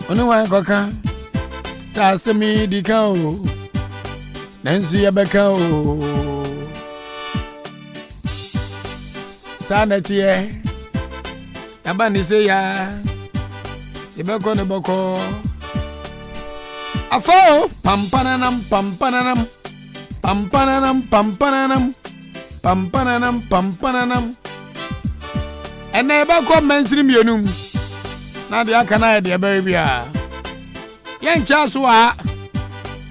Onu wan koka. Sa semi Dika o. Nansu yebeka o. Sa netie. Aba ni se ya. Yebeko ne boko. Afo pampananam pampananam. Pampananam pampananam. Pampananam pampananam. Ena yebeko mensiri mienum. Na de aka na de baby a. Yen chaso a.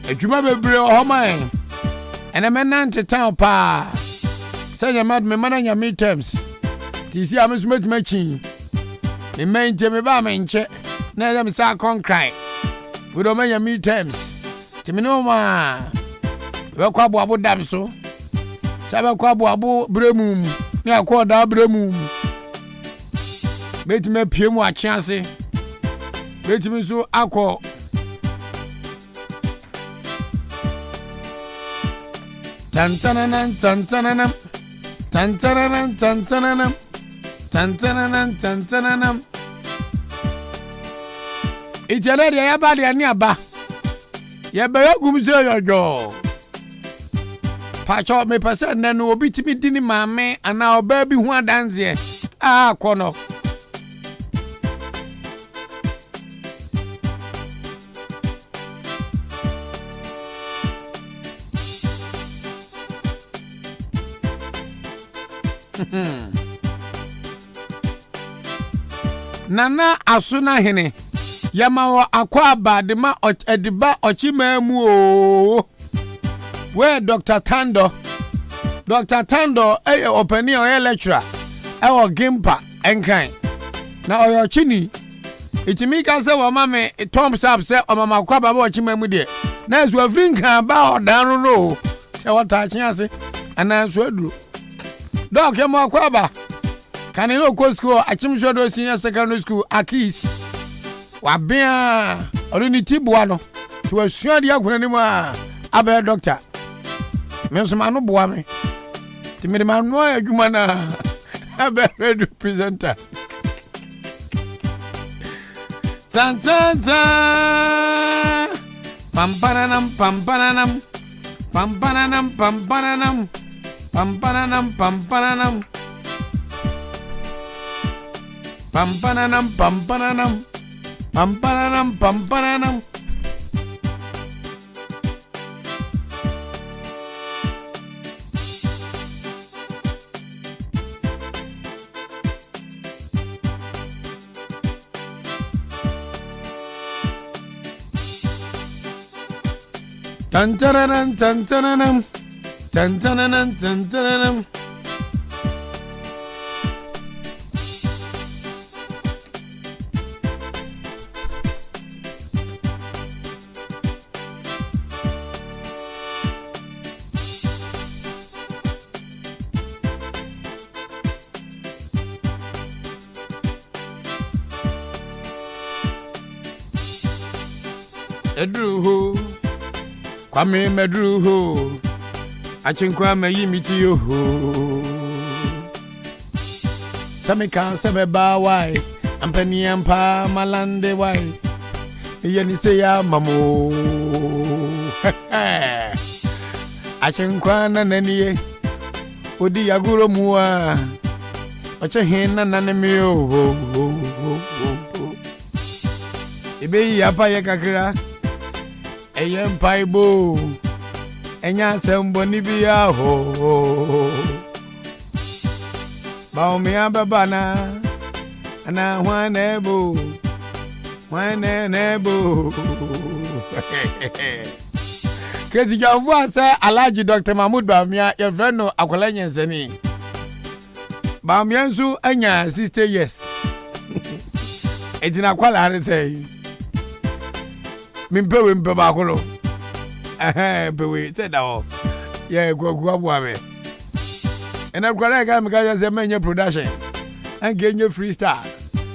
Adwuma bebre ohoman. Ena menante town pa. Say mad me mananya midterms. Ti si amesumet machi. Me mente me ba me nche. Na dem sa concrete. We don't make midterms. Ti me no ma. We kwa abo dam so. Sabe kwa abo bremum. Ni akwa da bremum. Beti me pie mu a chance. Beti me so akọ. Tantananam tantananam. Tantananam tantananam. Tantananam tantananam. Ijele de ya ba de ani aba. Ye be yagum se yojo. Pacho me pese na no obi timi dini maame ana oba bi hu adanze. Ah kono. Nana asuna hene yama wo akwa badema ediba ochima mu o we Dr. Tando openi o lecturer e wo Gimpa enkran na oyo chini itimi ka se wo mame thumbs up se o mama akwa baba ochima mu de na ezu afrin kan ba odan no se wo ta chi ase ana so aduro Doc yama akwa ba Can you know school? Achim Shodo Senior Secondary School, Akis. Wabia, Oluni Tibuano, to a sure the Akunima, Abel Doctor. Mensumano Buame. Timidman Noya Gumana, Abel Radio Presenter. Santanta Pampananam, Pampananam, Pampananam, Pampananam, Pampananam, Pampananam. Pampananam pampananam pampananam pampananam Tantananam tantananam tantananam tantananam Edruho Kwame medruho Achinkwa meyi miti yo Samika sebeba wai Ampeni ampa malande wai Yeni se ya mamo Achinkwa na naniye Odi yaguro muwa Oche hina nanemi yo Ibe yapa ye kakira Eyem paibo Enya semboni biya ho Baumi ababana Ana hwanebo Hwanebo Keti javuwa se Alaji Dr. Mahmoud Baumia Your friend no akwalanya zeni Baumia nsu enya 60 years Etina kwala harese Mimpewe mpeba kulo. Pewe teda o. Ye kwa buame. Ena kwala ga mika se menye production. Ange nye freestyle.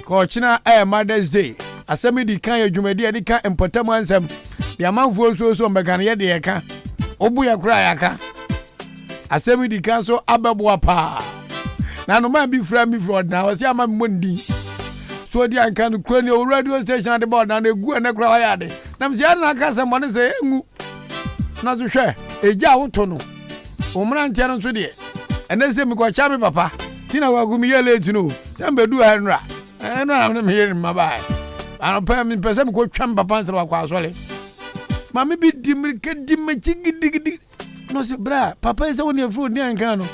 Ko china Mother's Day. Asem di kan adwumadi di kan important ansem. Di amanfo so mbeka ye de ka. Obu ya kura ya ka. Asem di kan so abebo pa. Na no man bi fra mi fraud na o se ama mondi. to di Ahenkan kura ni radio station at the board na egu ene kura ya de na mzi na aka se mo ne se engu na to hwe eja woto no omra ntia no so de ene se mi kwa cha me papa tina wa gumi yele tinu se mbedu anra na me here ma bai ana pa mi pese mi ko twa me papa nse wa kwa asole mami bi di mirike di machi gidigidi no se bra papa se woni afro ni Ahenkan no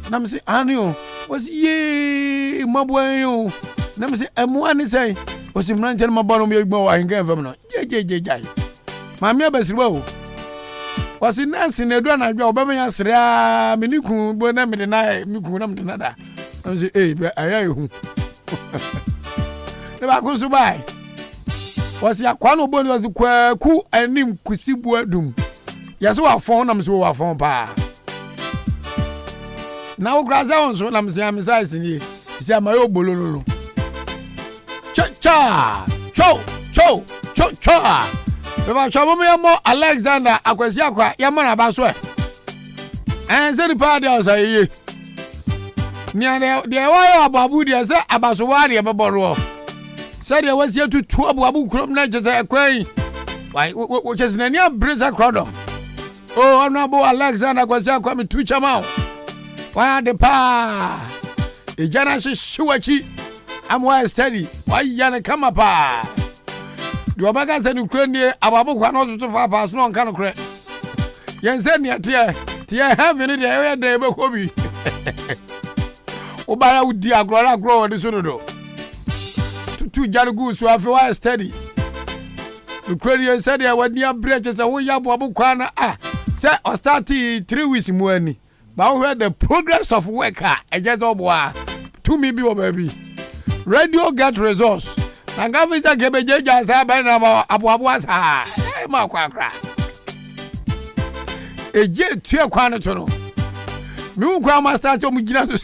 na me se anio was ye mabwan na me se emu ani sai o si mran chen mabon me egbo Ahenkan fam no je mami abasirwa o was nansi na edu na adwa obama ya sira me niku bo na me de na me ku na me de na da na me se be aya ehu ne ba ko so bai was ya kwa no bo ni was kwaku anim kusibu adum yase wa fon na me se wa fon pa na o graza on so na me se am size ni se amayo bololo no cha beba chomo me mo Alexander akwasi akwa ya mana ba so se di pa de o say ye ni ane de wa yo ababu de se abaso wa de beboro se de wasi atutu abu krom na je se kwan why wo just na ni abreza crowdom oh honorable Alexander akwasi akwa me tu chama wa de pa e jana shiwachi amwa steady why yana kama pa do baga se ni kure ni ababu kwa no to papa so no nka no kure yen se ni tie heaven ni de de be ko bi o bara udi agro de so do tu jarugu so afi why steady the kure said ya wadi abreche se wo ya ababu kwa na se o start 3 weeks mu ani ba wo the progress of work e je to boa to me bi o baby radio get resource nanga vita kebejeja sa ba na abu asa ma kwakra eje tue kwa no to no mi kwa master to mu gina to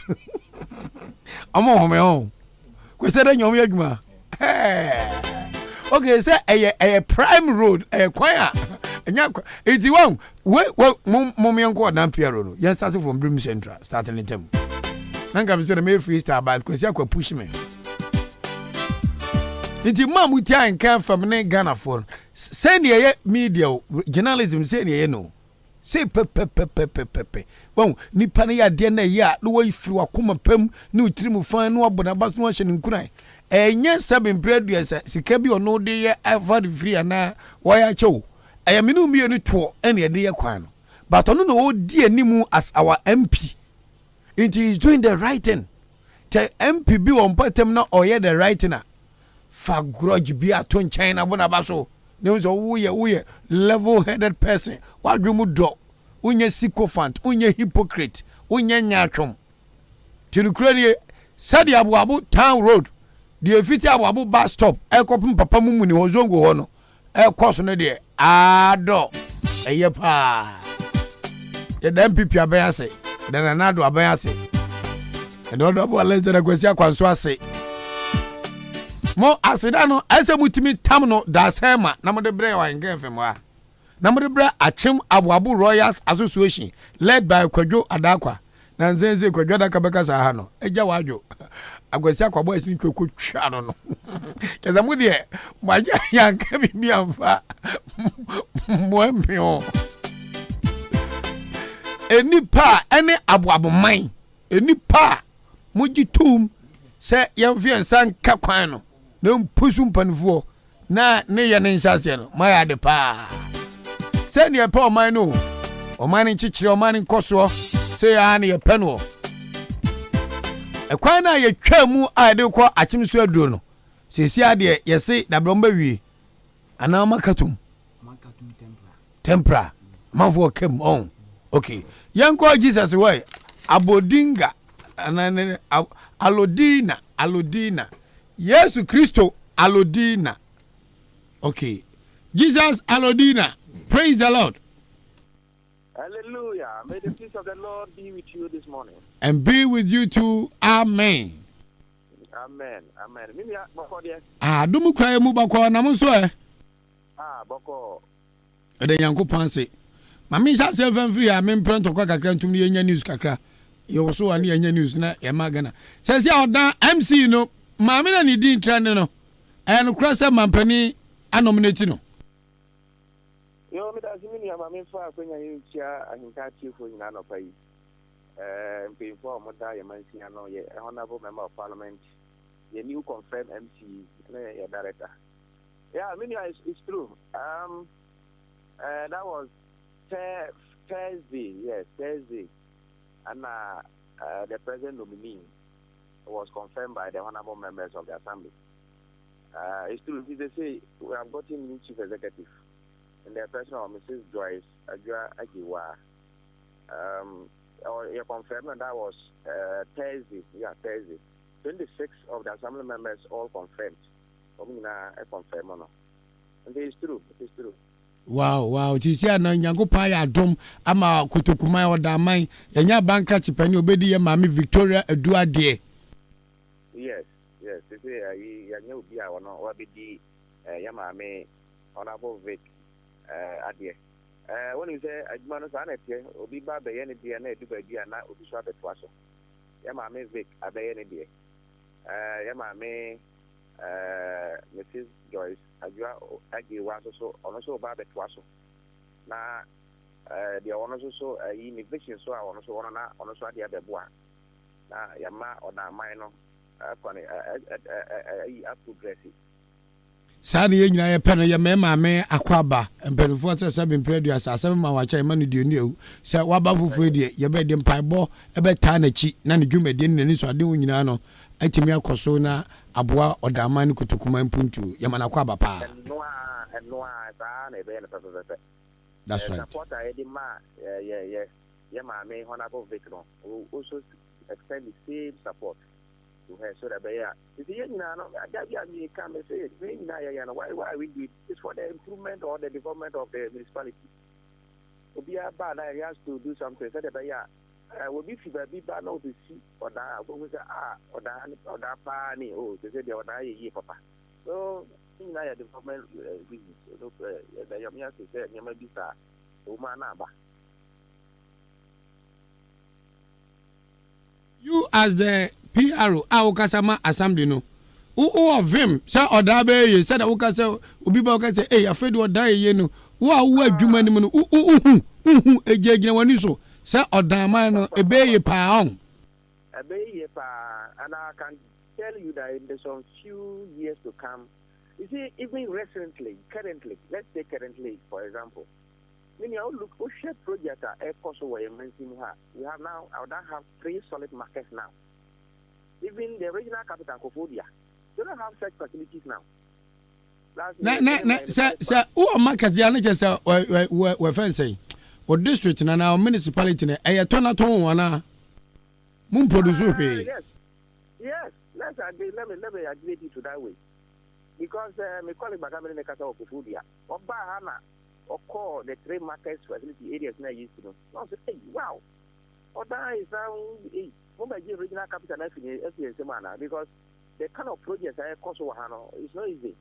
amo home ho kwesere nyom yagma okay say a prime road kwaya enya iti wan we mo enko dan piero no you start from Brim Central starting in tem nanga me say me freestyle but kwesi akwa push me nti mamu ti Ahenkan from ne Ghana for send ye media journalism send ye no say pe won nipa ne ya de na ya no wo ifiri wakoma pam ne utirimu fan no abona ba so hye ne nkuran enye 7 produce sika bi ono de ye ever free ana wo ya chew ayaminu mienu to ene de ye kwan no but ono no o di animu as our MP it is doing the right thing the MP bi won patem na oye the right thing fa grudge bi aton China bona baso ne so wo ye level headed person wa dwumu do unye sycophant unye hypocrite unye nyatwom tinukure sadi abu town road the efiti abu bus stop ekopum papa mumu ni hozongo ho no ekoso no de ado eye pa ye dem pipi abayase de nanado abayase e do do bo lezere kwesi akwanso ase mo asida no ese mutimi tam no da sema na mo de bre wa Ahenkan fem wa na mo de bre achim abu Royals Association led by Kwadwo Adakwa na nzenze Kwadwo Adakwa beka sa ha no eja wadwo agwasi akwabo esi kwekwo twa no keza mu de mo aja Ahenkan bibi amfa mo mpio enipa ene abu man enipa mujitum se yemfi ensan ka kwan no na mpusu mpanfo na ne ye ne nsase no ma ya de pa se ne pa oman no oman nchichire oman nkoso se ya ne ye pa no ekwan na ye twamu a de ko achimso aduro no sesi ade ye se dabromba wie ana makatum tempra manfo kem on okay yanko Jesus way abodinga anane alodina Yesu Kristo alodina okay Jesus alodina praise the Lord. Hallelujah. May the peace of the Lord be with you this morning and be with you too. Amen. Mimi bako de dumu kra mu bako na mo so bako ede yanko panse mami sha se free a me print to kakra ntum ye nya news kakra yo so ani nya news na ye magana se se odan MC no maame na ne din trend no no kura sɛ mampani anominate no Yo, me does mean I'm a far when I chair and catch you for in another pay. Pay for Mota, your man, honorable member of parliament, the new confirmed MC, your director. Yeah, I mean, it's true. That was Thursday, yes, Thursday. And the president nominee was confirmed by the honorable members of the assembly. It's true, they say we have gotten new chief executive in the person of Mrs. Joyce Ajua Ajiwa. Or you confirmed that was Thursday, yeah, Thursday. 26 of the assembly members all confirmed. I confirm or not. And it's true, it's true. Wow, tisi ana nyangopa ya adom ama kotokuma o da man enya banka chipani obedi ye mami Victoria Eduade. Yes, they say ya obi a wono obedi ya mami honorable Vic adie. When you say aduma no sa na tie obi ba be ye ne die na edu ba dia na obi so abeto aso. Ya mami Vic abeye ne die. Ya mami Mrs. Joyce Ajua Ajiwa so ono so ba beto aso na the ono so immigration so ono so ono na ono so ade abeboa na yama oda man no kwani progress saa ne nyina ye pɛ no ye mema me akwaba mpanifo sɛ sɛ bempredu asase ma wacha ema no die nu sɛ waba foforo die ye bɛ de mpaibɔ ebe taa na chi na ne dwumadi ne ni so ade wo nyina no atimi akoso na aboa odaman ne kotokuma mpuntu ye mana akwaba pa saa na ebe ne pɛpɛpɛ. That's right. Support edi ma ye ma me honorable Vic no also extend the same support to her so that if you know I come and say why we do it? It's for the improvement or the development of the municipality. Obi aba na he has to do something so that will be fever be bad now to see or that we say or that pa ni they say the other ye papa. So in na development business so the yamia say nyama bi sa o ma na ba. You as the PRO Kasama Assembly no who of him say oda be ye say that ukase obi ba ukase afedu oda ye no wo adwuma ni mu no ejegina wani so say oda man no ebe ye pa on ebe ye pa and I can tell you that in some few years to come, you see, even currently, let's say currently for example, when you look at share project we have now I would have 3 solid markets now. Even the regional capital Kofodia, they don't have such facilities now. Sir, who market the another say we fancy or district na now municipality na e turn at home wana mun produce yes, let me agree with you that way. Because my colleague Bagamene Nekata of Kofodia, Oba Hana or call the 3 markets facility areas now used to know. No say, hey, wow. Oda is now regional capital because the kind of projects I cost is not easy.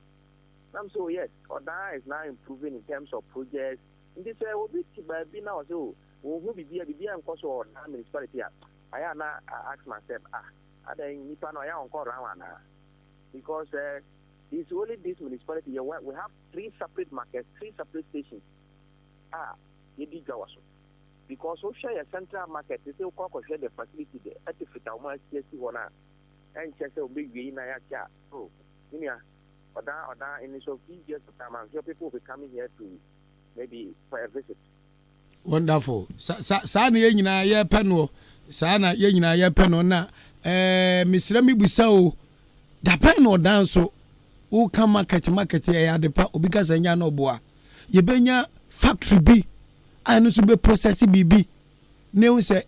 So yes, Oda is now improving in terms of projects. In this will be now so who be and cost or municipality. I ask myself, I think Nippon or call around because it's only this municipality we have 3 separate markets, 3 separate stations. Because we share a central market, they say we share the facility there. At the fit, we must see one and check the big way in a chat. So, in so few years to come, I'm sure people will be coming here to maybe for a visit. Wonderful. Sana ye nyina ye peno. Sana ye nyina ye peno na Mr. Mibusao da peno danso. O come market e ya depa obi ka sanya no boa. Ye benya factory bi anu so be process bibi ne wo say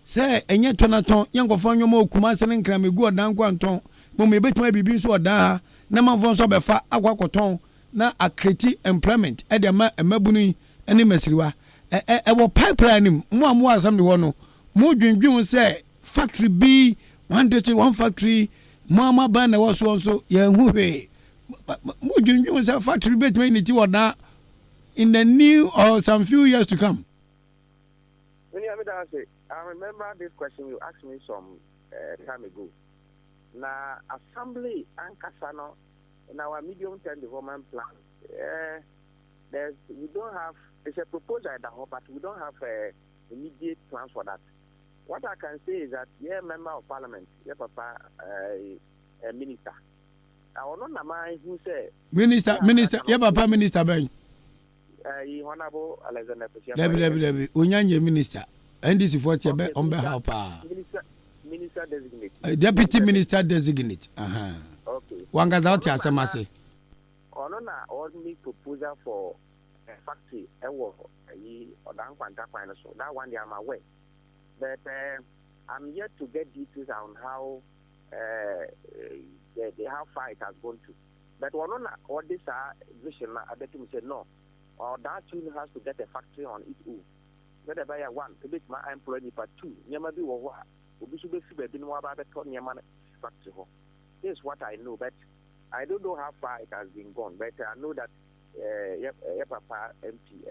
say enye tonaton yankofo nwoma okuma se ne nkra megu odan kwanton mo me betuma bibi so odan ha na manfo so be fa akwakoton na akreti employment e de ma emabunu ene masiriwa e wo pipeline mo asam de wo no mo dwendwen say factory bi one district one factory mama ban na wo so ye hu hwe mo dwendwen say factory betuma ni ti odan in the new or some few years to come? I remember this question you asked me some time ago. na assembly ankasano in our medium-term development plan. We don't have, it's a proposal at the home, but we don't have immediate plans for that. What I can say is that, member of parliament, papa, a minister. I don't know who say minister, papa minister Ben. Honorable Alexander Lebi, Unyanye minister. NDC for Chebe on behalf Minister designate. Deputy minister designate. Okay. Wangazauti asemase. Onona only proposal for a factory or that one they am aware. But I'm yet to get details on how how far it has gone to. But one all this vision I bet him say no. Or that tune has to get a factory on its own. Whether by one, to make my employee but two, Yamabi or this is what I know, but I don't know how far it has been gone. But I know that Papa MP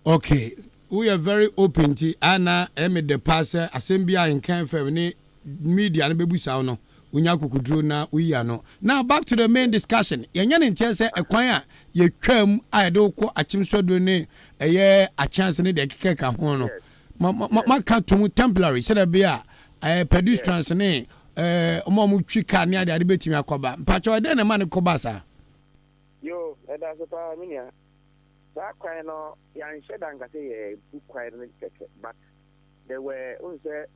okay, we are very open to Anna Emmett the passer, Assembly in Ahenkan media and baby sound. Now back to the main discussion. Yanyan in Chelsea a choir, ye cram, I don't call a chimso dune a year a chance in the keka hono. My cat to temporary, said a beer, a pedestrians name, Momu Chika near the debating a coba. Pacho, then a man of Kobasa. Yo, that's a minia. That kind of young shed and say a book quiet, but there were also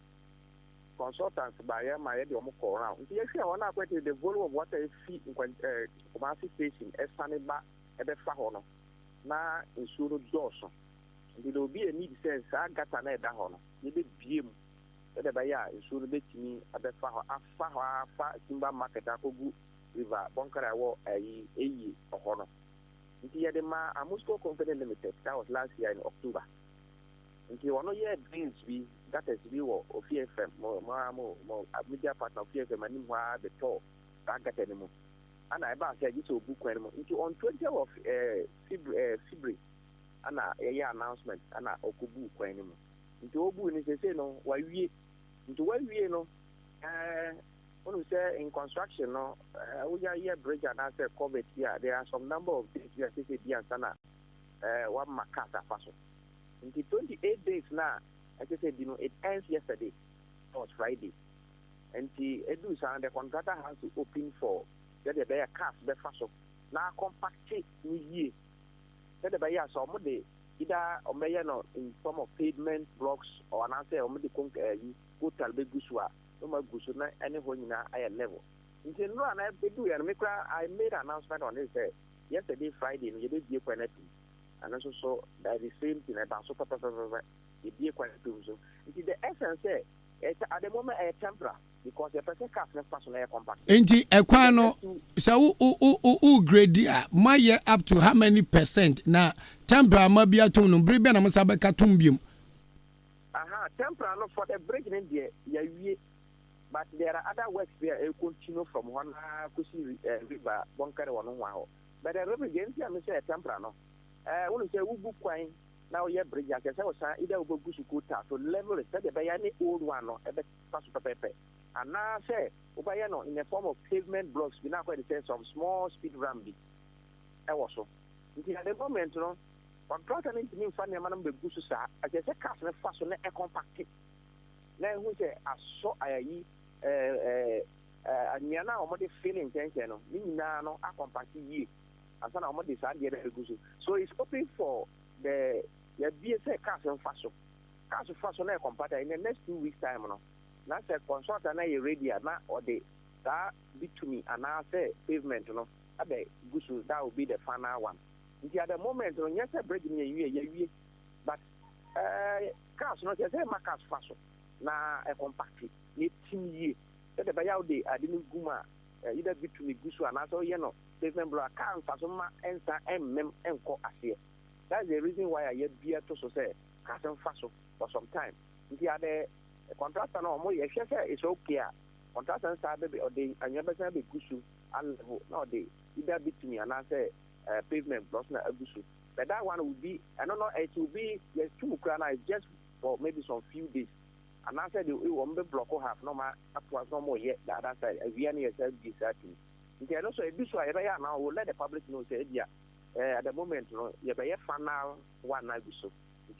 consultants by my Omoko around. Yes, I want to go to the volume of water feet in Kumasi Station, Espanish back at the Fahono. Now, in Suru Dawson. There will be a need sense. I got an edge on. You did beam. The Baya is Suru to me at the Faha, Timber Market, Akogu River, Bonkara, a honor. The Amusco Company Limited, that was last year in October. Until 1 year dreams we that is view of FFM, more media partner of FFM and the tour that got anymore. And I back said you to book anymore. Into on 20th of February, and a year announcement, and I Okubu anymore. Into Obu and say no, why we into why we know. When we say in construction, no, we are here bridge and answer COVID here. There are some number of things we are saying here, and one Makata Faso. In the 28 days now, as I said, it ends yesterday, or Friday. And the contractor has to open for the cast the Faso. Now compact new year. The buyer some of the either in form of pavement blocks or an answer or the hotel begusua. Gusuna anyone in a higher level. Until no, and I made an announcement on this yesterday, Friday, and you did be connected. And also so that the same thing about super it be connected. So the essence at the moment a temporary because the person can't personal compact. Inti Equano, so who grade my year up to how many percent now temporary mabia tunum, Briben and Masabeka tumbium. Temporary for the break in India, but there are other works there continue from one Kusi River, Bonkara one wow. But the river against you, I say a temporary. When you say Ubu Quine, now you bridge, I can say, either Ubu Gusukuta to level it, but by any old one or a bit fast paper. And now say, Ubayano in the form of pavement blocks, we now quite the sense of small speed rambi. Also, at the moment, contractor needs to mean funny among the Gususa, as I say, cast and fast on a compact. Now, who say, I saw Niana or the feeling tension, meaning now a compact ye. And some of this idea. So it's open for the BSA cast and fast. Cast and fast on a compact in the next 2 weeks' time. That's a consultant ready or the that between and I say pavement, at the Gusu, that will be the final one. At the moment, yes, I break in a year, but cast not just a cast fast. Now a compact, 18 years. That the Bayao day, I didn't guma either between Gusu and also, pavement block can't fasoma answer and co asia. That's the reason why I yet beer to say cast and fast for some time. The other contractor no more, yes, it's okay. Contractor baby or the and you better be Gusu and no, they either between and I say pavement blocks na Gusu. But that one will be, I don't know, it will be, yes, 2 Ukraine just for maybe some few days. And I said, you won't be block or half no more, up was no more yet, the other side, as we are near self deserting. And also, this way, now will let the public know, say, yeah, at the moment, you be a fan now, one night so.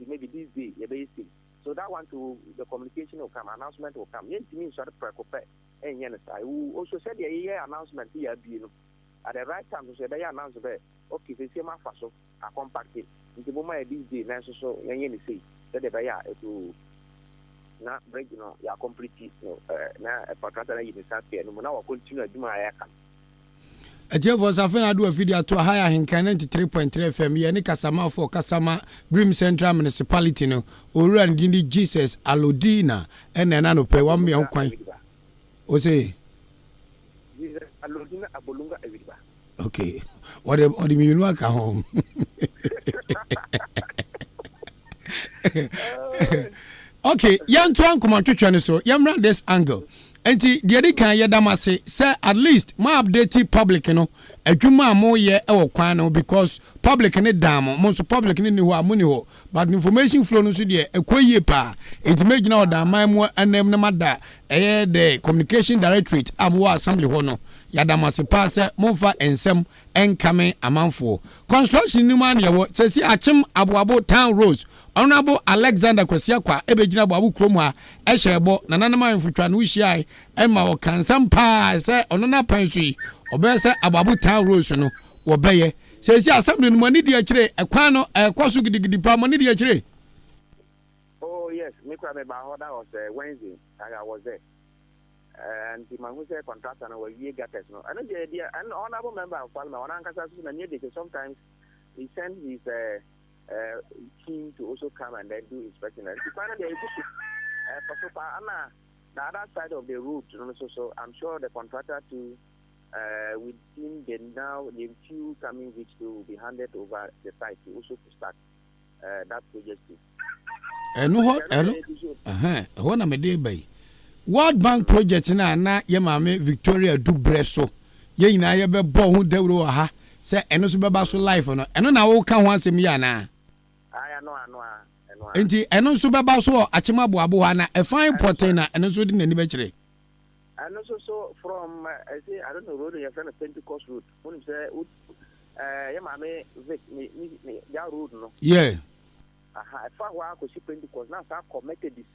Maybe this day, you be still. So that one to the communication will come, announcement will come. Yes, means sort of preoccupied. And yes, I also said the year announcement here be at the right time to say they announce that okay, they say my faso are compacted. In the moment this day, now so you say that the buyer to not break, your complete, now a contractor in the South Pier, no more continue to do my account. A Jeff was a fan. I do a video to a higher Ahenkan 93.3 FM. Yani Kasama for Kasama Brim Central Municipality no. Uru and Dindi Jesus Alodina and anano pay 1 million coin. Ose. Jesus Alodina Abolunga Eviba. Okay. What do you know at home? Okay, yan to come on to so yam this angle. Enti the other can yadamase say at least my update public adwuma mo ye e kwan no because public ne dam mo so public ne ho amuni ho but information flow no so de ekoyie pa it make na oda man mo anem na mada the communication directorate amwo assembly ho no yadamase pa say monfa ensem enkame amanfo construction ni man ye wo say achim aboabo town roads honorable Alexander Kwasiakwa ebegina bo abu krom ha ehye na nanama mfutwa no hia ema o kansam pa say onona pansui obese ababu town roads no wo beye say assembly no mani di akire ekwan no ekoso gidigidi pa mani di akire. Oh yes, me kwa me ba that was Wednesday. I was there. And the man who said contractor no we year gatters no. And the idea an honorable member of parliament on ankasa so na near sometimes he send his team to also come and then do inspection. And finally the other side of the route, so I'm sure the contractor too within the few coming weeks to be handed over the site to also to start that project too. What am I doing by World Bank project na yemame Victoria Dubreso ye nyina ye be bo hu dawro ha se eno so beba so life no eno na wo ka ho asem ya na enti eno so beba so achima boabo ha na e fine portain na eno so di nani be kire and also from I say I don't know road you friend Pentecost road when say yemame Vic me ya road no yeah aha fa wa ko si Pentecost na sa committed this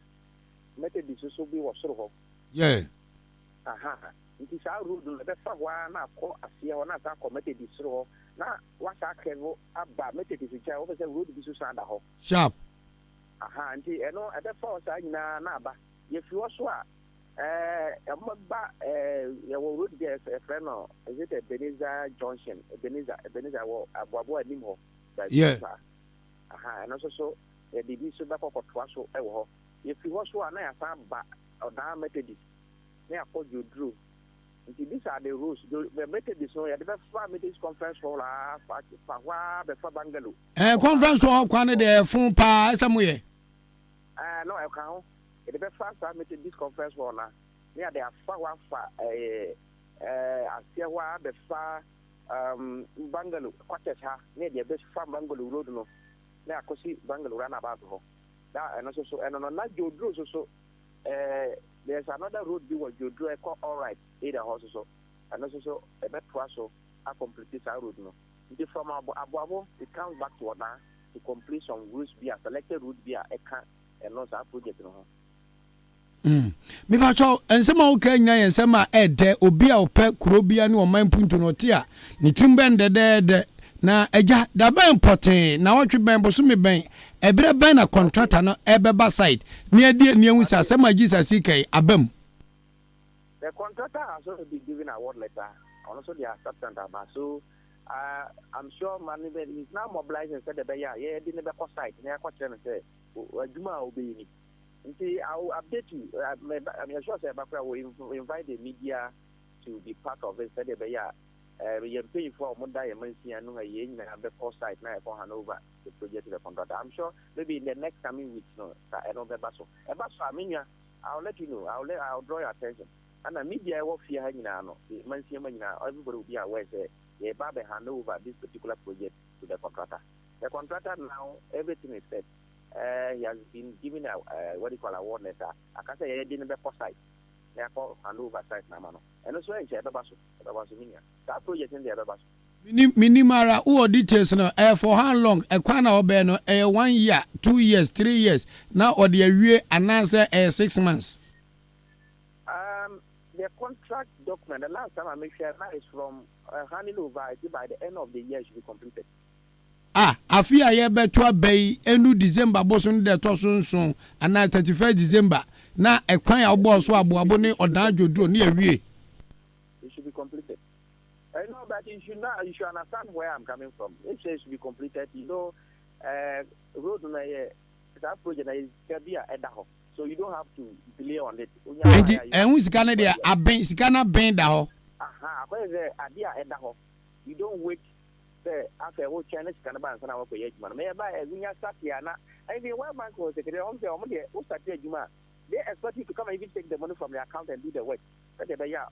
so be was so yeah aha it is our road no be fa wa na ko asia na sa committed this so na wa sa kevo aba method this cha over say road bi so sanda ho sharp aha nti eno e be fa sa nyina na aba ye fi wo so a amaba ye wo road there a friend no is it Ebenezer Junction Ebenezer wo aboabo anim ho yeah aha eno so e bi so ba ko to so e wo ho if you was one, I found back or down Methodist. They are called you drew. These are the rules. The Methodist, so the best Methodist conference for before Bangalore. Conference for Canada, phone pa somewhere. No, I can't. The best Methodist conference for now. Yeah, they are far one for Asiawa before Bangalore, Quatecha, near the best farm Bangalore road. No, they are Kosi Bangalore run about. And also, and on that you drew so there's another road you will you drew all right, either also, and also a better so I complete this road no. From Abuabo, it comes back to Wana to complete some routes via selected route via Eka and not that project no. Me ba cho ensema o kan nya ensema ede obi a opɛ kuro bia ne o man puntu no tia ni timbende de na eja da ben poten na wotwe ben boso me ben ebere ben na contractor no ebeba site ne ade ne hu sa sema Jesus kai abam the contractor has also been given a award letter also the acceptance about so I'm sure management is now mobilized and said the yeah didn't be site na kwa tell say aduma obi ni I will update you I'm sure say Bakra will invite the media to be part of it said the yeah we are paying for Monday and Wednesday and before site now for Hanover the project to the contractor. I'm sure maybe in the next coming weeks, no, I don't know Basso. I mean, I'll let you know. I'll draw your attention. And the media will fear hanging now. The Wednesday, everybody will be aware that they hand over this particular project to the contractor. The contractor now, everything is set. he has been given a what do you call award letter. I can say he didn't be site. Therefore, and oversight na mano. And also, I said, that project in the other bus. Minimara, who details no for how long? A kwana obeno 1 year, 2 years, 3 years. Now or the year and answer 6 months. The contract document, the last time I make sure now is from handing over by the end of the year should be completed. Afia ye beto bay enu December bosun de tosun son and 31st December. Na a kwan ya obo so aboabo ne odanjo duro ne awie. It should be completed. I know that you should understand where I'm coming from. It should be completed. You know, road na that project is kabia edaho. So you don't have to delay on it. And sika na dia aben sika na ben da ho. Because adia edaho. You don't wait after what China can ban sana wako yejuma. Me ba ezunya start here na. I mean where bank was secretary on the who start yejuma. They expect you to come and even take the money from the account and do the work. But they are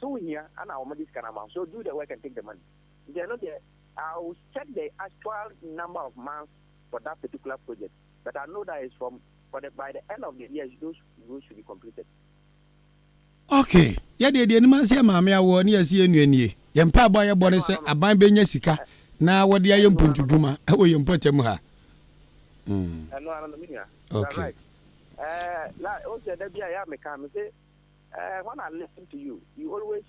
so here and our money can amount. So do the work and take the money. They are not there. I will check the actual number of months for that particular project. But I know that is by the end of the year those should be completed. Okay. Yeah, the man say mama awo ni asi enuanie. Ye mpa boy bone se aban benya sika na wode aye mpuntu dwuma e wo ye mpatam ha. Okay. Also, when I listen to you, you always,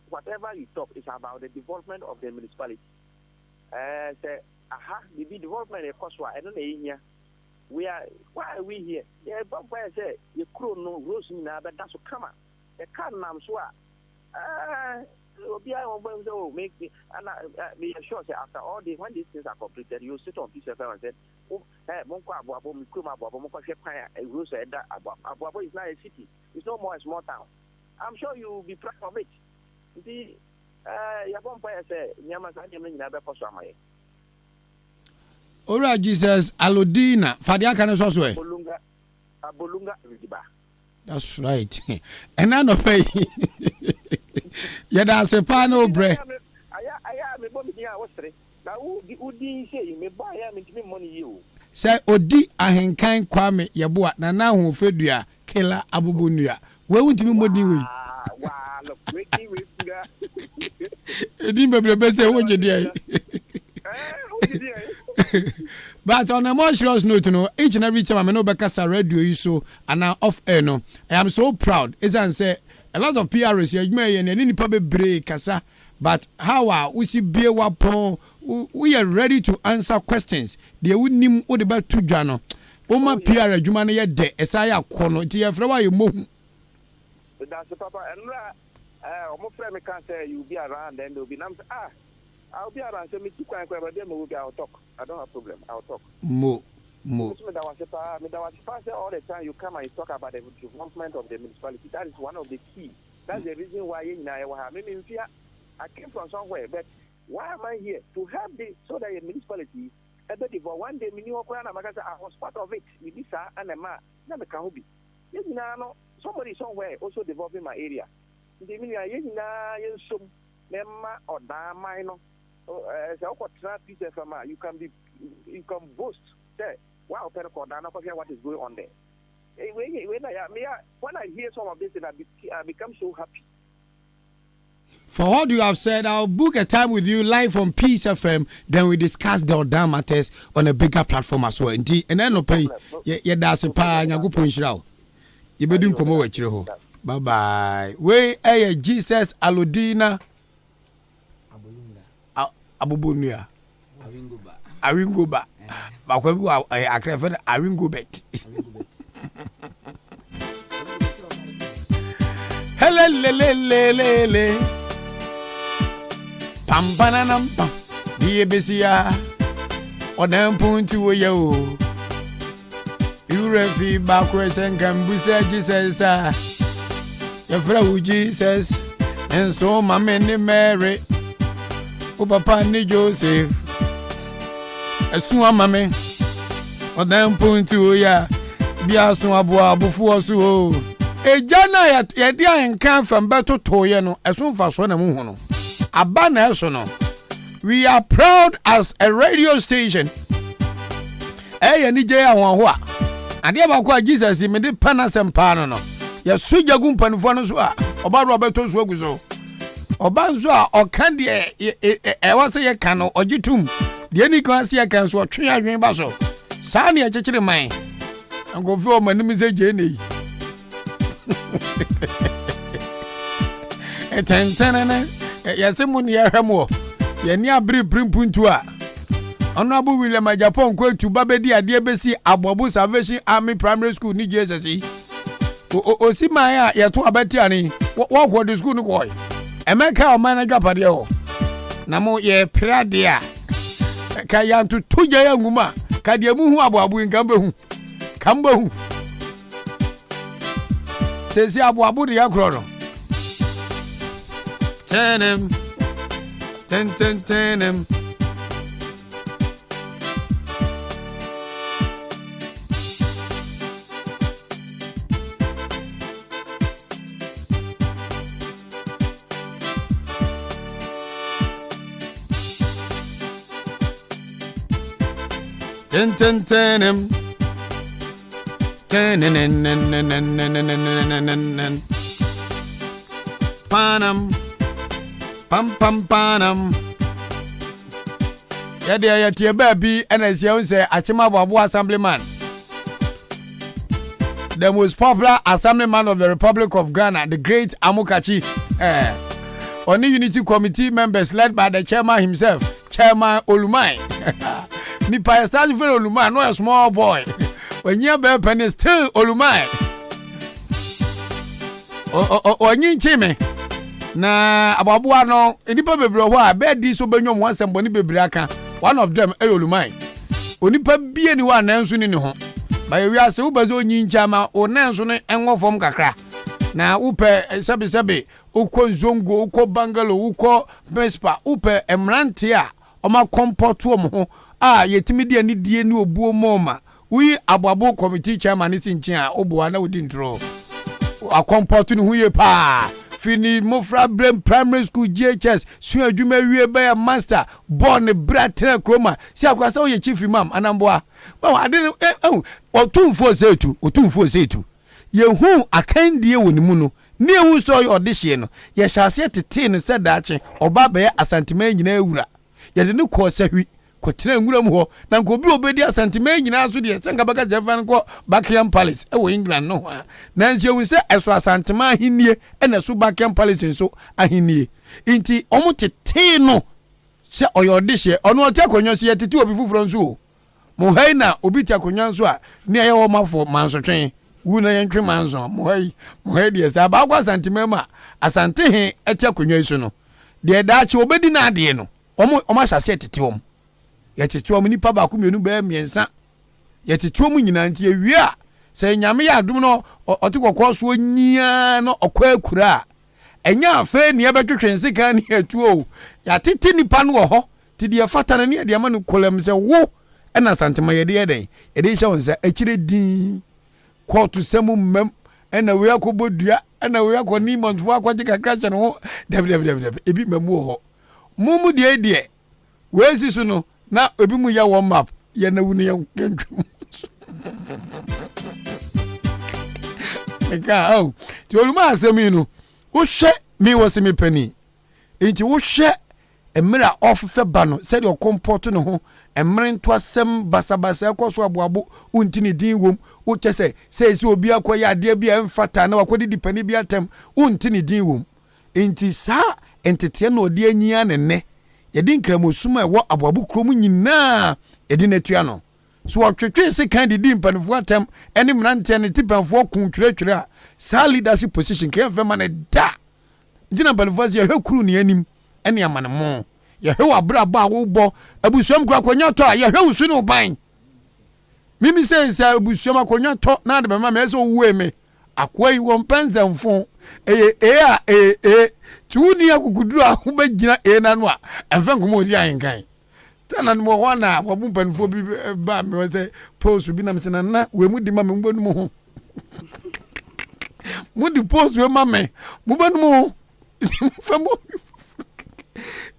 whatever you talk is about the development of the municipality. Say, the development of Koswa, I don't know here. Why are we here? Yeah, but why I say, you crew no rose in but that's what come on. The can nam swa. Make me and be sure after all this when these things are completed, you sit on piece of and say, Abo is not a city, it's no more a small town. I'm sure you will be proud of it. The Ora Jesus Alodina Fadia can also say Bolunga Ridiba. That's right. And I know pay. Yeah, that's a panel bread. Say Odi Ahenkan Kwame Yabua Nana who Fedua Kela Abubunua. Where would you modi we? But on a more serious note, each and every time I know Bekasa radio you so and now off air no. I am so proud. As I say, a lot of PRs you may and any public break kasa. But how are we see be wapon? We are ready to answer questions. They would name what about two jano. Oma PR Jumani ya de Esaya Kono Tia Frewa you move. That's the papa and my friend can't say you'll be around and they'll be I'll be around so me too quiet but then I'll talk. I don't have problem. I'll talk. Mo. All the time you come and you talk about the development of the municipality. That is one of the key. That's the reason why I came from somewhere, but why am I here? To help so that the municipality, for one day, I was part of it with this and a man. Somebody somewhere also developing my area. You can boast. Say, wow, what is going on there? When I hear some of this, I become so happy. For what you have said, I'll book a time with you live on Peace FM. Then we discuss the other matters on a bigger platform as well. And then no pay. Yeah, that's a pa. You go punch out. You be doing promo with you. Bye bye. We Jesus Alodina. Abubunia. Awingoba. Bakwebu akrefe awingobet. Helele. Pampananam pam. Die besia. Odam puntu yo. Urefi backwards and Cambusa Jesus. Your friend Jesus. And so my many Mary. O papa ni Joseph. Esu amame. Odam puntu ya. Bia so aboa abufu osu o. Ejana ya dia Ahenkan from beto toye no. Esu fa so na mu hu no. Abana so no. We are proud as a radio station. ni je ya won ho a ade ba ko Jesus me de panasem pa no ya soja gu mpanifo no so a oba ro beto so agu so oba nso a oka de e wase ye ka no ogitum de ni kan se ye kan so otwe adwen ba so saa ne chekere man angofi o manim ze je nei etentenene ya se mun ya hwemo ya ni abri primpuntu a Honorable William Japan ko tuba bedi ade besi Abobu Salvation Army Primary School ni Jesus yi o si man ya ye to abati ani wo ko de school ni ko Emeka o man na japade ho na mo ye prade a ka ya ntu tuja ya nguma ka de mu hu Abobu nkambe hu kamba hu sesi Abobu de ya kro no tenem tenem Tenem Panam Pam Panam ya tie baby NSC on say Achima Babu Assemblyman, the most popular assemblyman of the Republic of Ghana, the great Amokachi. Only Unity Committee members led by the chairman himself, Chairman Olumai. Nipa start for Olumai, no a small boy. When you be penny still Olumai. Onyi chime na ababuwa no enipa bebre ho a be di so benyo mo asem boni bebre aka. One of them Olumai. Onipa bie ni wa nanso ni ho. Ba ye wiase wo bazo onyi nchama o nanso no enwo fom kakra. Na upe sebe uko Zongo, uko Bangalo, uko Mespa, upe emrante a oma comportu ho a yetimi de ani die ni obuo moma. Wi ababo committee chairman itin a obo na wodi ntro. A comportu ni huye pa. Fini mofra brem primary school JHS su adwuma wie ba ya master born bratra kroma si akwasa o ye chief imam anamboa wa ade otumfo setu ye hu akandie woni mu no ne hu so ye odehye no ye hyase tete no se daache oba be asantema nyina ewura ye de ne ko sahwi ko tena nwura mu ho na nko bi obedi asantema nyina so de senga baka jefan ko Buckingham Palace e wo England no ha na nje hu se eso asantema ahinie e na so Buckingham Palace so ahinie inti omo tete no se oyodehye ono ote akonyo se ye tete obi fufuro nso mo haina obi ti akonyo nso a ne ye wo mafo mansotwen wuna yentwe manzo mo hai de sa ba kwa santimema asante he eti akonyo iso no de daachi obedi na ade no omo hyase tete om ye tete om nipa ba ko mienu ba miensa ye tete om nyina nti ewie a se nyame ya adum no oti kokko so nyia no okwa akura enya afa ni ebetwetwense kan ni atuo ya tete nipa no ho ti de fatana ne de ama no kolem se wo ena santema ye de eden ye de hye wonse akire din kotu semu mem ena we akobodua ena we akoni monfo akwaje kakra che no www ebi memu ho mumu de we sisu no na ebi mu ya one map ye na wuni ya kentwum eka o ti oluma asemi no wo hye mi wo se mi pani enti wo hye emira offe ba no se de okomporto no ho emre nto asem basabasa ekoso aboabo untini din wom wo chese se obi akoya ade bia emfata na wakodi dipani bia tem untini din wom enti sa entete na odi anyia ne yedi nkramosuma ewo aboabo krom nyina yedi natua no so otwetwe se kan di mpanfo atem ene mrante ne tipanfo kuntwetwere a sa leadership position kan fema na da gina mpanfo ye hwekuru ne anim ene amane mo ye hwe abraba wo bo abusuam kura konya to ye hwe usu ne oban mimi se abusuam akonya to na de bema me so wuwe me akwai wo mpanzamfo tuuni akukuduru akubagina na no a emfa nkomo odi Ahenkan tana no ho na wabu mpanfo bi ba me wose post bi na msena na we mudi ma me mbonu mo ho mudi post we ma me mbonu mo ho famo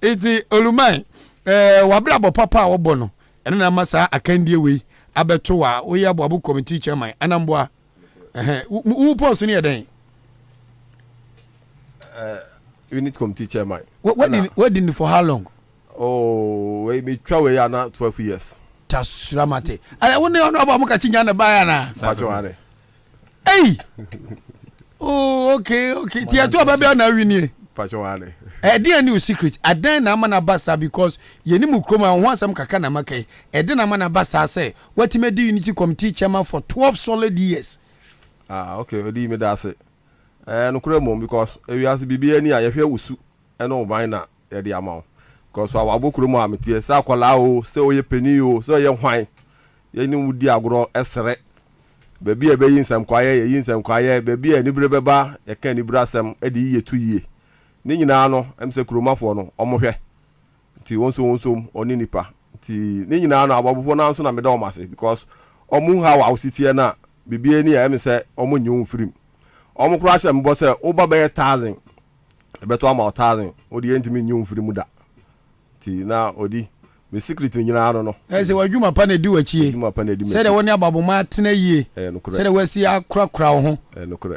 eti Olumai wabra bo papa wo bo no ene na masa akandie we abeto wa wo ya aboabo committee chairman anamboa who post ni eden unit committee chairman what did for how long we me twa we ya na 12 years tasramate ala woni ono aboabo ka chinya na baya na pacho ane hey oh okay ti ato ababia na winie pacho ane dey new secret adan na mana basa because yeni mu kroma ho asam kaka na makai na mana basa say what me the unity committee chairman for 12 solid years okay odi me da say no kure mom because we as bibia ni ayehwe wusu na oban na ye de amaw because our abokuru mu ametie sa akola o se oye pani o so ye hwan ye ni wudi agoro esere baby e be yinsam kwaye ye yinsam kwaye baby e ni bre beba ye kan ni brasam e di yetu yie ni nyina no emse kuromafo no omohwe nti wonso oni nipa nti ni nyina no ababofo na nso na meda omase because omu ha wa ositie na bibia ni ya emse omu nyum firim omu kura hye mbo se oba be 1000 ebeto ama 1000 odi entimi nyum firim da ti na odi me secret nyina no ese wadwuma pa na di wachie se de woni ababoma tena yie se de wasi akura ho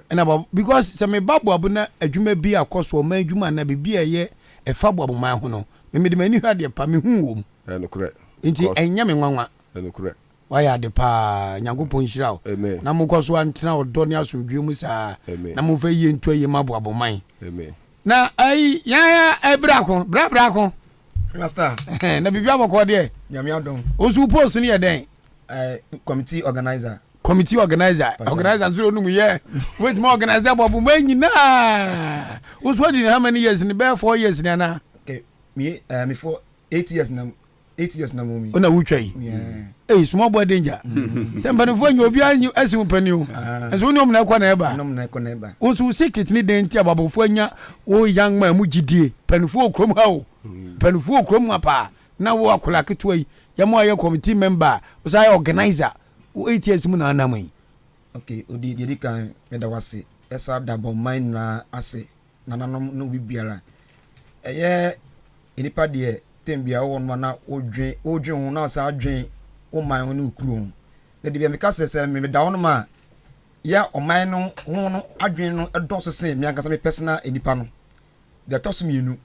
na bab because se me babu abuna adwuma bi akoso ma adwuma na bibia ye efa baboma ho no me de mani hwa de pa me hu wom nti enya me nwanwa waya de pa nyagopon hira na mukoso antena odo ne asomdwe mu sa na mu fa yie nto yie maboaboman na ai ya ebrako brako Master na bibia boko de nyame adon osu post ni eden committee organizer nzuro nu ye wait more organizer bobu manyina osu di how many years ni be 4 years ni na okay me for 8 years na momi ona wutwai small boy danger sembani fo nyo obi anyu asimu paniu enso ni omna kwa na eba osu secret ni denti ababo fo anya o young man mu gidie panifo krom ha o panifo krom apa na wo akola keto yi ya mo aye committee member o say organizer o 8 years mu na anamai okay odi Dika meda wase esa double mind na ase na nanom no bibiara eye enipa de tembia wo no na odwen ho na sa adwen o man ho no kuro na de bia me ka se me da wono ma ya o man no ho no adwen no edoso se me anka me personal enipa no de toso mienu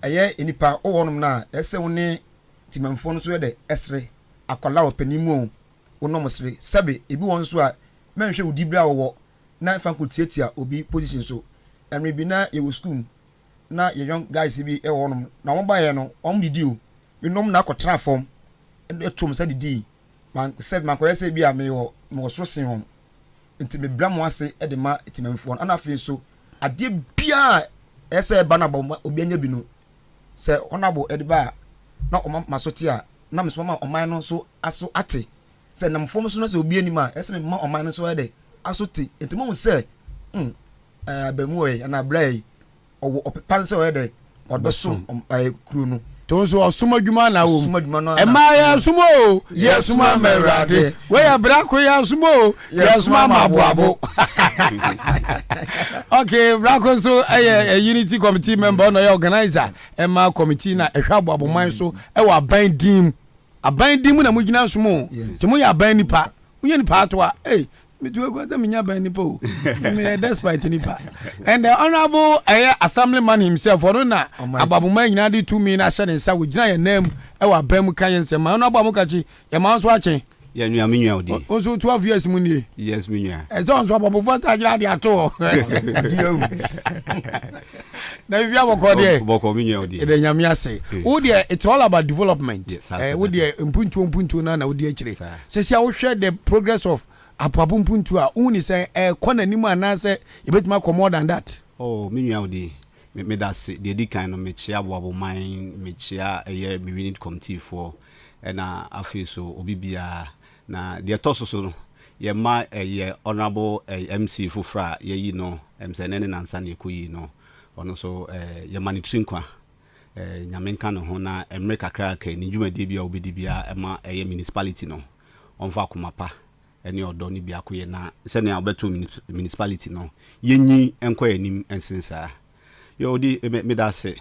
eye enipa o wono na ese woni timamfo no so de esre akola opanimu o no mosre sabe ebi won so a menhwe odi bra wo na fa kotiatia obi position so enre bi na ye wo school na ye young guys bi e wonom na won ba ye no om didi o menom na akotra form etom sa didi man said man koyese bi a me wo so sen hom nti me bra mo ase e de ma timamfo ana afi so ade bia ese ba na ba obi anya bi no se onabo e de ba na o masoti a na me so ma oman no so aso ate se na mfom so no se obi anima ese me ma oman no so e de aso te nti mo se abamu e na brai o opepan se o e de odoso kru no to so osuma dwuma na wo e ma ya sumo yesuma merade we ya brako ya sumo yesuma maboabo okay brako so unity committee member no ya organizer e ma committee na ehwa aboabo man so e wa aban dim na mugina sumo ti mo ya aban nipa unye nipa atwa me do go that me nya aban nipa o me despite nipa and the honorable assemblyman himself or na aboabo man nyina de 2 million na hye ne nsa wo gina ya nam e wa aban mu kan nsem ma no aboabo kachi ya ma nso ache ya nua me nua odi onso 12 years mu ni yes me nua so aboabo fo ta gira de ato na bibia boko me nua odi e de nyame ase wo de it's all about development wo de mpuntu na wo de akire se wo hwe the progress of apapumpuntu a uni say kona nimu anase yebetima come more than that me nua odi me da se de Dika no me chia aboabo man me chia me unit committee for na afi so obi bia na de toso no ye ma honorable MC Fufra ye yi no MSN na nsa na ekoyi no ono so ye monitoring kwa Ahenkan ho na America crack ni dwumade bia obedi bia ma municipality no onfa komapa eni odo ni bia koye na se ne obeto municipality no yenyi enko anim ensensa yo di me da se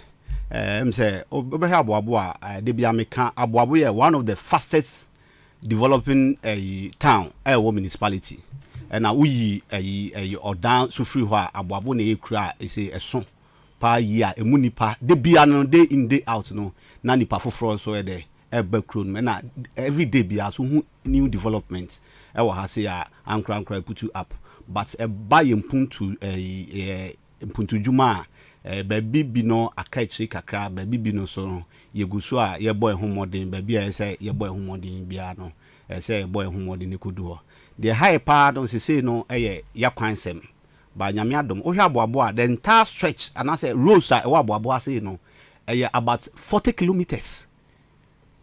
say obehwe aboabo a de bia meka aboabo ye one of the fastest developing a town a municipality and now we a or down so free where aboabo na ekura is a son pa year a munipa de bia no day in day out no na nipa foforo so e de e backroom na every day bia so new development e wa ha say ankra put you up but e buy mpuntu mpuntu juma baby bi no akachi kakra baby bi no so yeguso a ye boy homodin baby a say ye boy homodin bia no say boy homodin ekudu the high part on say no ya kwansem ba nyame adom ohwe aboabo a the entire stretch and I say roads a aboabo say no about 40 kilometers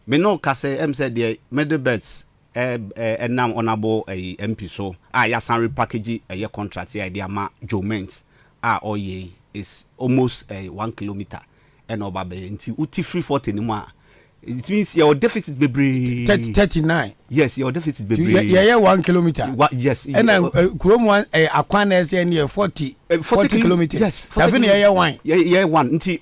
me no ka say say the medebets enam honorable MP so ya san repackage contract ya dey ama joments oye is almost 1 kilometer and over be until uti free 40 anymore. It means your deficit be 39. Yes, your deficit be yeah 1 kilometer. Yes. And Chrome one Akwana is near 40 kilometers. Yes. Having yeah one. Yeah one. Until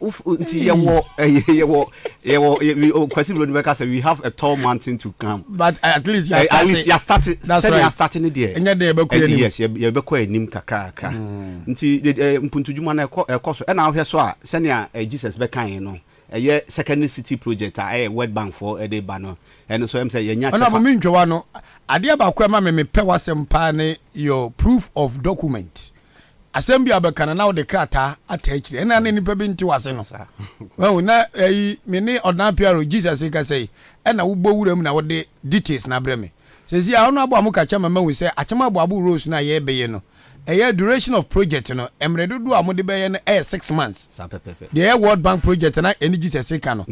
question we have a tall mountain to come. But at least you started. That's right. You starting it there. And yes, you be kwa nim kakra. Until mpuntujuma na ekoso. And now here so senior Jesus be kan no. Secondary city project World Bank for a day banner and so I'm saying no ade ba kwa ma me pe wasem pa ne your proof of document Asem bi abeka na de krata attach and na nipa bi nti wase no well na me ne ordinary PR Jesus ka say and na wo wuram na wo de details na bre me sezi a ono abo amuka chama ma wi say achama abo abu rose na ye beye no duration of project no emre do amode beye no 6 months the World Bank project na energy seseka no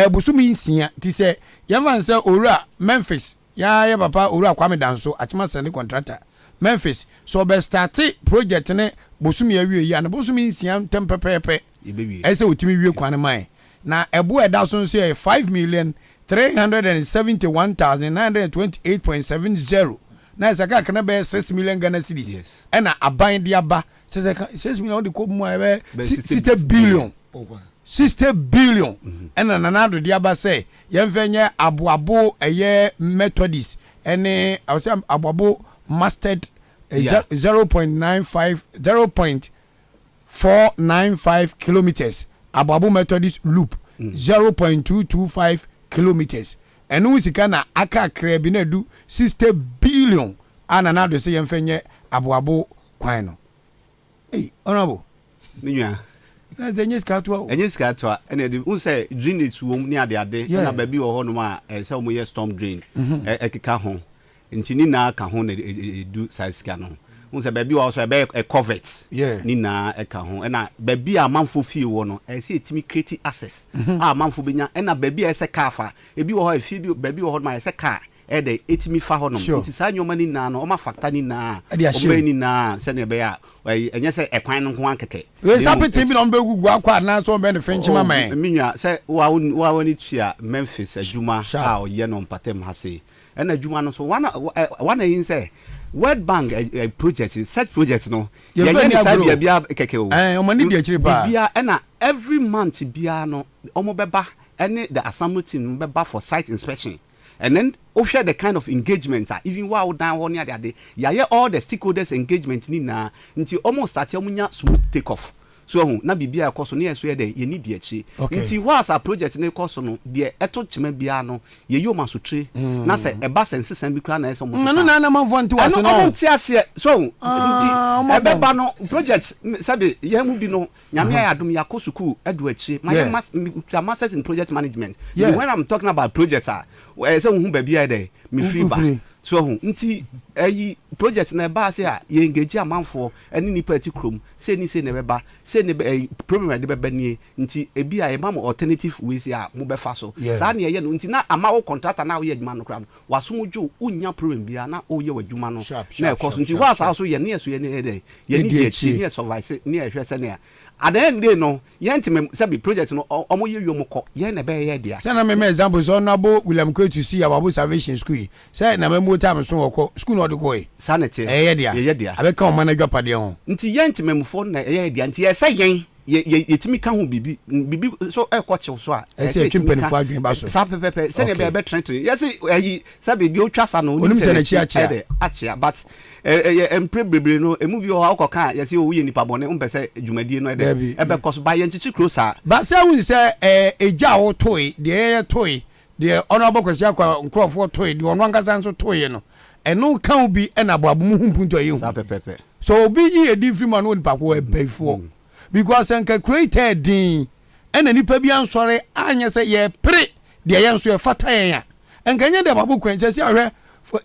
busumi nsia ti say yamfa say owura Memphis ya papa owura kwame danso achama send contractor Memphis so be start project ne busumi awie ya na busumi nsia tempepepe say otimi wie kwan man na ebo eda so say 5,371,928.70 na saka kana be 6 million Ghana cedis and aban dia ba 6 million de ko mu e 60 billion 60 billion and na do dia ba say yemfenye aboabo Methodist ene aboabo mastered 0.495 kilometers aboabo Methodist loop 0.225 kilometers and we sika na aka krebi na du 60 billion ana na do say yemfenye aboabo kwan no honorable minua na the nyiska to and the say drainage wo ni ade na ba bi wo ho no ma say o mo ye storm drain ekeka ho ntini na ka ho na do size sika no say ba bi wo so be covert ni na eka ho na ba bi amanfo fie wo no say etimi create access amanfo benya na ba bi say car fa e bi wo ho fie bi ba bi wo ho ma say car de etimi fa ho no nti sa nyoma ni na no o ma factor ni na o be ni na se ne be ya enye se ekwan no ho ankeke we sapete bi no be gugu akwa na so be ne fenchima man minwa se wa woni tua Memphis adwuma o ye no mpatem ha se na adwuma no so wana yin se World Bank project such project no ye say bia keke o o mani di akiri ba bia na every month bia no o mo beba ene the assembly team beba for site inspection. And then share the kind of engagements even while down one near the yeah all the stakeholders engagement ni na until almost start munya smooth take off so na bibia course no so dey you need the echi until was a project na course no de eto chema bia no ye yo masotre na se eba sense san bi kra na so mo na manfo nti was no nti ase so nti ebeba no project sabe ye mu bi no nyame ya adom ya kosuku edu echi my masters in project management when I'm talking about projects say hu ba bia dey me free ba so nti project na ba say ye engage amanfo eni ni party krom say ni say na beba say ne problem de beba ni nti ebi a mam alternative ways a mo be fa so sa na ye no nti na ama wo contractor na wo ye adwuma no kra no wasomudwo unya problem bia na o ye wadwuma no na e course nti wa sa so ye ne so ye ne dey ye ni dey chi ne survive ne e hwe se ne at the end day no yentim sabi project no omo ye wiom ko ye na be ye dia say na me example so na bo William K to see our salvation school say na me mo time so ko school no de ko e sanete ye dia abeka o manager pade ho nti yentim mfo na ye dia nti ye say yen yetimi ka ho bibi so e ko chew so a say twempani fo adwen ba so sa pepepe se ne be trenten yes ayi sabe bi o twasa no oni se na chi achia but empre bebre no emu bi o akoka yes o ye nipa bone umpese dwumadie no e be koso ba ye nchichi closer ba se hu se eja wo toy de toy de honorable kwesi akwa nkrofo toy de ono angaza nso toy no eno kan bi na aboabo mu humpunto ye hu sa pepepe so obi yi edi free man won pakwo ebefo because enka created din ena nipa bi ansore anya se ye pre de ye nso ye fata yen ya enka nye de babu kwenche si ahwe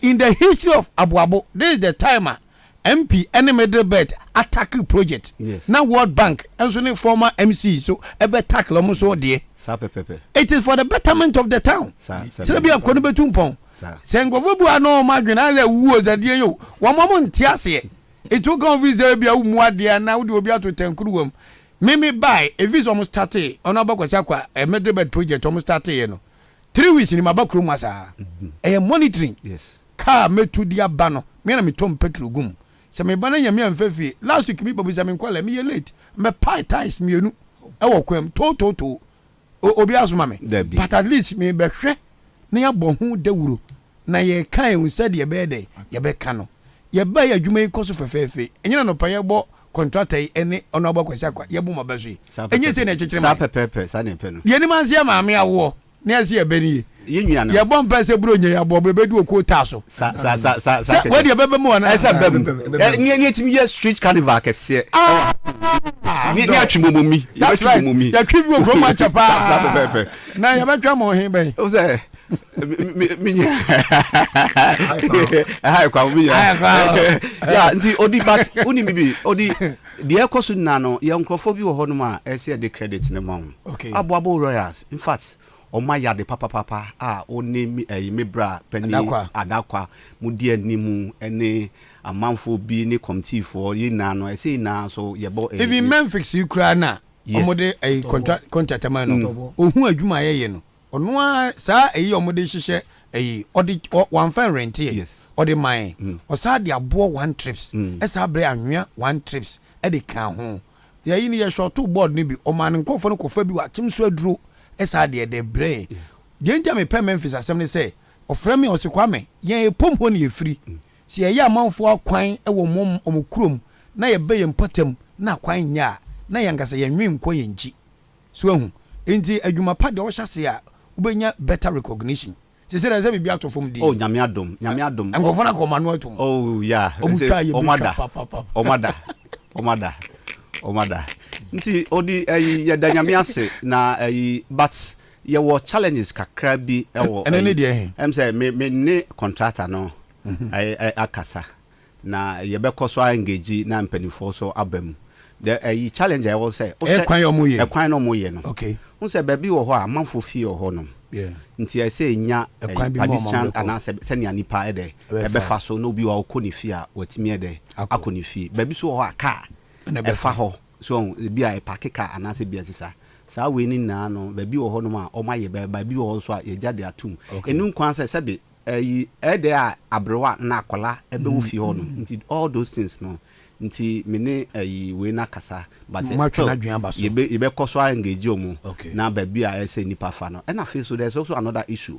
in the history of aboabo this is the timer MP enemy bet attack project yes. Now World Bank enso ne former MC so ebe tackle mo so de sa pepepe it is for the betterment of the town se bi akọ no betumpon se ngofo bu ano ma dwena le wuo zadie yo wo mo ntiase it go visa bia mu ade na wo de obi ato tankuru wam mimi buy a visa almost started on abakwasa kwa a medbed project almost started no 3 weeks ni mabakuru mu asa monitoring yes car metu dia ba no me na metom petrol gum se me ba na yami amfafie last week mi babu se me kwala me late me pie ties mienu e wo kwam to obi asoma me but at least me be hwe na ya bo hu dawuro na ye kan hu se de be de ye be ka no ye ba ya adwuma ikoso fefefe enyina no pa ye bo contractor ene ono abakwasa kwa ye bo mabaso enye se na chekere sa pepepe sa ne pe no ye ni manse maame awo na ye beni ye nwia no ye bo mpese bro nya ya bo bebedu okuota so sa we de bebe mo na esa bebe ni etimi ye street carnival kese ni atwimomomi ya twimomomi ya twibi wo from achapa sa pepepe na ye betwa mo hin ben o se minya ai kwa minya ya nti odi but uni bibi odi de ekoso na no ye nkrofo bi wo ho no ma e se de credit ne mom aboabo royals in fact oma ya de papa oni me bra pani adakwa mudi animu ene amanfo bi ne committee for ye na no e se na so ye bo even Memphis ukra na omode contract man no ohun adwuma ye no ono a sa eyi omode hihye eyi odi one fan rent here odi man o sa de abo one trips e sa bre anwea one trips e de kan ho ya yi ni ye short board ni bi o man nkofo no kofa bi wa chimso aduro esa de bre de nja me pe Memphis Asem ne say ofra me osekwame ye pompo ne ye free si ye amanfo akwan e wo mom omkurom na ye be ye mpatam na kwan nya na ye ngasa ye nwim ko ye nji so ehu enti adwuma pa de wo hyase a ubenya better recognition se se ze bibia to fom di oh nyame adom angofo na ko manu atum oh yeah omada nti odi ye da nyame ase na but ye wo challenges kakra bi e wo ene de em say me ne contractor no akasa na ye be koso engage na mpanifo so abam the challenge I will say kwan no mo ye no okay un say baby wo ho a manfo fie ho no yeah nti I say nya addition ana se ne anipa e de e be fa so no bi wo ko ni fie a watimi e de akoni fie baby so ho a car e fa ho so bi a park car ana se bi atisa sa we ni na no baby wo ho no ma o ma ye baby wo so a ye jade atum enu kwan se be e de a abrewa na akola e be wo fie ho no nti all those things no nti mene we na kasa but ye be koso engage omu na baby a ese nipa fa no and afei so there's also another issue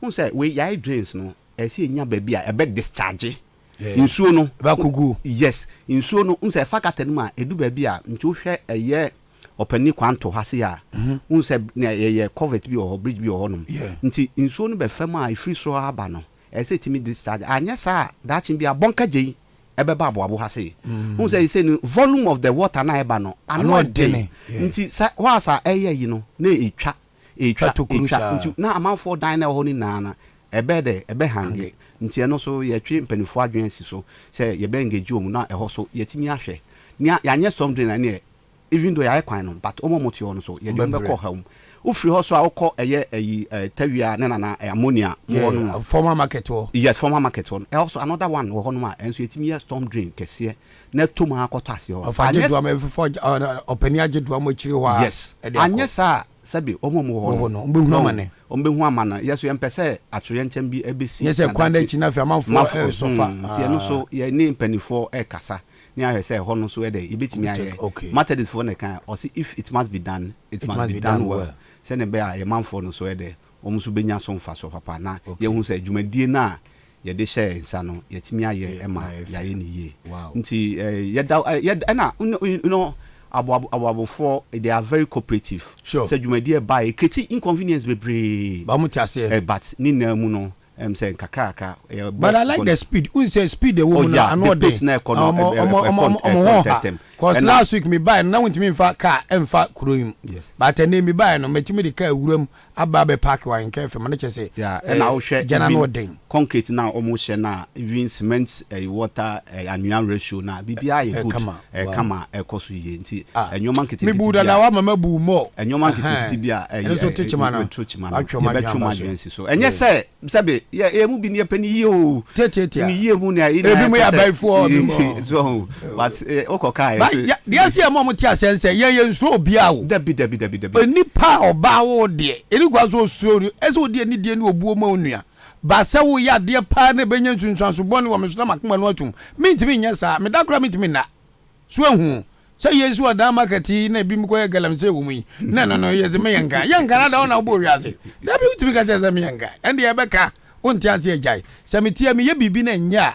who say we yai drains no ese nya baby a be discharge insuo no ba kugu yes insuo no unse fakata no ma edu baby a nti wo hwe eye opani kwanto ha se ya unse na ye covet bi o bridge bi o no nti insuo no be fama ifri so aba no ese timi discharge anya sa dachin bi abonka jei ebe ba abo ha se unse you volume of the water na eba no ano de nti sa wasa eye yi no na etwa nti na amanfo dan na ho ni na ebe hange nti eno so ye twi mpanifo adwen si so say ye be engage omu na eho so yetimi ahwe nia ya nye something na ne even though ya kwan no but omomoti ono so ye dem be ko ha ufiri ho so a ukọ eye tawia na ammonia no former market wo yes former market one also another one wo hono ma enso yetimi storm drain kese na toma akoto ase ho afajedu am for openi ajedu am chiri ho yes anye sa sabi omomo ho no ombehu amana yeso yempese atwere ntem bi ebesi yes e kwanda chi na fi amanfo sofa ti eno so ye ni mpanifo kasa I say hono so there e betimi aye Methodist for na kan or see if it must be done it must be done well say ne be a man for no so there omuso benya so mfa so papa na ye hu say dwumadie na ye de share nsa no yetimi aye ema yaye ne ye nti ye na you know abo for they are very cooperative say dwumadie buy create inconvenience bebre ba mu tiase but ni na mu no say kakaka but I like the speed who say speed the woman and what they cause last week me buy na won't me fa car emfa kuroim but then me buy no metimi the car wuram aba be park wa nke fe man say yeah and I will share concrete now almost share na even cement water annual ratio na bibia ye good kama ekoso ye nti enyoman kiti me buda na wa mama bu mo enyoman kiti bia so teachman na atwoma agency so enye say sabe ye mu bi ne pani ye o ni ye mu na ebi mu ya bai fo so but okoka dia see am ti asense ye nso obia wo dabi enipa oba wo de eni gwa so so ese odi eni de ni obuo ma onua ba se wo ya de pa na benye ntwantwanso boni wo mesona makoma no atum mintimi nya sa me dakora mintimi na so ehu se yesu oda market na bi mko ye galam se wo mu no ye ze me yanka na da ona obo wiase da bi utimi ka ze me yanka ende ye beka wonti ase ejai se metia me ye bibi na nya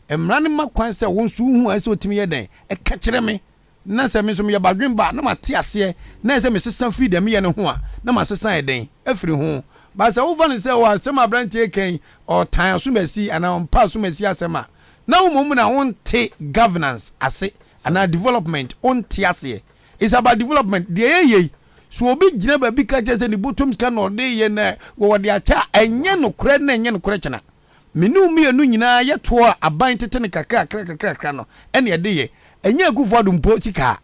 emra ne makwan se wo nso hu ase otimi ye den e ka kire me na se me so me badwen ba na mate ase na se me sesan free dem ye ne ho a na ma sesan e den afiri ho ba se wo fa ne se wo asem abrantie ken o tan so masi ana on pa so masi asema na wo mum na wonte governance ase ana development wonte ase is about development de ye so obi gina ba bi ka je se ni botom ska no de ye na wo de acha enye no kure na enye no kure chena menu mienu nyina yeto aban tete ne kakra no ene ye de ye enye akufo adumpo sika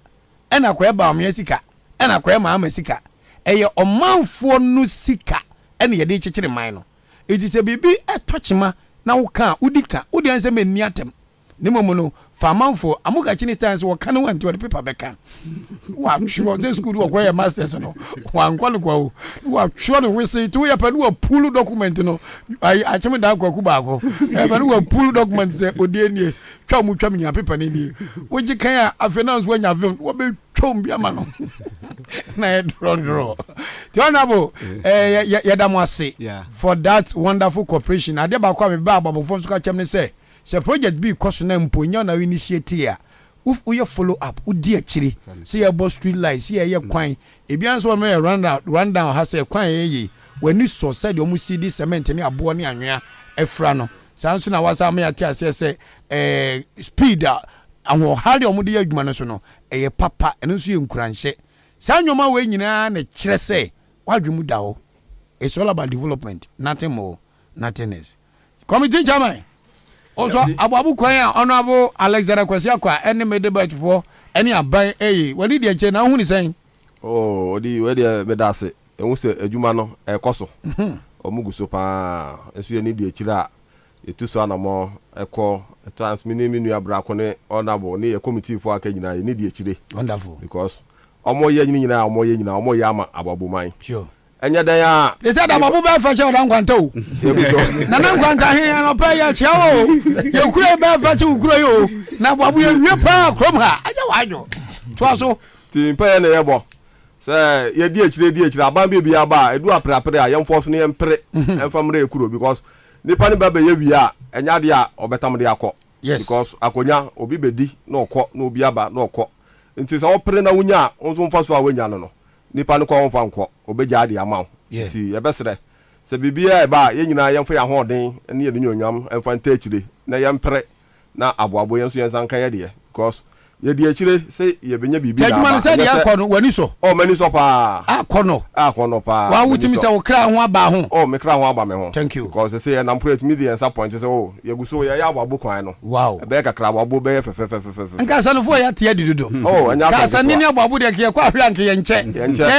ena kwa ba omye sika ena kwa ma ama sika eye omanfo no sika ene ye de chichire man no edi se bibi etochima na woka udika udi anse meni atem ne momo fa manfo amuka chini stance wo kan wanti wo paper beka wa churo de school wo kwa masters no wa nkwale kwa wa churo no wese to ya panu wa pull document no a chimi da kwa ku ba ko panu wa pull document se odie nie twa nya paper ni wo ji kan a finance wo nya vim wo be twom bia ma no na draw ti onabo ya da mo ase for that wonderful cooperation ade ba kwa me ba abobofo so ka chem ne say se project bi koso na mponya na initiate ya we follow up udi akiri see ya boss street light see ya kwan ebian so me run down ha say kwan ye wani so said omu cd cement ni abo ni anwea efra no sanso na wasa me ati ase se speed anwo hali omu de adwuma no so no papa eno so ye nkuranhye sanyoma we nyina na kire se wadwumu da ho it's all about development nothing more nothing else committee chairman also abu kwan honorable Alexander Kwesi Akwa any debate for any aban wani de che na hu ni sen odi we de bedase ehun se adwuma no ekoso omuguso pa esu ye ni de chira etuso anamo eko times minu abra ne honorable ni e committee for aka nyina ye ni de chire wonderful because omo ye nyina omo ye ama ababuman sure enya dan ya they said ababu ba fa che o dan kwanta o na nan kwanta he no pa ya che o ye kure ba fa che kure yo na ababu ye wie pa krom ha aja wajo to aso ti mpa ye na ye bo se ye di akire aban bia ba edu aprapre a ye mfo ne empre emfamre ekuro because nipa ne ba be ye wi a enya de a obetam de akọ because akonya obi bedi na okọ na obi aba na okọ nti se opre na wunya onso mfa so a wanya no nipa no kwa wonfa nko obeja ade ama ti ye besere se bibia e ba ye nyina ye mfa ya hoden ne ye nyonyam emfa nta akire na ye mpre na aboabo ye nso ye zanka ye de because ye di akire se ye benya bibia ba ya se de akono wani so o mani so pa akono pa wa wutimi se wo kra ho aba ho o me kra ho aba me ho thank you because se ye na mpret me the answer point se o ye guso ye ya aboabo kwan no wow e be ka kra aboabo be fe nka sanofo ya te adidodo o anya ka sanni aboabo de ke kwa hwa nke ye nche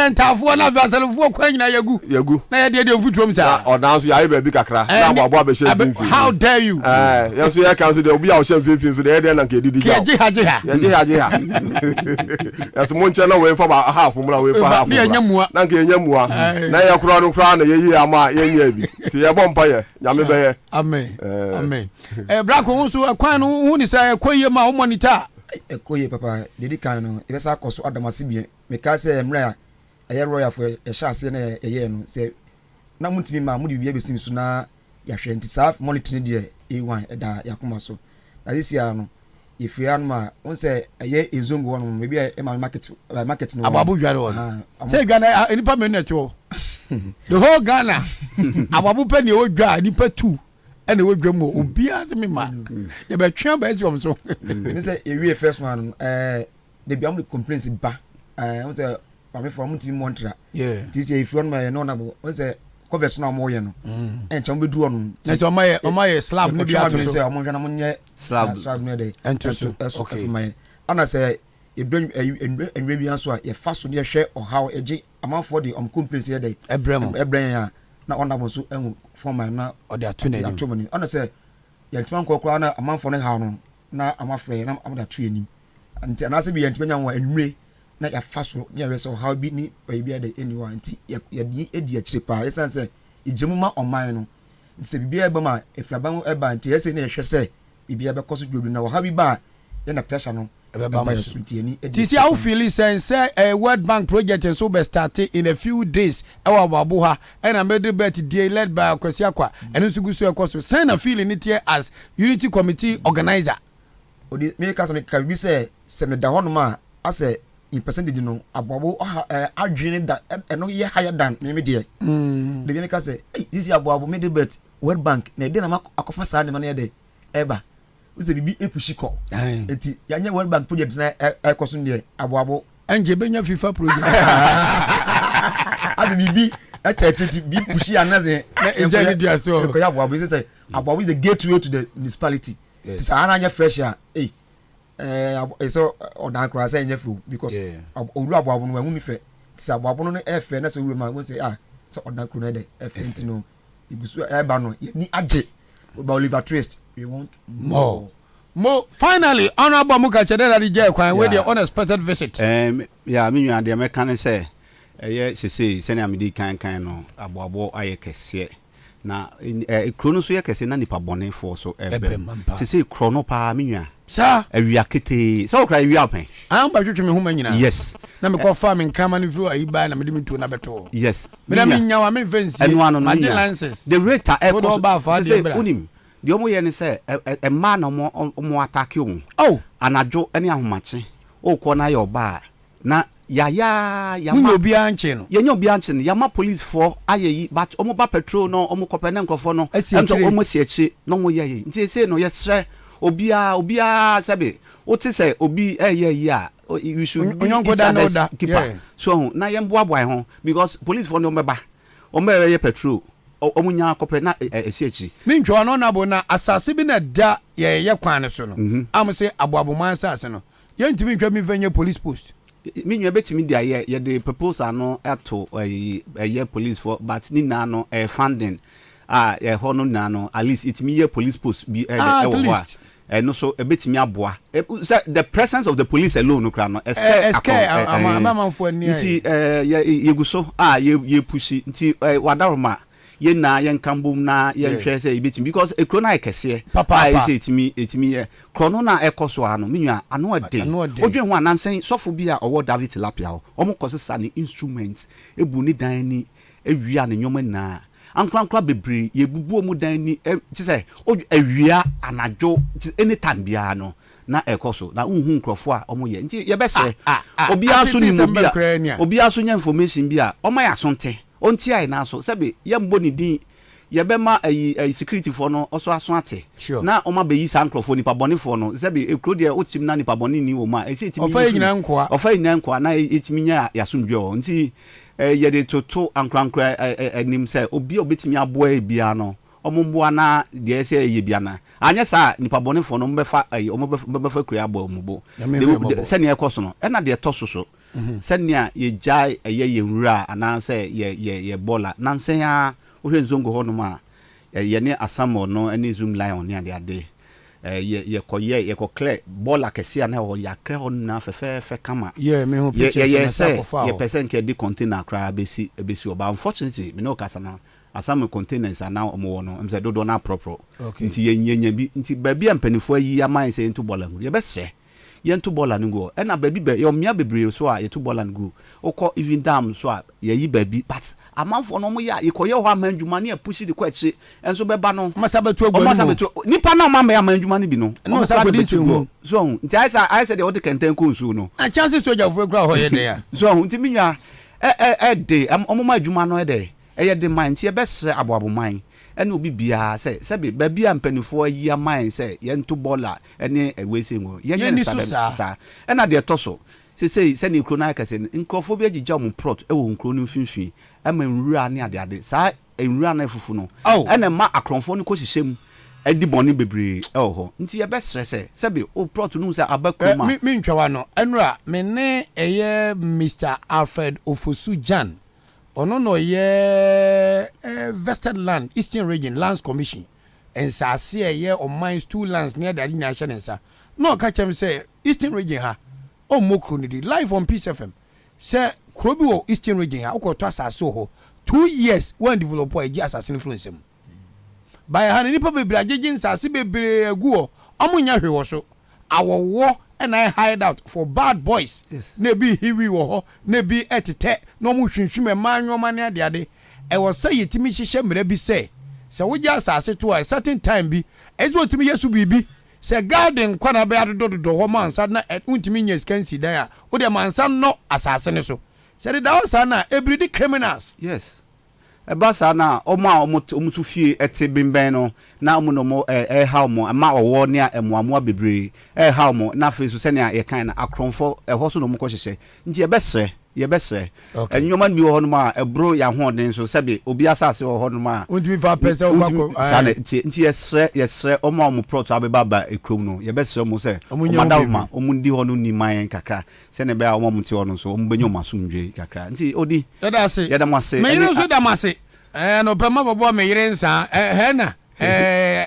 ntafo na fa sanofo kwa nyina yagu na ye de ofutrom sa o dan so ya be bi kakra na aboabo be she finfin how dare you ye so ye kan so de obi a o she finfin so de na nke didi ja je ha as monche na we for half mura we for half na nke nyamua na ye kura na ye yi ama ye nya bi ti ye bompa ye nyame be ye amen brako nso akwan no hu ni sai koye ma o monitor ekoye papa dedi kan no e be sa koso adamase bi me ka say emra eye royal for e sha ase na eye no say na muntimi ma mudi bia besim so na ya hwe nti sa monitor de e1 eda yakoma so na this year no if you are ma on say eye ezongo no maybe e ma market no ababu dware won say Ghana enipa me net o the whole Ghana ababu pe ne o dwa nipa 2 ene wo dwa mo obia se me ma ye be twa ba esi om so me say e first one they be am complaints ba on say pa me for muntimi montra this year if you are ma no na on say conversion na mo ye no encha mo bedu onu encha o ma slab no bia to so o mo hwana mo nye slab no dey encho okay ana say e don enwe bia so a ye fa so ne ye hwe o how eje amanfo de complaints ye dey ebrem ya na ona bo so ehu form na o de atuni ana say ye ntman kokora na amanfo ne ha no na amafre na amada tu enim anti ana say bi ye ntman nwa enwe na ya faso ne ya so how bi ni bia de anyone anti ya di edi akire pa esan say ijemuma oman no nti bibia eba ma efraba eba nti ese ne hwe say bibia be koso dwodu na ha bi ba ya na pressure no eba ma so nti ani edi how feel say a World Bank project so be start in a few days ewa babo ha na made bet day led by Kwasi Akwa eno sugu so ekoso say na feeling it here as unity committee organizer odi me ka so bi say se me da hono ma ase in percentage no aboabo adwene da eno ye higher than me de de bi me ka say this year aboabo me de bet World Bank na de na akofa sa ne ma na de eba uze bibi epushi ko eti ya nya World Bank project na ekoso ne aboabo anje benya FIFA project as bibi etete bi pushi anaze enje ni dia so ko ya aboabo say aboabo is the gateway to the municipality it's anya fresh so odan kra say nyefu because olu aboabo no hu mi fe tisa aboabo no efe na so wu ma go say so odan kra no de efe ntino ibusu eba no ni age about Oliver Twist we want more finally honorable muka chede that je kwan with the unexpected visit yeah me nwa de meka say eye sese sene amedi kan no aboabo aye kese na krono so ye kese na nipa bone for so ebe sese krono pa me nwa sa awia kete so kra awia pen am ba twetwe me homa nyina yes na me ko fa me krama ni fru ayi ba na me de me tu na beto yes me na me nya wa me fancy my license the rate airport ba fa de bra unim de omo ye ne say e ma na omo attack you anajo ene ahomache o ko na yo ba na ya ma obi anche no ye nya obi anche no ya ma police for ayeyi but omo ba patrol no omo kopene nkofo no ento omo si echi no mo ye nti say no ye sre obia sabe oti say obi ye a you should keeper so na ye mboaboa ho because police for no meba omo ye patrol omunya kope na esiechi minjo no na bo na asase bi na da ye kwan so no am say aboaboman asase no ye ntimi ntwa mi venye police post minyo betimi dia ye the proposal no ato ye police for but ni na no funding ye ho no na no at least it me ye police post bi no so betimi aboa the presence of the police alone no kra no amamfo ni nti ye guso ye pushi nti wadaroma ye na ye nkambum na ye nhwe say betimi because ekrona ekese papa say etimi krono na ekoso ano menwa ano ade odwen ho anansen sofo bi a owo David Tilapia omo kosesa ne instruments ebu ni dan ni ewia ne nyoma na ankwankwa bebre ye bubu omu dan ni ti say ewia anajo anytime bia no na ekoso na unhu nkrofo a omo ye nti ye be se obi aso ni mo bia obi aso nya information bia omo ya sonte onti ai na so sebe ye mbo ni din ye be ma security for no oso aso ate na o ma be yi sa nkrofo nipa bone for no sebe ekro de otim na nipa bone ni wo ma etimi ofa nyina nkoa na etimi nya yasomdwe nti ye de toto ankrankra enim se obi obetimi aboa e bia no omumboa na de se ye bia na anya sa nipa bone for no mbefa ombefa kura aboa omubo se ne ekoso no e na de toso so senia ye jai ye nwura ananse ye bola nanse ya ohwe nzongo ho no ma ye ne asamo no ene zoom lion ne ade ye clear bola kese na ho ya kre ho na fefe kama me ho pictures ye person ke di container kra besi oba unfortunately me no kasa na asamo containers na omo no mse dodo na proper nti ye nyenya bi nti ba bia mpanifo yi aman se ntu bola ngu ye be se yɛnto bɔɔla no go ɛna baabi bɛ yɛmmea bebree so a yɛto bɔɔla no go wokɔ even dam so a yɛyi baabi but amanfoɔ no ɔmo yɛ a yɛkɔyɛ hɔ ama ndwuma ne apusi de kɔ akyi ɛnso bɛba no masa bɛto agua nipa na ɔma ama ndwuma no bi no ɔmo sa bɛdi nsuo so nti ayɛ sɛ deɛ wɔde kɛntɛn kɔ nsuo no a chance sojafoɔ kura hɔ yɛ dɛ a so nti mi nwa ɛde ɔmo ma adwuma no ɛdɛ ɛyɛ de man nti yɛbɛsrɛ aboaboman ɛne obi biara sɛ baabi a mpanimfoɔ ayi aman sɛ yɛnto bɔɔla ɛne ɛwɛsɛ ngo yɛnyɛ ne saa ɛna deɛ ɛtɔ so sɛne kuro no ayɛkɛsɛ nkurɔfoɔ bi agyigya ɔmo prɔt ɛwɔ nkuro no mfimfini ɛma nwura ne adeade saa nwura no afufu no ɛna ma akorɔmfoɔ no kɔhyehyɛ mu ɛdi bɔne bebree ɛwɔ hɔ nti yɛbɛsrɛ sɛbe o prɔt no sɛ aba kuroma mentwawa no ɛnora me ne ɛyɛ Mr. Alfred Ofosu Jan ɔno na ɔyɛ vested land Eastern Region Lands Commission nsase ɛyɛ ɔman two lands ne ɛdade nyinaa hyɛ ne nsa na ɔka kyɛm sɛ Eastern Region ha ɔmmɔ kuro no di live on Peace FM sɛ kuro bi wɔ Eastern Region ha wokɔtɔ asase wɔ hɔ 2 years wɔn develop a ɛgye asase no firi nsɛm baya ha ne nipa bebree agyegye nsase bebree agu hɔ ɔmo nya hwee wɔ so awɔwɔ and I hide out for bad boys. Yes. Nebi hiwi wo nebi etete no mu hwinhwim ma nwoma ne ade e wo say yetimi hyehye mra bi say wo gya asase to a certain time bi ezo timi yesu bibi say garden kwana be adododo ho mansa na untimi nya skansi dan a wo de mansa no asase ne so say the dawsa na everyday criminals. Yes. Ebasa na omo so fie ete bimben no na omo no mo how mo ama owo ne amoamoa bebree how mo na fe so se ne ye kan na akronfo ho so no mo ko hyehye nti yebesre enwoma bi wo ho no ma ebro ya ho den so sebe obi asase wo ho no ma untimi fa pese o kwako nti yesre omo prot abeba ekrom no yebesre mo se omadawma omundi ho no ni man kakra se ne be a omo mti ho no so ombenya omasumdwe kakra nti odi yedamase me yire so damase no pema bobo me yire nsa hena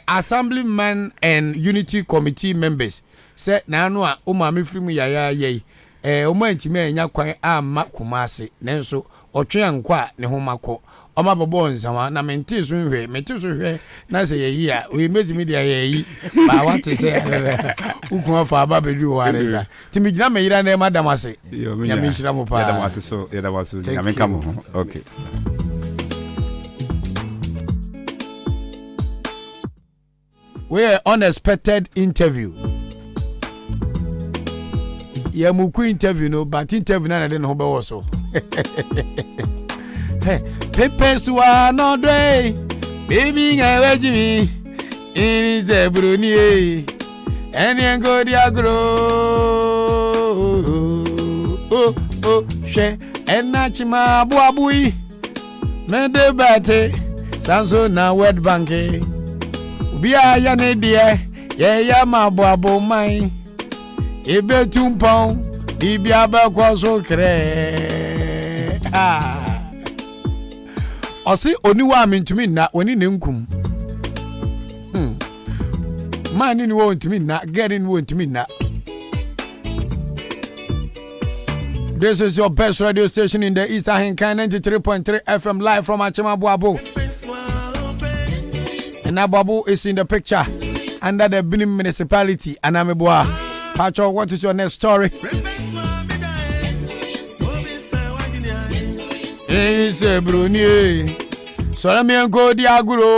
assemblyman and unity committee members se na anu a o ma me firi mu yaya yei o ma ntimi anya kwan amma kumase nenso otwe ankwa ne ho makọ oma bobo nsawa na menti so hwe na se yeyi a we mezi media yeyi ba wate se ukun afa aba bedu wa resa timi gina me yira na madam ase ya me shira mo pa ya da wasu ya me kamo okay we unexpected interview ya muku interview no but interview na de no be wo so Pepe wa no dre baby ngawe jimi ini ze bruni eni ngo dia gro she enachima abuabui me de bate sanso na World Bank ubia ya ne die ye ya ma abuabo man ebe tumpon bibia ba kwa so kre osi oniwa amintumi na woni ne nkum man ni wo ntumi na get ni wo ntumi na. This is your best radio station in the East Ahenkan 93.3 FM live from Achemabuabo. And Abuabo is in the picture under the Benin municipality. Anameboa. Pacho, what is your next story? Hey, say Bruni. So me go diaguro.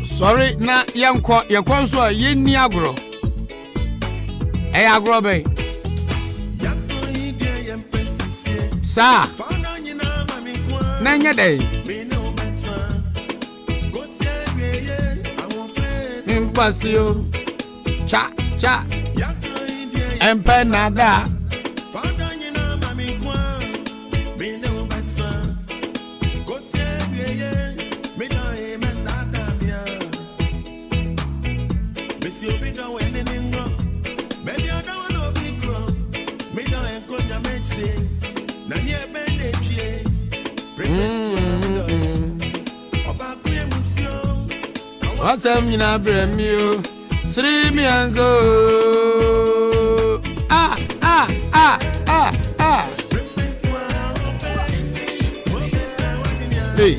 Sorry na yankwa so yenni agro agro be sa na nya dai impasio cha empanada Asem nyina bremio Sri mi anzo ah Hey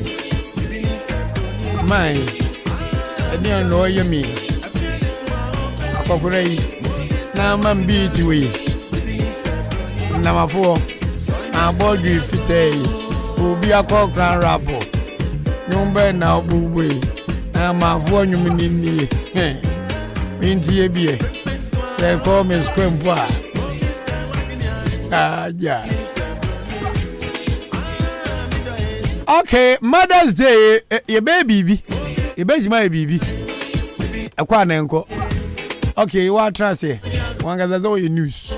my eni no yemi akokore yi na man beat we na mafo abodi fitei obi akokran rapo nyumba na obuwe na mafo nyumini ni inti ebie say call me squempo ja okay Mother's Day ye baby ye baby my baby akwa na nko okay what trust here wanga za zo news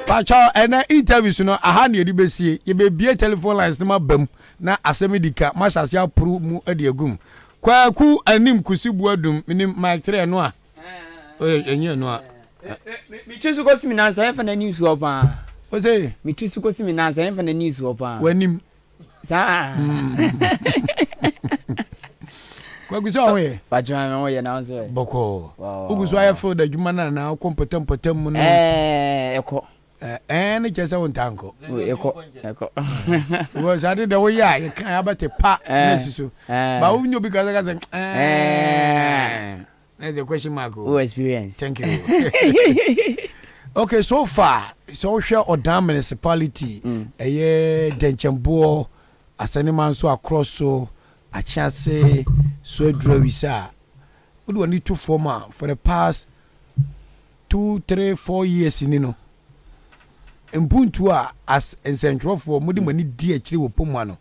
Pacha ena interviews no aha na yedi besie ye be bie telephone lines na bam na Asem Dika mashase apru mu ade agum kwaku anim kusibu adum minim mic 3 no a enye no a mi chisu ko simi na sa na news wo pa o say mi chisu ko simi na sa na news wo pa wanim sa kwaku so we pacha me wo ye na so boko uguso aye for da juma na kompetent mu no eko ne chese won tanko eko wo sade da wo ya ye kan abate pa nesiso ba wo nyo bi kaza that's the question mark who experience thank you okay so far so share Odam municipality Denchembo Asanima so across so a chance so drawisa would want to former for the past 2, 3, 4 years in no Mbuntu as central for mudi mani di achiri wo pomano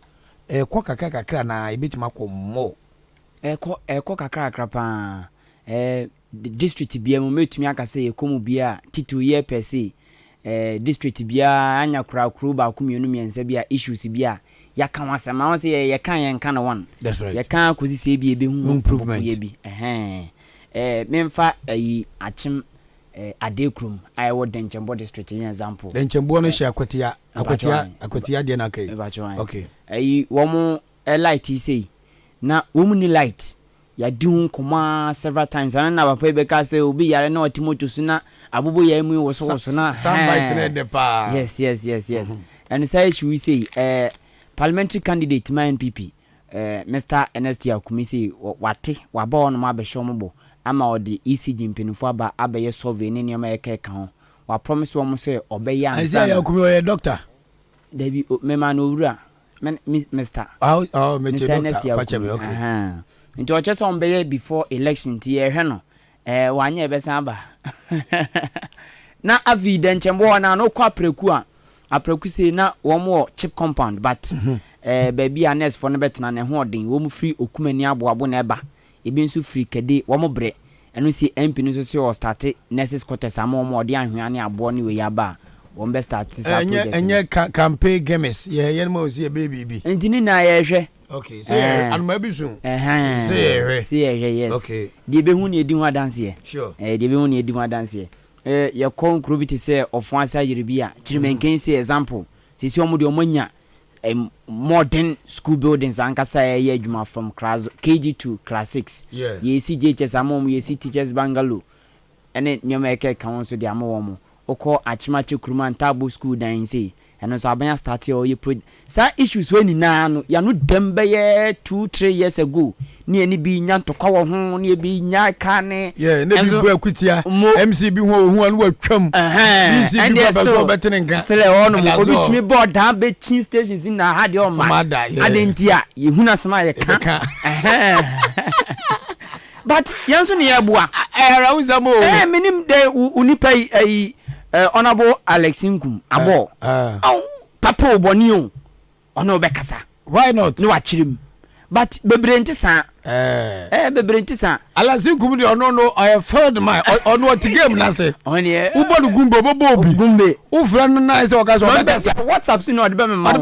kwa kakra na ebetima ko mo eko kakra pa district bia mo metumi aka say ekomu bia titu year per se district bia anya kura ba ku mienu miensa bia issues bia ya kan wasama won say ya kan yan kan one that's right ya kan akosi say bia be hu improvement ye bi memfa ayi achim adekrum I would Denchembo district in example Denchembo no share akwatia de na kai okay ayi wo light say na wo ni light ya dun kuma several times and na papa be ka say obi yare na otimoto so na abobo ya mu wo so na somebody de pa yes and say we say parliamentary candidate my NPP Mr. Ernest Yakumi say wate waba on ma be shombo ama odi ECG mpenufo aba abaye survey ne niam yeke ka ho wa promise wo mo say obeya ansa say Yakumi o doctor David me man owura Mr. Mr. Doctor Fachebe okay nti o chese on beye before election ti ye hwe no wanye ebesan ba na avi Denchembo na no kwa apreku say na wo mo chip compound but baby anes for no betena ne ho odin wo mu free okumani aboabo na eba ebi nso free kede wo mo bre eno si MP no so se o start nurses quarters ama mo odi ahwea ne abo ne we yaba wo mbe start sa project enye campaign games ye mo si baby bi ntini na ye hwe okay say anuma bi sun say yes okay die be hu ne edi ho dance ye sure die be hu ne edi ho dance ye ye kon krobiti say ofo asa yirebia chirimenken say example sisi omo de omanya modern school buildings ankasa ye adwuma from class KG to class 6 ye CJHS amom ye teachers bungalow ene nyoma eke kan so de amom okọ achimache kuruma ntabo school dan say eno so abanya start ye pro sa issues we ni na no ya no dembe ye 2-3 years ago ni eni bi nya ntokwa wo ho ni bi nya ka ne ne bi bu akutia MC bi ho hu anu atwam MC bi ba so betene nka still ono mo obi tumi board down be chin stations in na hade o ma adentia ye hu na sema ye ka but yanso ne ye boa era uzamo minim de unipa honorable Alexinkum abo papa oboni o ono be kasa why not no achirim but bebrenti san bebrenti san Alexinkum de ono no I felt my ono what game na say oni ubo no gumbo bobo obi gumbe u friend na say okasa o kasa WhatsApp si no de be me ma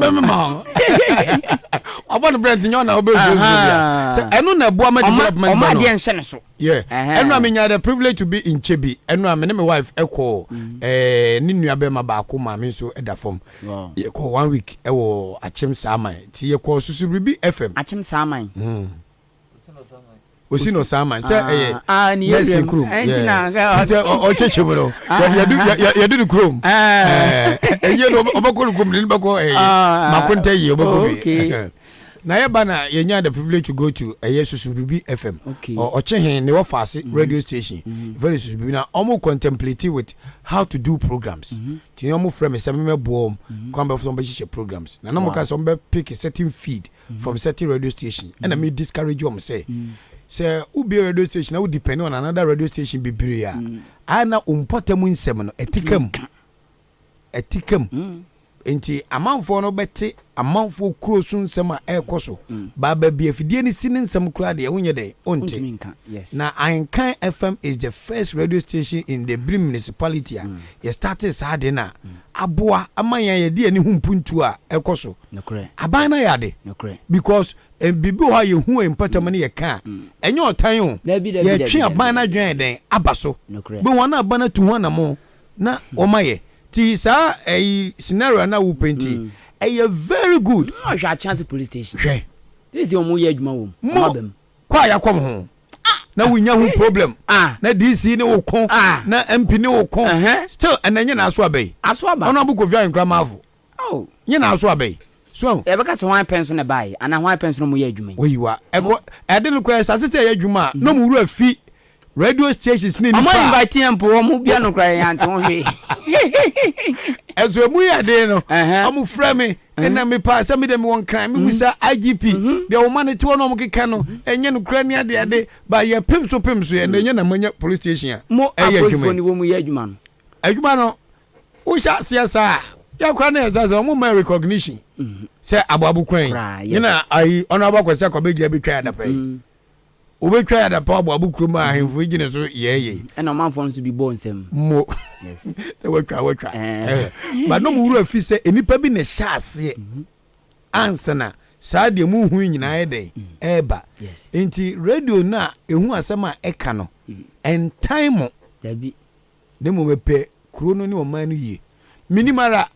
obo no brent nyo na obe so eno na boa my development ma de enhye ne so yeah eno am nya the privilege to be in Chebi eno am ne my wife eko ni nua be ma ba ko ma me so eda fom ye ko 1 week e wo Achem Saman ti ye ko Susubiribi FM Achem Saman Osino Saman say ni ye krum o cheche bro ya do krum ye no obako krum ni bako makonta ye obako bi na ye bana ye nya the privilege to go to Susubiribi FM or Ochehin ne office radio station very Susubiribi na almost contemplate with how to do programs ti omo frame se me boom come be some be programs na no ka some be pick a certain feed from certain radio station and me discourage you say ubi radio station na would depend on another radio station bibria ana umpotemu nsem no etikam enti amanfo no bete amanfo krosu nsem a ekoso baba bi afidie ni sine nsem kura de wonye de onte na Ahenkan FM is the first radio station in the Brim municipality ye started sad na aboa amanya ye de ani humpuntu a ekoso aban na yade because bibi ho ye hu empatam ne ye ka enye otan o ye twe aban na dwen den abaso be wona aban na tu ho na mo na o maye ti sa scenario na wo penti very good no sha chance police station this is omo ye adwuma wo mabem kwa ya kom ho na wunya hu problem na DC ne wo kon na MP ne wo kon still enenye na aso abai ono abuko via nkra mavu nye na aso abai so e beka se wan penso na bai ana wan penso no mo ye adwuma oyiwa e de no kwa statete ye adwuma no mu ru afi radio stations ni nipa am invite empo mo bia no kra ya nto hwe ezo mu ya de no amu frame na me pa se me de me won kan me musa IGP de o man ti wono mo keka no enye no kra ni ade ba ye pim so ye na enye na manya police station mo aposoni wo mu ye adwuma no adwuma no wo sha siasa ya kwa na ezaza mo ma recognition se ababu kwan ye na ai ono abakwese kwa be gira be twa da pai obetwa ya da pa abu kroma ahemfo igine so yeye na manfo nso bi bo nsem mo yes te watwa ba no mu wuru afise enipa bi ne hyase ansana saa de mu hu nyina ede eba enti radio na ehu asema eka no en time dabi ne mo mepe kuro no ne o man no yie minimara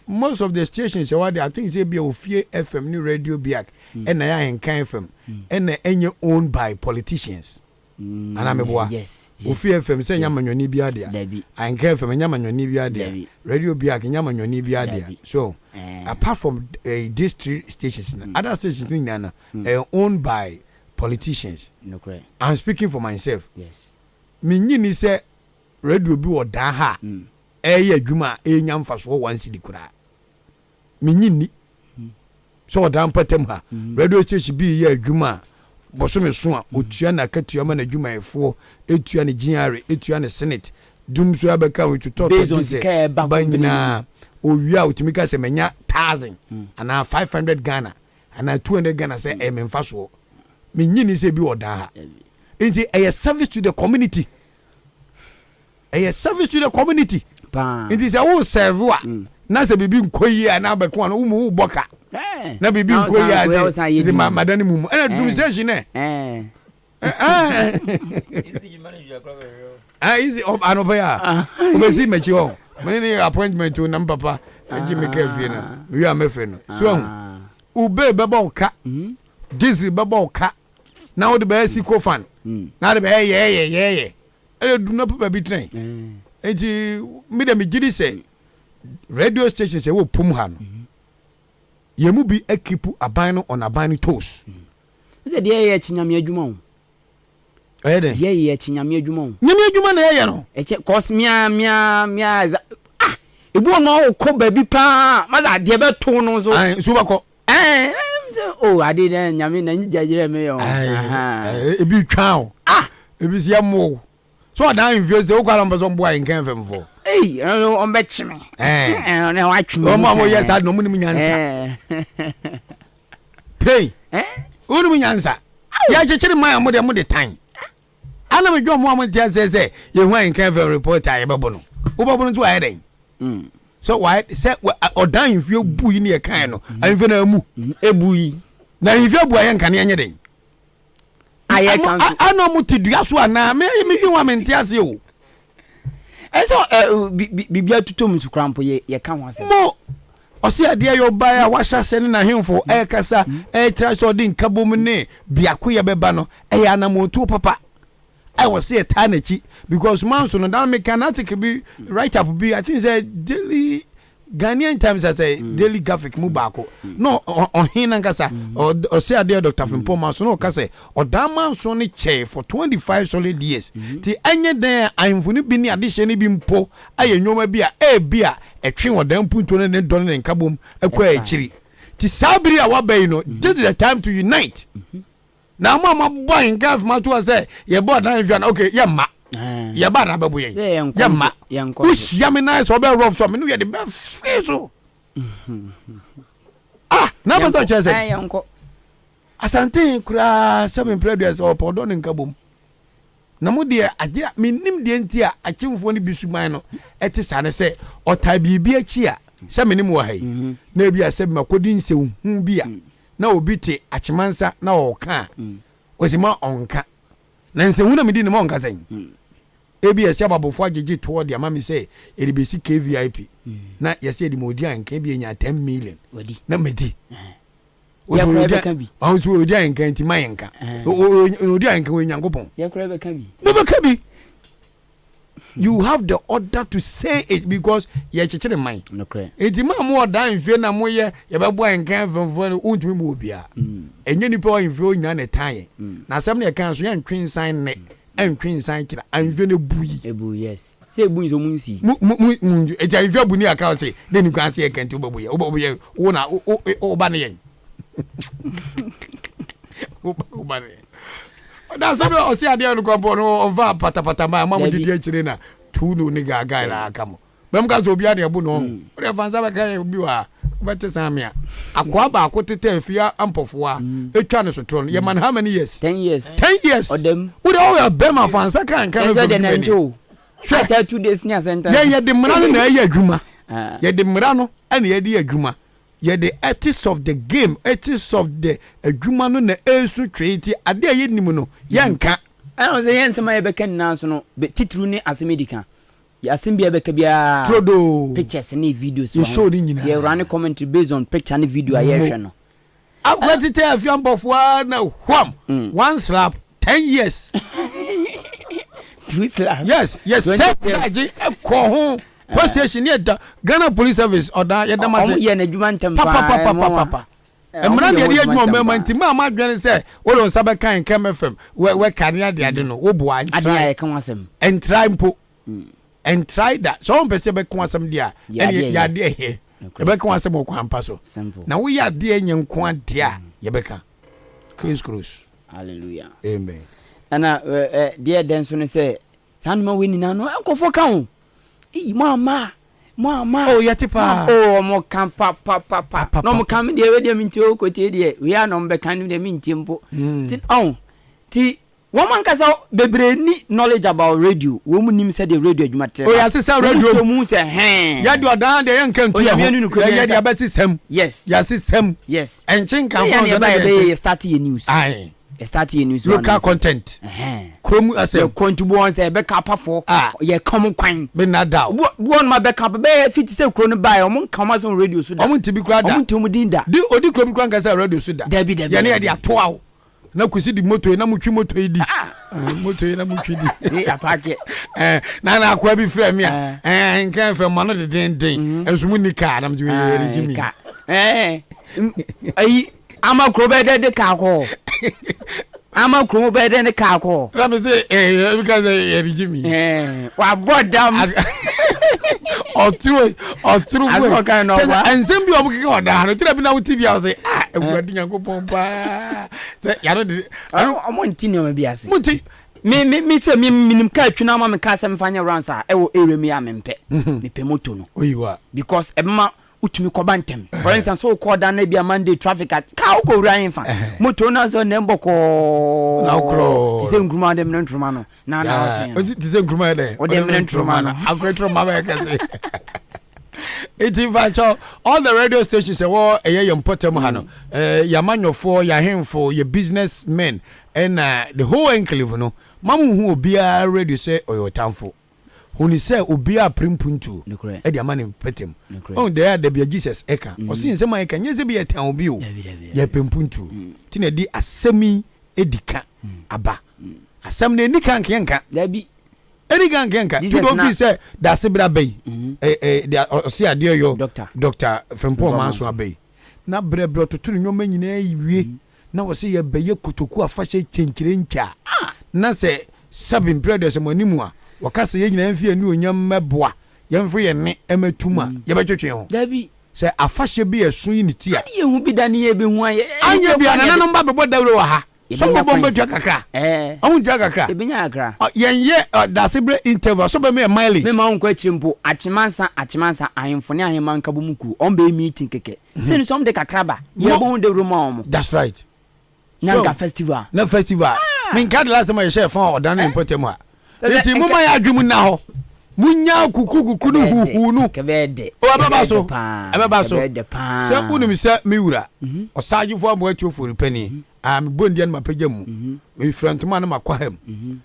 most of the stations I think say be ofie FM ni radio biak and na Ahenkan FM and na enye owned by politicians ana meboa ofie FM say nyamanyoni bia dia Ahenkan FM nyamanyoni bia dia radio biak nyamanyoni bia dia so apart from these three stations other stations ni na owned by politicians no correct I'm speaking for myself me nyini say radio bi wo da ha eye adwuma enya mfaso wansi di kura menyini so dan patem ha radio station bi ye adwuma boso me so a otua na katua ma na adwuma efo etua ne ginare etua ne senate dum so abeka we to talk this banyina owia otimika se menya 1000 ana 500 Ghana ana 200 Ghana say e me mfaso menyini se bi odan ha enti a service to the community it is a whole serve na se bibi nkoyi ana abeko na umu boka na bibi nkoyi ade the madani mumu na administration easy anopa ya obesi mechi ho meni appointment o nam papa eji me ka fie na wi amefe no so ube beba oka dizi beba oka na wo de be siko fan na de be ye do na papa bi train enti me de me gidi say radio station say wo pum ha no yemu bi ekipu aban no on aban toes say de ye chinyame adwuma o de ye chinyame adwuma o nyame adwuma na ye no eche cause mia ebu no o ko ba bi pa ma za de be to no so so ba ko ade de nyame na njajire me yo ebi twa o ebi sia mo so adan invest o kwala mbaso mbo Ahenkan FM for on bet me na wa twi o ma mo yes ad no munim nyansa pay munim nyansa ya chechiri man mo de time ana me dwo mo tia se ye hu Ahenkan FM reporter ye bebo no wo bebo no so aye den so why say odan invest bu yi ne kan no invest na mu ebu yi na invest bu aye nkan ne nye den ano mutidua so ana me dwi wa mente ase o eso bibia tutom su krampo ye ka ho ase mo ose ade yo bai a wahya se ne na hemfo kasa tra so de nkabom ne biako ye beba no ya na motu papa I was say eternity because man so no that mechanic be write up be I think say daily Ghanaian Times as a daily graphic mu baako no on hin nkasa or say ade Dr. Fimpo man so no kase or that man so ne chair for 25 solid years ti anye den amfuni bi ni adehye ne bi mpo aye nyoma bi a bi a etwe odan punto ne don ne nkabom akwa akiri ti sabiri a wabai no this is the time to unite na mama boy ngaf ma to say ye board na hwan okay ye ma ye ba na babu ye ye ma ush ya me na so be rough so me no ye the best face na ba to che say yanko asante kura 7 players or podon nkabom na mo de agira menim de nti a akimfo ne bisuman no eti sane say ota bibi achi a se menim wo hai na bi asem makodi nsewu hu bi a na obi te achimansa na oka osima onka na nsewu na medi ne mo onka sen ABS ababofo agege to de amami say eribesi KVIP na yesi edi modi anka bi enya 10 million na medi ya kura kan bi so odi anka nti mayenka odi anka we nyankopon ya kura kan bi bebe kabi you have the order to say it because ye chechere man no kra enti ma mo oda nfie na mo ye bebo anka fanfo untumi mo obia enye nipa o nfie o nyina ne tan na asem na ye kan so ye ntwen san ne entwen san kira anfie ne buyi ebu yes say ebu nso munsi mu eti anfie bu ni aka say de ni kan say ye kan ti obabu ye wo na o ba ne ye o ba ne da sabe o si ade no kwampo no onva patapata ma mu didi akire na tulu ni gaga la aka mo bem ka so bia de bu no o de fansa ba kan bi wa bete samia akwa ba akotete afia ampofo a etwa ne sotro ye man how many years 10 years odem wo de o be ma fansa kan so de na njo after 2 days nya center ye de mra no na ye adwuma ye de mra no ana ye de adwuma ye the ethics of the game ethics of the adwuma no na esu tweti ade ye nim no ye nka ana say yen sema ye beka nna so no titru ni asemedika ya asimbia beka bia trodo pictures ni videos you show ni nyina ye run commentary based on picture and video aye hwe no akwatete afiambofo na hwam one slap 10 years 2 slap yes say ko ho post station here Ghana Police Service oda ye damase ye na adwuma ntempa papa emra de adwuma mema ntima ma dwene se wo don sabe kan FM we kania de ade no wo bo an ade ya kan wasem and try mpo and try that so on pese be kan wasem dia ya de he e be kan wasem ko ampa so na wo ya de enye nko ade a ye be kan cruise hallelujah amen ana de den so ne se tanuma we ni na no enkofo kan mama oh yetipa oh mo kan pa no mo kan de we de minti o ko te de we ya no mbe kan de minti mpo ti woman kasa bebre ni knowledge about radio wo mu nim say the radio adwuma te oh ya say radio so mu say ya de odan de yan kan tu ya de abati sem yes ya system yes enchin kan for the start your news ai start your news local content Chrome Asem kontubo on say be kapafo ye come kwan be nada won ma be kap be fit say kro no buy omon kama so radio so da omon tibi kra da omon timu dinda di odi kro bi kran ka say radio so da dabi ye na ye de atoa na kusi di moto na mutwi moto yi di moto yi na mutwi di apake na akwa bi frɛ me a nkan frɛ ma no de den ensumu ni ka na mti we regime ayi ama kro be de ka ko ama kro be de ka ko na me say because regime wa bodam otru ensem bi o mukike oda no tira bi na wuti bi a say ewurade nyankopon pa ya no de omo ntini o bi ase muti me say me minim ka twina ma me ka se me fanya ransa e wo ere mi amempe me pe moto no oyiwa because ebma utumi koba ntem for instance so call down na bia Monday traffic ka ko wura infa moto na so na mboko na okro ti se nkruma dem na ntruma no na na o ti se nkruma de o dem na ntruma no akro ntruma ba ka se It's in all the radio stations say well your important hano your manufacturer your him for your businessmen and the whole enclave no mamu hu obi a radio say oyo tamfo huni say obi a primpuntu e dia mani petem on there the be Jesus eka o sin say man eka nyeze be etan obi o ye pempuntu ti na di asemi edika aba asem na enika nkenka dabi Ahenkan kenka to do fi say da sebra bay o se ade yo doctor Frempong manso abay na brebro to tunu nyoma nyina yiwie na wo se ye beye kotoku afahye chenkyire ncha na se sabin brothers manimu a wakase ye nyina mfie ni onyam meboa ye mfo ye ne ematuma ye betwetwe ho dabi se afahye bi esun yi ti a ye hu bi da ne ye be hu aye anya bi anana no mba bebo dawro wa ha so go bomba twa kakra on twa kakra e binya kakra yen ye da sebre interval so be me mileage me ma on kwa chimpo achimansa ahemfo ne aheman kabo muku on be meeting keke se ni som de kakra ba ye bo de room on that's right na festival me kad last time I share phone odan important a enti muma ya adwum na ho munya kuku no huhu no kebede o ababa so se unum se miwura osagifo amo atwofo repani am bondian mapagya mu me frantuma na makwaham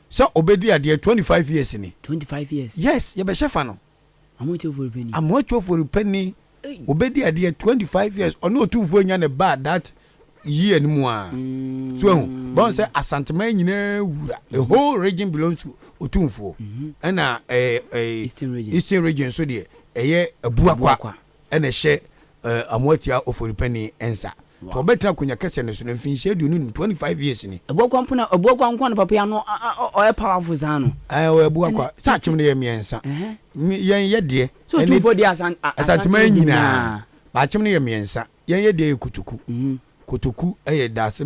so obedi ade 25 years ni 25 years yes ye be shefa no amo atwofo repani obedi ade 25 years ono otumfo nya ne bad that year ni mu a so bon say asantema nyina wura the whole region belongs to otumfo na eastern region so de eye abuakwa na hye amoatia oforipani ensa so betra kunya kese ne so no finhye aduonu 25 years ni abuakwa nkwa na papa ya no o powerful zano o abuakwa sa chim ne ye miensa yen ye de so otumfo de asantema nyina ba chim ne ye miensa yen ye de kutuku das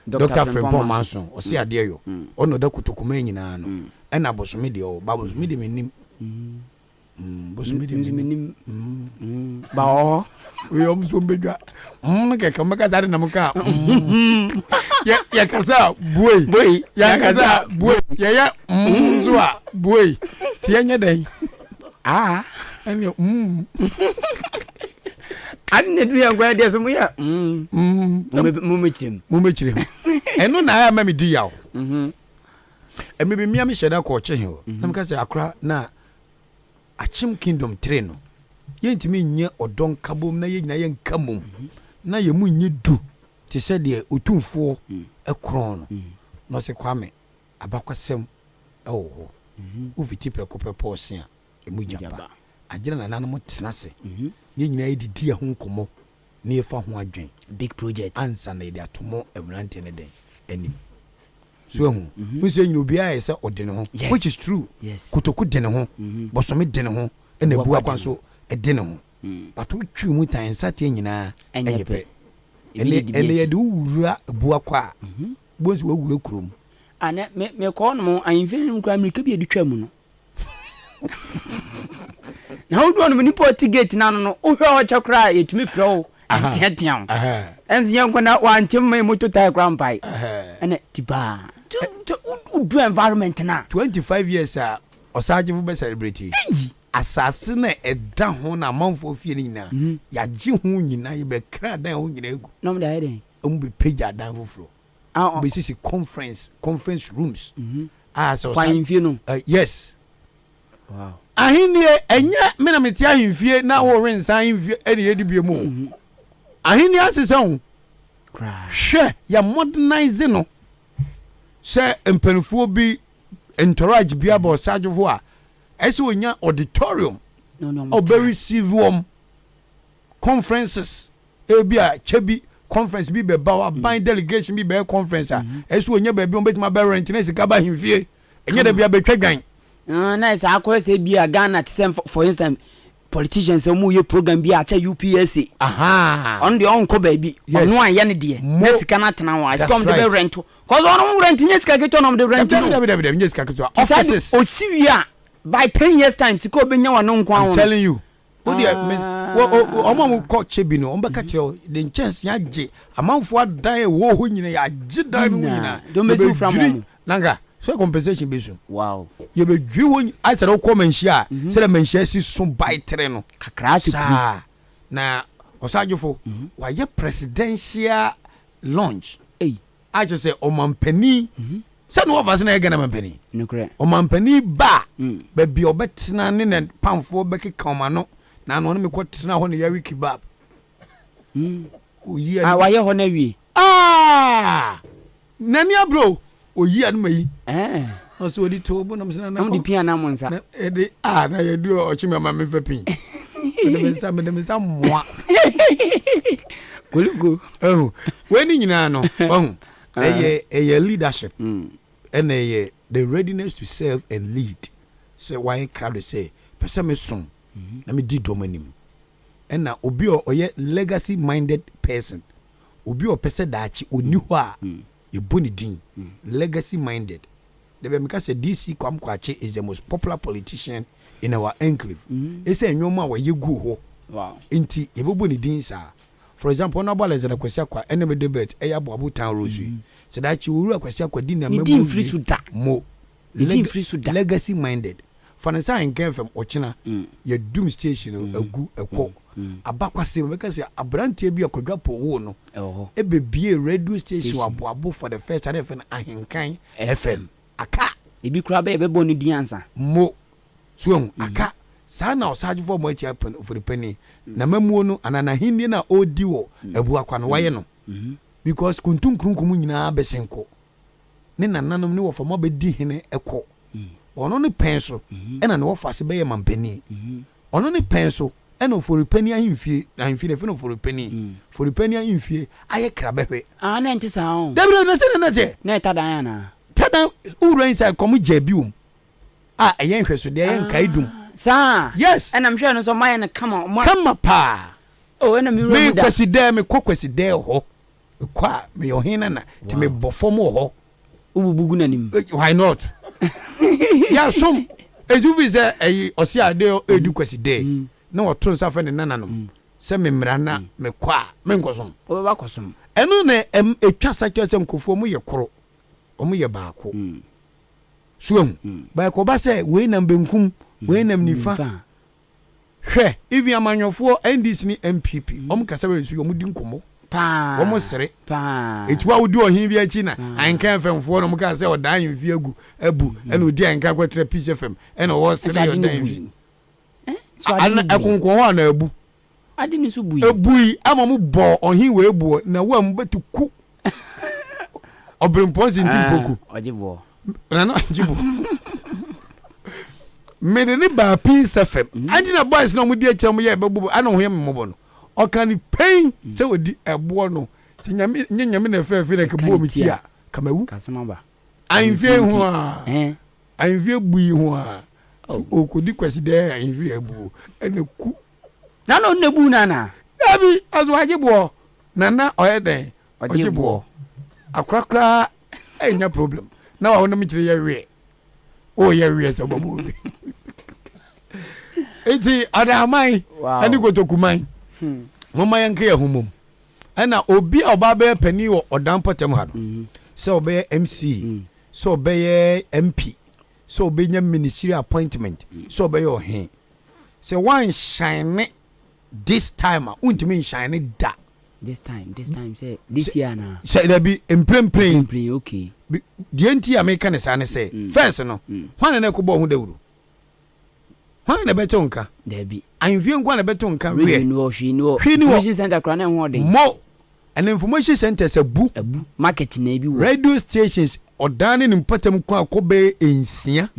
Dr. Frempong manso o se ade yo ono da kutuku ma nyina no na bosome de o ba bosome de menim bosome de menim ba o we om so mbedwa ke kamaka dare na muka ya kaza boy ya kaza boy ya zwa boy tianya dai anya anne duya ngwa de so muya mumechirem eno na ya mami di yawo emebi mia mi sheda ko che he na mka se akra na achim kingdom 3 no yentimi nye odon kabom na ye nyina ye nkamum na ye mu nye du ti se de otumfo ekron no no se kwame abakwasem ewo ufiti prekopepo osia emu jamba agina na nanu tena se ye nyina edidi ho nkomo na ye fa ho adwen big project ansa na ide atomo ewrante ne den anim so hu we say nyina obi aye se odene ho which is true kutoku dene ho bosome dene ho na ebu akwa so edene ho but we twu mu tan sate nyina enyepe ele ye de wura ebu akwa bonzi we wura kurom ana me ko no anfin nkra amerika bi editwa mu no na wo do no ni port gate na no wo hwe o chakra yetumi frɛ atiatiam enzi yanko na wantem mai moto tai krampai ene tiba to do environment na 25 years osaje fu be celebrate asase na eda ho na manfo fie ni nyina ya ji ho nyina ye be kra dan ho nyina egu no me da heden be page adan foforo be sisi conference rooms so fine fie no yes wow ahenie enya me na meti ahemfie na wo rensan ahemfie ene yedi biemu ahenie asesa ho hwe ya modernize no se empanfo bi entourage bi aba sajofo a ese onya auditorium no very civil conferences ebia chebi conference bi be ba ban delegation bi be conference a ese onya ba bi on betima be rent na sika ba ahemfie enye da bia betwa gan nice akwa say bia Ghana for instance politicians mu ye program bi a cha UPSA on the onko baby no anya ne de na sika na tena wa sika de be rent cause on rent nya sika keto no de rent no de nya sika keto offices osiwia by 10 years time sika obenya wa no nko I'm telling you omo ko chebi no omba ka kire the chance ya je amanfo adan wo ho nyina ya je dan no nyina don't be so from nanga so compensation be so wow ye be dwi ho I said o come nhia say the menhia si so by 3 no kakra se na osajofo wa ye presidential launch I just say omampani say no offer na ye gana mampani nukre omampani ba be bi obetena ne na pamfo be keka omano na no me kwotena ho ne ya wiki bab oyi wa ye ho na wi nani abro oyi anu mayi no so odi to bo na msana na di pia na monsa na edi na ye du o chimi ma me fa pin me me sa moa kulugo we ni nyina no eye leadership and the readiness to serve and lead say why crowd say person me son na me di domanim and na obi o ye legacy minded person obi o pese daachi oni ho a ye boni din legacy minded the be make say DC Kwamkwache is the most popular politician in our enclave say nyoma wa ye gu ho wow inti ye boni din sa for example na bala zena kwesi akwa enemy debate eya boabu town rosary so that you uru kwesi akwa din na memu free suda mo legacy minded for na say Ahenkan FM ochina ye doom station agu ekwo abakwase we ka say abrantie bi akwadwa po wo no ebebie radio station aboabo for the first time FM Ahenkan FM aka ebi kura be boni din ansa mo so aka saa na osaje for mo echi apen for the penny na mamuo no anana hindi na odi wo abu akwa no waye no because kuntunkrunkum nyina besenko ne nananom ne wo fa mo be di hene eko ono ne penso ena ne wo fa se be ye mampani ono ne penso ena for penny ahimfie ahimfie ne fe no for penny ahimfie aye krabehwe na enti sa on dabra na se na te na tada na tada uru inside kom jabium ayen hweso de ayen kaidum sa yes and I'm sure no so my na come pa and me kwesi de ho kwa me yo hina na ti me bofo mo ho ububugu nanim why not ya som eju visa osi ade edu kwesi de na wotro nsa fa ne nananom se me mrana me kwa me nkosom o ba kosom enu na etwa sakyo se nkofo mu ye koro omu ye baako suom ba ko ba se we na benkum we nam nifa hwe even amanyofo NDC ni MPP kasa we su di nkomo pa omo sere pa etwa wodi ohin bi achi na Ahenkan FM fo no ka se odan yimfi abu ena odi Ahenkan kwatre Peace FM ena wo sere odan so adin akonkon ho na abu adin so bui ebui amamu bo ohin we ebu na wa mbetu ku obrimponsi ntimpoku ojibo na no ojibo medeni ba Peace FM anjina boys no mudi akira mo ye bebubu ana ho ye mmobɔ no okani pain se wodi ebo no nyame na fefe na ke bo mi tia kamawu kasema ba anvie ho a anvie bui ho a okodi kwasi de anvie ebu ene ku na no nebu na abi azu ajibo na oyeden ojibo akrakra enya problem na wa wona mi kire ye we o ye we so bobo eti ada mai ani gotokuman mama yanke ya humum ana obi oba be pani wo odan potem ha so be MC so be MP so be nya ministerial appointment so be your hen say one shine this time untimi shine da this time say this year na say there be imprem okay the enti American is an say first no hwan na ko bo hu dawuru hwan na beto nka there be anvie ngwa na beto nka we no information center kra na ho den mo an information center say bu market na bi wo radio stations odane ni mpatam kwa akobe ensia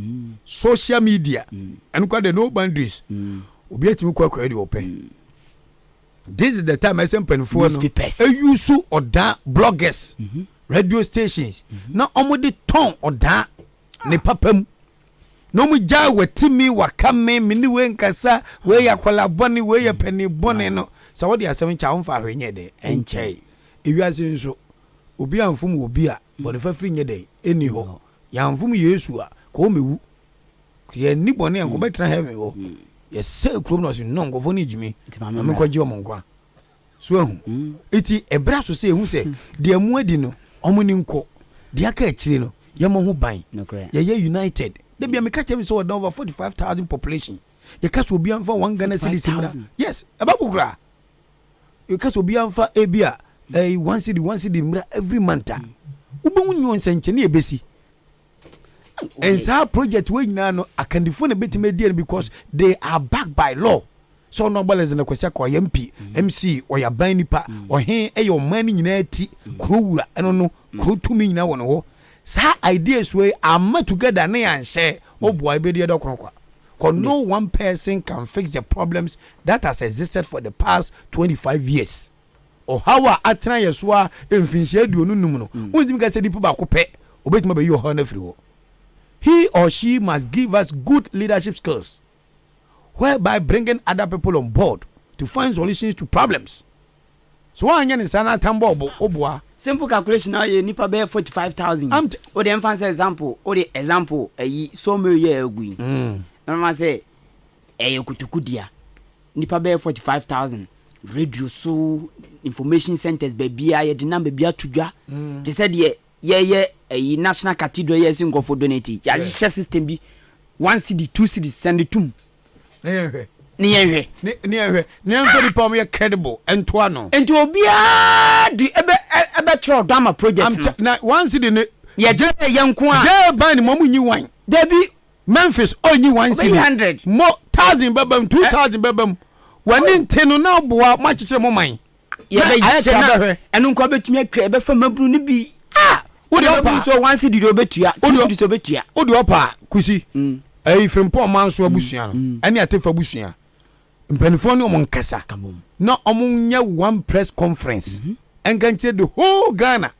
social media and kwa the no boundaries obi atimi kwa kwa de ope this is the time Asem penfo no use oda bloggers radio stations na omode ton oda ne papam no mu ja watimi wakame mini we nkasa we yakola boni we ya pani boni no so what Asem cha wonfa hwenye de enchei ewiase nso obi anfum obi a boni fa firi nye de eni ho ya anfum Yesu a ko mewu ye ni boni an ko betra heaven ho ye say krom no so no ngofo ni jimi me ko je omonkwa so hu iti ebra so say hu say de mu adi no omuni nko de aka akire no yɛmɔ ho ban Okay. yɛyɛ united de bia meka kyerɛ me sɛ wɔda over 45,000 population yɛka sɛ obi amfa 1 Ghana cedi simra yes ɛbɛbo koraa yɛka sɛ obi amfa ebia 1 cedi mmra every month a wobɛhu nyɛ nsɛnkyɛne yɛbɛsi and saa project wey nyinaa no akandifo na betime die because they are backed by law so no balance na kwesi akọ MP MC oya ban nipa ohen eye oman ni nyinaa ti krowura eno no krotumi nyinaa wono ho saa ideas wey amma together na yan share oboa ebedi edokronkwa because no one person can fix the problems that has existed for the past 25 years or how atran yesoa emfinhye aduonu num no unzimi ka se dipo ba ko pe obetima ba yi ho na firi ho. He or she must give us good leadership skills, whereby bringing other people on board to find solutions to problems. So why any sana tambo obwa? Simple calculation now you nipa be 45,000. O the infant example, so me ye egui. No say kutukudia. Nipa be 45,000. Radio so information centers baby ye de number bia tudwa. They said ye a national cathedral yes in go for donate ya share system bi 1 cedi 2 cedi send it to ni ehwe ni pom ye credible ento ano ento obia di ebe tro drama project na 1 cedi ne ye je yanko a je ban ni momu nyi wan debi Memphis onyi 1 cedi 100 mo 1000 bebam 2000 bebam wani ntenu na boa ma kikire mo man ye be na enu nko betumi akra ebe fa mabru ni bi Odi opa so 1 cedi do betua 2 cedi so betua odi opa kusi frempɔ manso abusua no ene atefa abusua mpanifo ne omon kasa na omon nya one press conference enkanche the whole Ghana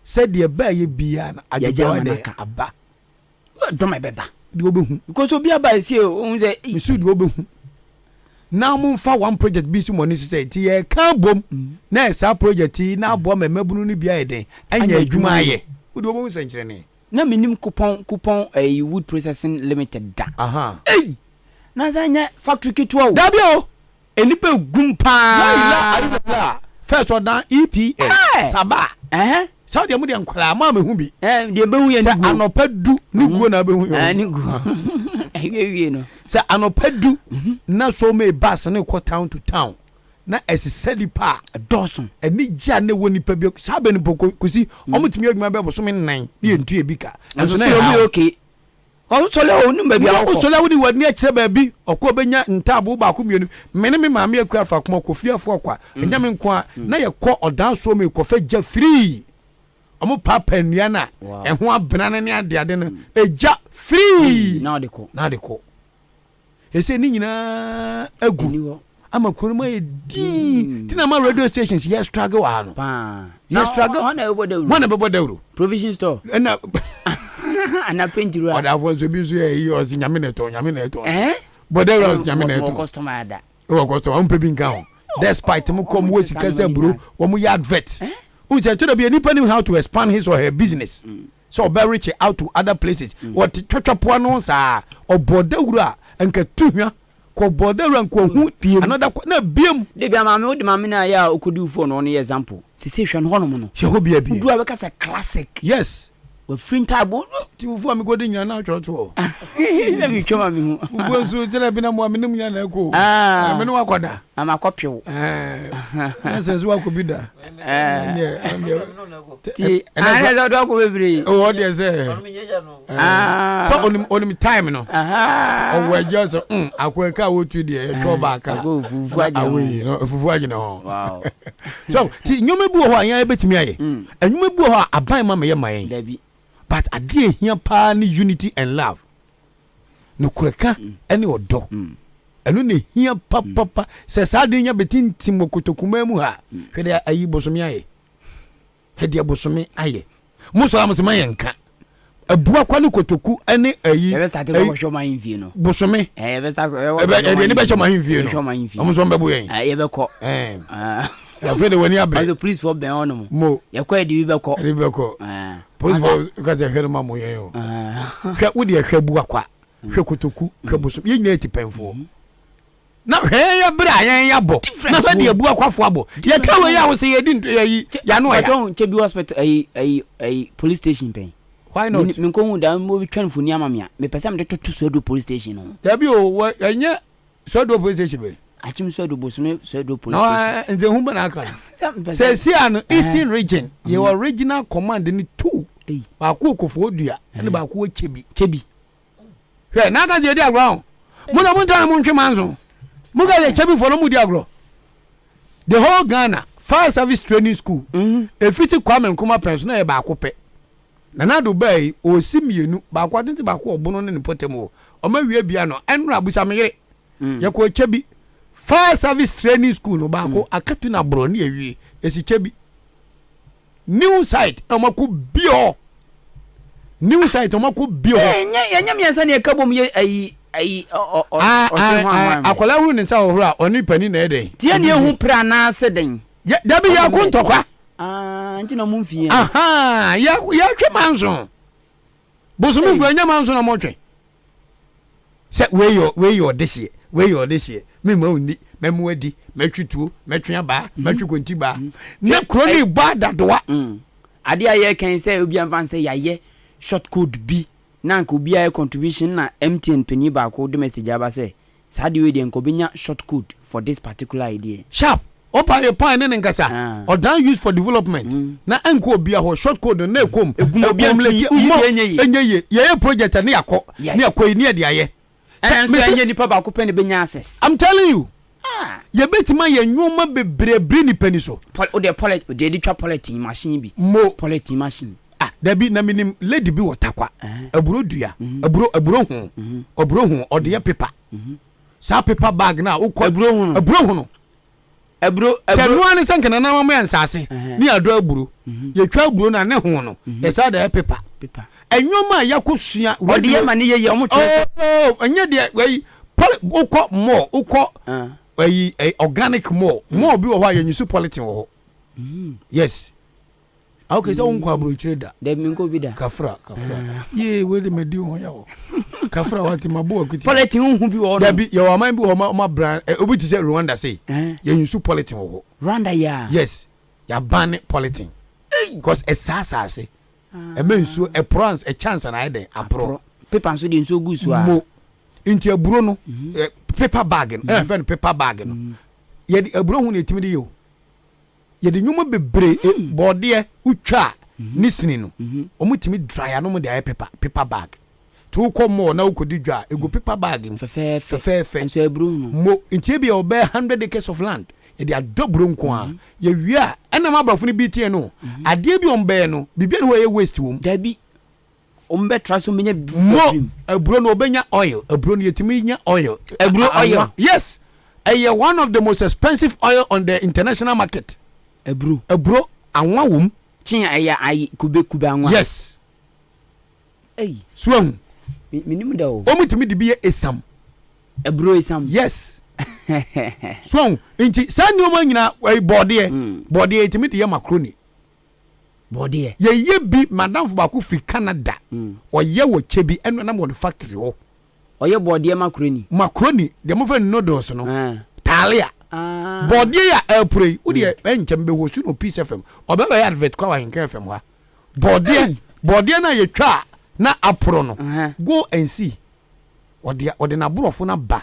said the ba ye bia na ajaja de aba do my beba de obehu because obi aba sie o say misu de obehu na mo fa one project bi si money society ye kan bom na esa project na abo mamabunu ni bia ye den anya adwuma aye wo de obehu senkyere ne na minim coupon wood processing limited da hey na zanya factory kitwa o da bi o enipa gumpa la first order EPS saba so de mu de nkwala ma me hu bi de behu ye ni gu anopa du ni gu na behu ye ni gu ewie no sa anopa du na so me bus ne ko town to town na esisedi pa dosun eni gya ne woni pa bi sabe ni poko kusi omutimi adwuma be boso me nan ne entu ebika enso na e okay o sole o nu ba bi o sole woni wani a kire ba bi okọ benya ntabo ba ko mienu me ne me maame akua fa koma ko fiafo kwa enya me nko a na ye kọ odan so me ko fa gya free omo papa nua na eho abena ne ade no eja free na de ko ese ni nyina agu ama kuruma ye di tina ma radio stations ye struggle wa no pa ye struggle one bebo dawro provision store na ana penjuru oda fo so bi so ye o nyame na to bodawro nyame na to customer ada o customer on pebi nka ho despite mo kom wo sika se bro wo mo ya advert unja to be any person how to expand his or her business so be reach out to other places what twotwopo no sa obodawro a enka tuhwa ko border ko hu another na biem de bia maame o de maame na ya okodi ufo no no example sisi hwe no hono no she ho bia du abeka say classic yes we free table ti ufo mi godi nya na chocho se mi choma mi hu ufo so tele bi na mo amene nya na ko me no akoda ama kopio na se so akobida ti ana do ko bebre o de se so onim time no o we just akweka wo tu de e tro back fufu agina ho wow so ti nyome bu ho anya betimi aye anyume bu ho aban ma me mayen dabi but ade here pa ni unity and love no kureka ene odo enu ne hia papa se sade nya betintim mokotokuma mu ha hwede ayi bosomi aye hede bosomi aye muso amsema yenka abua kwa ni kotoku ene ayi ebe start ko show my invie no bosomi ebe start ebe ni be show my invie no amso mbebu yen ebe ko ya fede woni abre aso please for ben ono mo ya kwa di be ko please for ka te hwede ma mo yen yo hwe wo de hwe bua kwa hwe kotoku hwe bosomi yen na etipenfo na ya bra ya bo na so de bua kwafo abo ye ka we ya wo se ye di ya no ya don chebi hospital police station pen why not me ko hu da mo bi twan funi ama me a me pese me de to Sodo police station no dabi o enye Sodo police station be achim Sodo bosume Sodo police station no nze hu ba na aka say see an eastern region your regional command ni 2 ba ko kofo odua ene ba ko chebi hwe na ka je di agro mo na mo ntan mo ntwe manzo mo ga le chebi for no mo di agro the whole Ghana fire service training school efiti Kwame Nkrumah pension e ba ko pe na do bay o simienu ba ko atenti ba ko obono ne potemo o ma wie bia no enra abusa meyere ye ko chebi fire service training school no ba ko akatu na bro ne awie esi chebi new site o ma ko bio new site o ma ko bio nya miensa ne kabom ye ayi akola hu ne nsa ohura oni pani na ede tie ne hu pra na seden dabi ya ko ntokwa nti na mu mfie ya twe manzo bosomi fu anya manzo na mo twe se we your this year me ma uni me mu adi metwetuo metwe aba metwe konti ba na kroni ba dadoa ade aye kan se obi amfan se yaye short code bi na nko obi aye contribution na MTN penny ba ko de message aba se sadi we de nko benya short code for this particular idea sharp opa your point ne nkasa or dan use for development na enko obi a ho short code na ekom obi enye ye project na yakọ ni de aye enye nipa ba ko pen benya access I'm telling you ye betima ye nwoma bebrebri ni pani so de twa politin machine bi mo politin machine da bi na minim lady bi wotakwa aburo dua aburo hu ode ye paper sa paper bag na ukọ aburo hu no aburo ani sanka na na mama yansase ni ado aburo ye twa aburo na ne hu no ye sa da paper enwoma yakosua ode ye ma ne ye omo twa enye de wei ukọ mo ukọ organic more bi wo ha yenyusu politin wo yes okay so unko aburo trader de mi nko bi da kafra ye we de medi ho ya wo kafra wati mabo akuti politin hu bi wo da bi ye wa man bi ho ma brand obi ti say Rwanda say yenyusu politin wo Rwanda ya yes ya ban politin because esasa say e mensu e France e chance na eden apro paper so de nso gusu a mo inti aburo no paper bag no even paper bag no ye di aburo hu na etimi de yo ye di nyuma bebre bode utwa ni sini no omutimi dry no mo de paper bag to ko mo na ukodi dwa ego paper bag fefe nso aburo mo inti bi obe 100 acres of land ye di adoburo nko a ye wia ena mabrafo ni bitie no ade bi ombe no bibia no ye waste wom dabi ombe traso menye mo aburo no obenya oil aburo no yetimi nya oil aburo oil yes one of the most expensive oil on the international market aburo anwa wom chin ayi kube anwa yes swam minim da o omutimi de bi esam aburo esam yes swam inti sani o manyina bode etimi de macaroni bode ye bi madam fo ba ko free Canada oye wo chebi eno na mo factory ho oye bode macaroni de mo fa noodles no talia body ya airpray udi enchem be wosu no Peace FM obeba ya advert kwa Ahenkan FM ha body na ye twa na apro no go and see ode na borofo na ba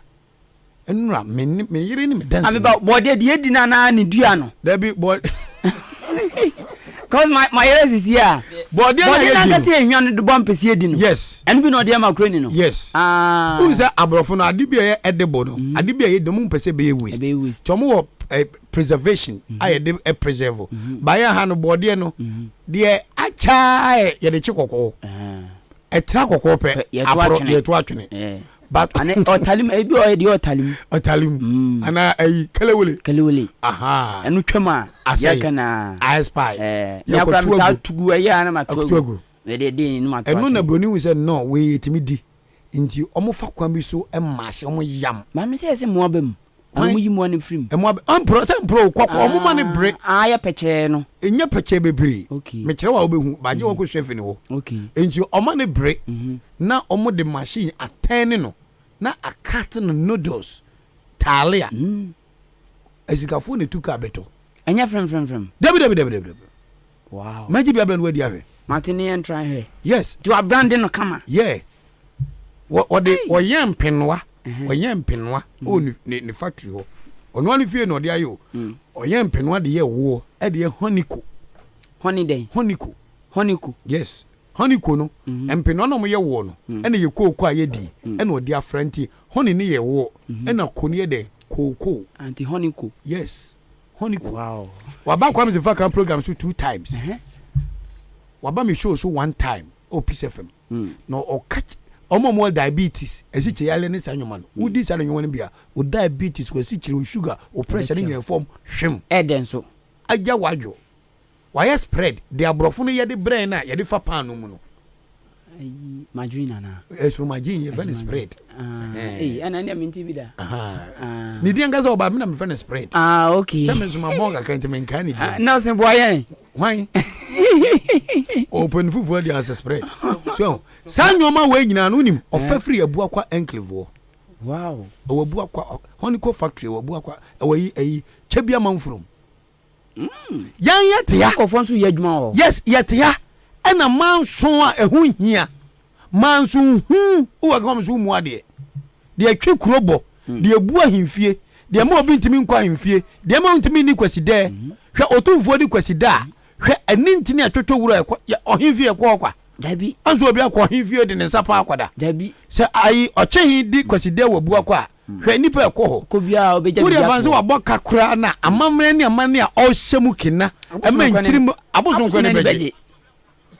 enura me yire ni me dance abi body de edi na ni dua no there be body cause my ears is here body na ka se enwan de bom pese edi no yes and bi no de macaroni no yes uza abrofo no ade bi ye edible no ade bi ye de mo pese be waste tomo wo preservation I de preserve ba ya ha no body no de acha ye de chikoko etra kokko pe apro ye to atwene but ane otalim ebi o de otalim ana ai kelewele aha enu twema ya kana I spy ya kwa mtatugu ya na matugu we de ni matugu enu na broni we say no we etimi di nti omo fa kwa bi so emash omo yam ma me say mo abam omo yi mo ani frim emo ampro kwakwa omo ma ne bre ya peche no enya peche bebre okay me kire wa obehu baje wo ko chef ni wo okay nti omo ne bre na omo de machine atene no na akate no noodles talia ezikafo ne tuka beto enya frem debi Wow. Maji bia ben wadi ahwe. Martini and try here. Yes. To a branding no come. Yeah. What the oyem penwa. Oyem penwa. O ni factory ho. Ono ani fie no de ayo. Oyem penwa de ye wo. E de honeyco. Honey day. Honeyco. Honeyco. Yes. Honeyco no. Empenwa no mo ye wo no. E na ye koko aye di. E na odi afranti. Honey ni ye wo. E na koni ye de koko. Anti honeyco. Yes. Honeyco. Wow. Waba kwa mze faka program so 2 times. Waba me show so 1 time. O Peace FM. No o catch omo diabetes. Esi che yale ne sanwoma no. Udi sa nwo ne bia. O diabetes ko si chire o sugar, o pressure ni form hwem. Eden so. Agya wadwo. Why spread? The abrofo no ye de brain na ye de fa pan no mu no. Margarine na. Eso margarine ye fan spread. Ana ni aminti bi da. Ni di ngaza oba me na me fan spread. Okay. Chame so ma monga kan te men kan ni di. Na se boyen. Why? Open fufu di as spread. So, sanyoma we nyina no nim ofafiri abu akwa enclave. Wow. O abu akwa honeyco factory o abu akwa eyi chebia manfrom. Yan yete ya. Ko fonso ye adwuma ho. Yes, yete ya. Ena manso a ehu hia. Manso hu o wa kam so mu ade. De atwe kurobo, de abu ahimfie, de ma obi ntimi nkwa ahimfie, de ma ntimi ni kwaside. Hwe otumfo di kwaside a, hwe anintini atwotwo wuro ohimfie kwa. Dabi. Anso obi akwa ohimfie de ne nsapa akwada. Dabi. Se ayi ochehi di kwaside wo bu akwa. Hwe nipa ekwo ho. Ko bia obeja. Wo de avanse wa boka kura na amamre ne amane a ohyemu kina. Ema nchirim aboson ne beje.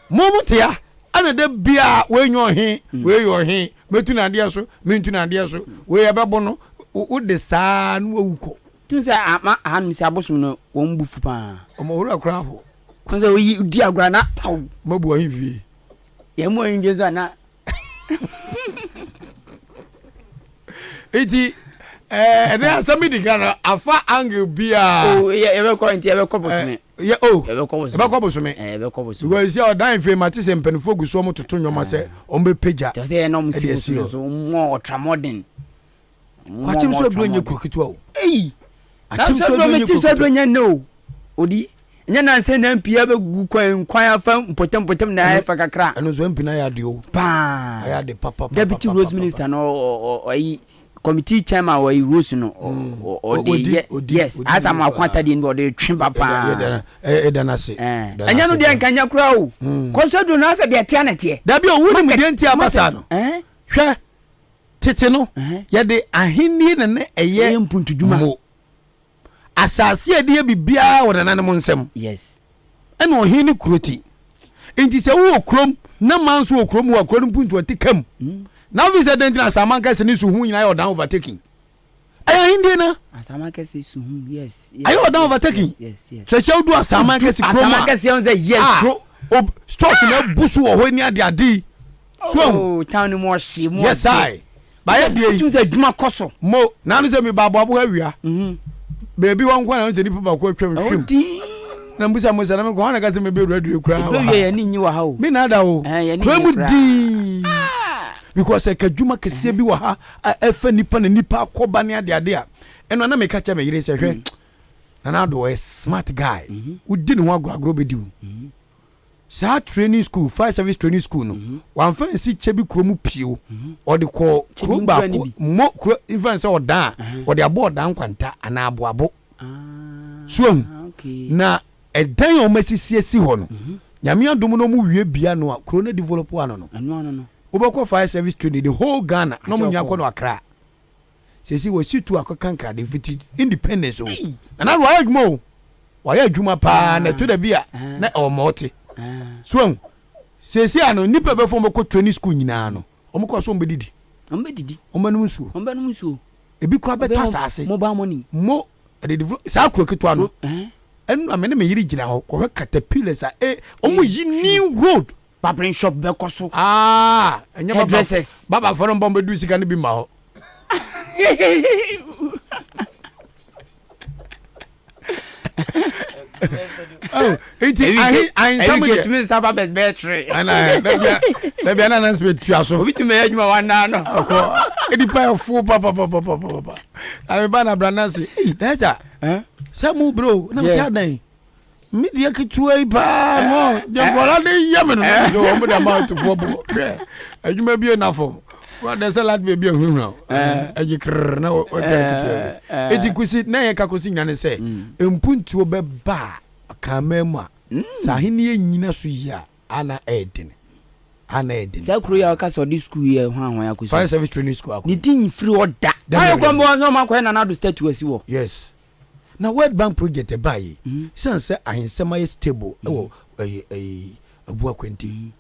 Momutia ana de bia we nyo he we yo he metu na ade so mentu na ade so we yabebo no wo de saa no awuko tun say ama han mi say abosom no wo mbufu pa o mo wura kra ho kun say oyi di agura na paw mabu ahin vie ye mo yin jesu na eti ene asami Dika na afa angle bia oh ye be ko enti ye be ko bosome ye oh ye be ko bosome be ko bosome be ko bosome because you dan fe mate se mpenfo guso mo toto nyoma se o mbe peja to say no msi so mo ultramodern kwachim so do nye krokitu o achim so do nye no odi nya na nse na mpia be gu kwan afa mpotem na afa kakra eno so mpina ya de o pa ya de papa deputy rose minister no oyi committee chairman wa Rose no o de yes as am akwanta de no de twimba pa dana se anya no de ankanya kura o ko so do na se de tia na tie da bi o wudi mu de ntia basa no hwe tete no ye de ahenni ne eye mpuntudwuma asase ade bibia wo na mo nsem yes ena ohenni kuroti enti se wo krom na manso wo krom wo krom mpuntu atikam now we said that Asamanka se ni suhu nyina yo down overtaking ayo Indiana Asamanka se suhu yes ayo down overtaking yes so she do Asamanka se kroma Asamanka se on say yes bro stores na busu wo ho ni ade so oh town mo shi mo yes I ba ye tu say dwuma koso mo na no se me ba bo awia baby wan kwa na ni papa ko atwam hwem na mbusa mo sana me ko na ka se me be radio kura ha be ye ni nyi wa ha o me na da o kwemu di because ekadwuma kese bi wa ha efa nipa na nipa akoba ne ade a eno na me ka cha me yire se hwe na do a smart guy udi ne ho agro be di sa training school fire service training school no wan fancy chebi kromu pio o de ko kroba mo even say odan o de abo odan kwanta ana aboabo so na edan o masisiesi ho no nyame adom no mu wie bia no a corona develop ano no Obako fire service training the whole Ghana no munya ko no akra sesi wo situ akokanka de fiti independence o na wa adwuma wa ya adwuma pa na to da bia na o mote so sesi ano nipa be fo mbeko training school nyina no omko so mbedidi omanum nsuo ebi kwa beta asase mobile money mo de develop sa akro keto ano enu amene me yiri gina ho ko caterpillars a omo yi new road Paprin shop be koso enya baba dresses baba for mbombe du sika ne bi ma ho oh enti I somebody get me saba best battery ana da bia na spend tuaso obi tumi adwuma wana no edi pa fu papa ami bana branasi daja samu bro na me say adan media ketua ipa no jebola de yame no so omo da ma to fo bo hwe adwuma bi na fo what the salad baby ehunra eji krr na o ketua eji kusi na ye ka kusi nyane se empuntuo be ba kamemu a sahini enyina so ya ana edin sa kuro ya ka so di school ye hwan ya kusi fire service training school ni din free order ayo kwa mo no man kwa na do statue asi wo yes na World Bank project e baye sense ahensema is stable e wo abu akwenti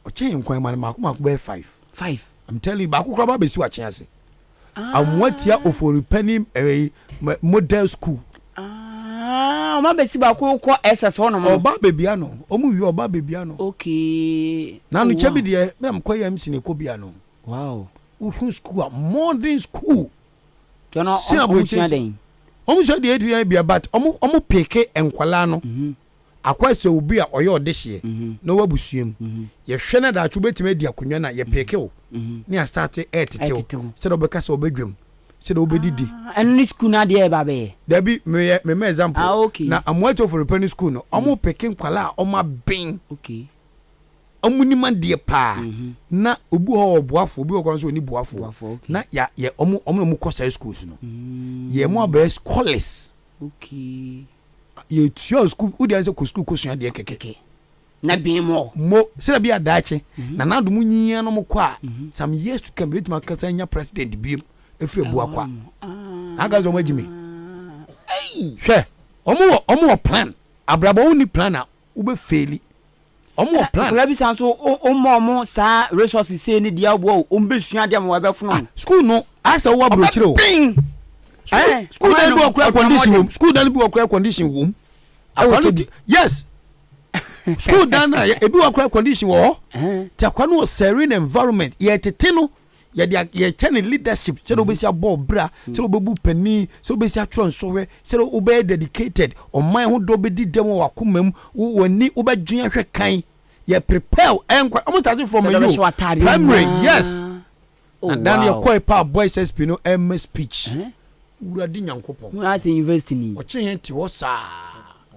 o chen kwan man makoma ko be 5 I'm telling you ba kokra ba be si wa chen ase amwatia ofori pani model school ma be si ba ko SS ho no mo oba bebia no omu wi oba bebia no okay na no chebi de be am koya MC ne ko bia no wow uhu school modern school to no omusia den omusia de edu bia but omu peke enkwala no akwase obi a oye odehye na wabusuem ye hwe na da chu betime di akonwa na ye peke o ni a start etete se do be kasa obedwam se do obedidi and school na de ba be there be me example okay. na amwato for penny school no omu peke nkwala oma ben okay omuni man de pa na obu ho oboafo obi okon so oni boafo okay. na ya ye omu kosa schools no ye mo aba scholars okay ye tio school udi anse ko school ko sua de keke na bin mo se bi adache na nado mu nyia no mko a some years to come bit makasa nya president bi efre bua kwa aga zo magimi hwe omu plan abrabo uni plan a ube faili omu plan la bi san so omo sa resources say ni dia bo o mbe sua dia mo wa be funu school no asa wo abro kire o school dan bi okra condition wo school dan bi okra condition wo yes school dan na ebi okra condition wo ti akwa no serene environment ye tete no ye channel leadership se do be sia ball bra se do be bu pani se do be sia tron sowe se do be dedicated o man ho do be di dem wa komam wo ni wo be dwen hwe kan ye prepare enkwa almost starting from you primary yes and then you call pa boys SP no speech ura di nyankopon ura se university ni o che ti wo sa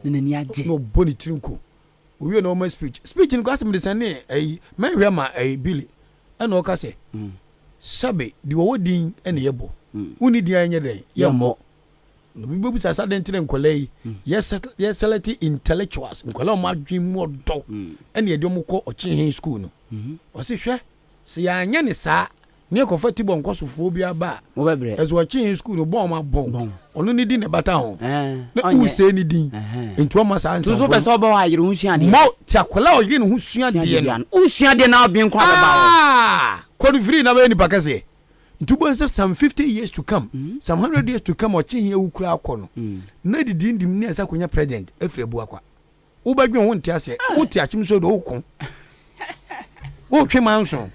na ni age no boni trinko we no speech in class me dey say man hwe ma Billy and o ka say sabe di wo din ene yebo uni dia enye den yemo no bibu bisa sa den tire nkolai yes select intellectuals nkolai ma dwen mu odo ene yede mu ko ochihin school no o se hwe se ya anya ne sa ne comfortable nkosofo bia ba mo bebre ezo ochihin school no bon ma bon onu ni din ne bata ho na u se ni din nto ma sa ansa so be so ba wa yire hu sua de mo ti akola o yire no hu sua de no hu sua de na obin kwa ba kodi free na be ni pakase ntubo say some 50 years to come some 100 years to come ochi here ukura akono na didi ndim ne asa konya president efrebu akwa wo badwen ho ntia se wo ti achim so do okun wo twe manso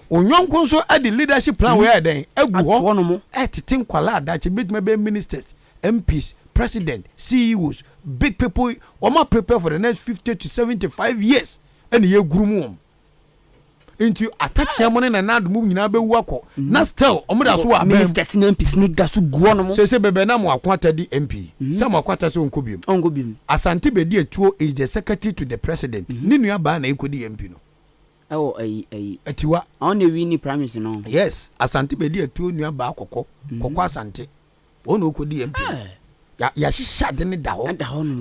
onyonko so adi leadership plan we den agu ho etete nkwala adache bitme be ministers MPs president CEOs big people o ma prepare for the next 50 to 75 years and ye gurumu into attach money na nadu mu nyina be wu akọ na still omoda so wa ministers na MPs ni da so guo no mo se bebe na mo akwata di MP se mo akwata se onkobiem Asante Bedi Etuo is the secretary to the president ni nua ba na ekodi MP no atiwa on the win prime minister no yes Asante Bedi Etuo nua ba kokko Asante ono okodi MP ya shisha de ne da ho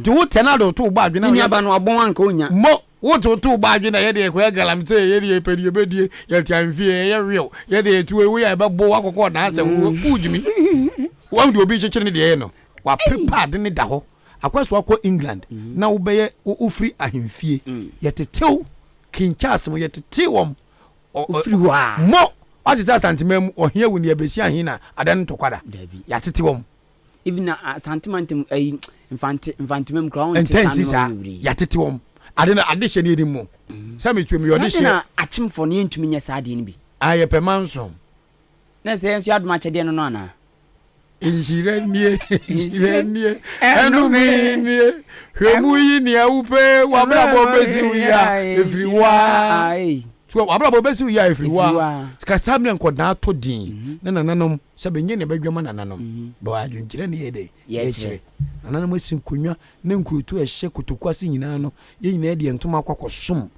ti wo tenado to ba adwena nua ba no abon anka onya mo woto to ba adwena ye de ekwa galamte ye de epedi obedie ye tianfie ye real ye de etu we ya bebo akoko na ase ujimi wa ndi obi chechire ne de ye no wa prepare ne da ho akwaso akọ England na wo be ye ufri ahemfie ye tetew King Charles mo ye tetewom ufri wa mo atita santimem ohia woni ye besi ahina adan tokwada ya tetewom even sentimentum infantimem crown ya tetewom ade hye ne mu sami twem yo de hye na achim for ne ntumi nya saade ne bi aye pemanso na se enso aduma chede no no ana injirenie enu mi hwemu yi ne awupe wa brabo besi wi ya everyone so abrabo besi ya ifriwa ka samne nkoda to din na nananom se benye ne badwama nananom ba adwunkire ne yede ye kire nananom asinkonwa ne nkurutu ehye kotokwase nyina no ye nyina de ntoma akwakosom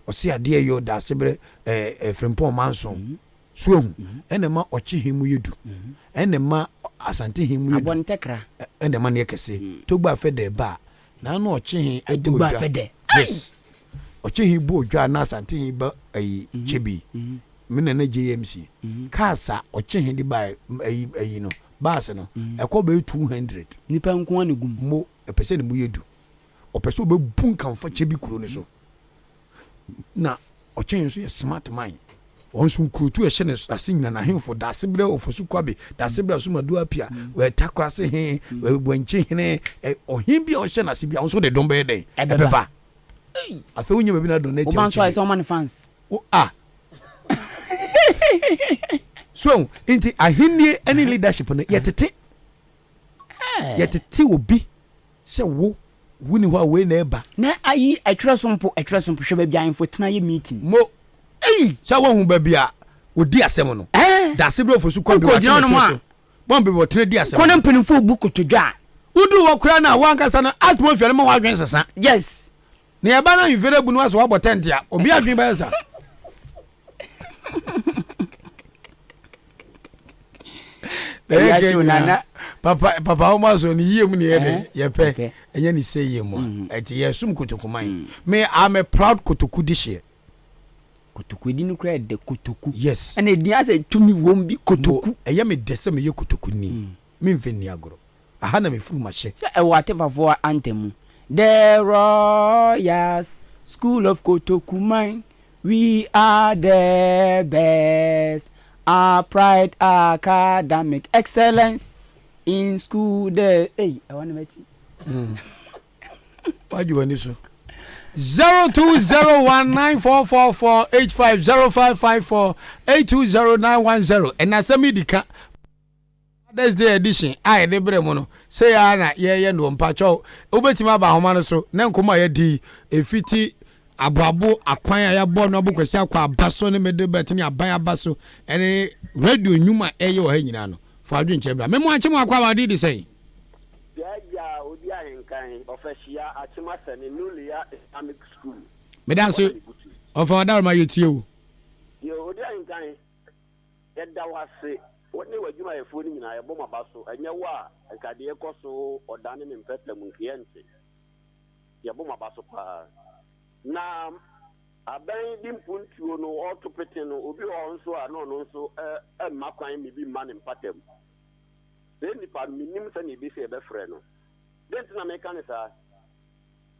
ose ade yo da sebre frempon manson so ene ma ochi himu yedu ene ma asante himu yedu abontekra ene ma ne kese togba fede ba na no ochi hin togba fede yes ochi hin bo odwa na asante hin ba ayi chebi mena na JMC kasa ochi hin di ba ayi no baase no ekọ be 200 nipa nko ane gum mo epese ne mu yedu opese obe bunkan fa chebi kuro ne so na ochi hin so ye smart mind onso nkurutu ehye ne asinyina na hemfo da sebre ofosu kwabe da sebre so madu apia we takwase he we bwanche hene ohim bia ohye na se bia onso de dombe den ebeba afa wunya baby na donate o man so I saw man fans so inti ahinie any leadership no yetete obi se wo wuni ho we na eba na ayi atwere sompo hwe ba bia info tena ye meeting mo sa wo hu ba bia odi asem no da se bro fosu kwa bi wa so bombe bo tena di asem kono mpenfo buku todwa udu wo kura na wankasa na atmosphere ma wa gwen sesa yes ne eba na infere bu no aso wa botent ya obi adwen ba yesa papa o ma so ni yiem ni ye pe enye ni say yiem eti ye sum kotokuman me am a proud kotoku this year kotoku di no kra de kotoku yes and edi ase tumi wom bi kotoku eye me dese me ye kotoku ni me mfeni agoro aha na me furu ma hye say e whatever for anthem the Royals School of Kotokuman, we are the best, our pride, academic excellence in school. Hey, I want to meet you. Why do you want this? 02019444850554820910 and Asem Dika. That's the edition. I never mono. Say ana ye no mpacho. Obetima ba homa no so. Na nkoma ye di efiti ababo akwan ya bo no bokwesi akwa abaso ne mede betimi aban abaso. Ene radio nyuma eye wo ha nyina no. Fa adwenche bra. Memo achemo akwa ba di say. Ya odi Ahenkan official achema sene Nulia Islamic School. Me dan so ofa da ma yetie o. Yo odi Ahenkan yeda wase woni wadwuma yefo ni nyina yebo mabaso enye wa nkade ekoso odane ne mpetemu nkiyente yebo mabaso pa na aban di mpuntuo no otopete no obi ho nso a no nso makwan mi bi ma ne mpatem se nipa minim se ne bi se be frɛ no dent na me kan sa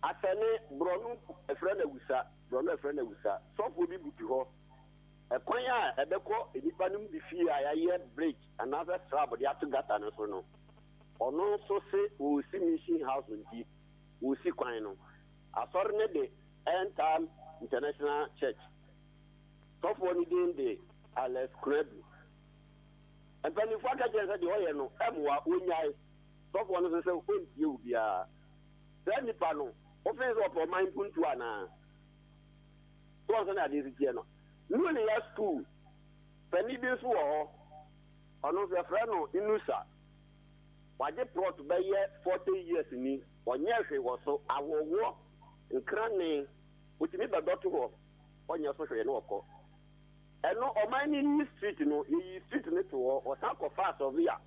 asane bronu efrɛ na wusa sofo bi buti ho ekwan a ebekọ enipa num di fie a yaye bridge another slab dey to gata no so no ono so se o si mission house nti o si kwan no asọrọ ne de End Time International Church top one din de Alex Krebu epani faka jense de oye no emwa onyai top one so se ontie ubia se nipa no offense of mind puntu ana to so na de tie no Nuli ya school, penny bills war, on the frano inusa. Waje plot by 40 years ni, on yes, was so our war in cranny, which me the daughter of on your social worker. And no, or mining street, no, ye street network or some of fast of here.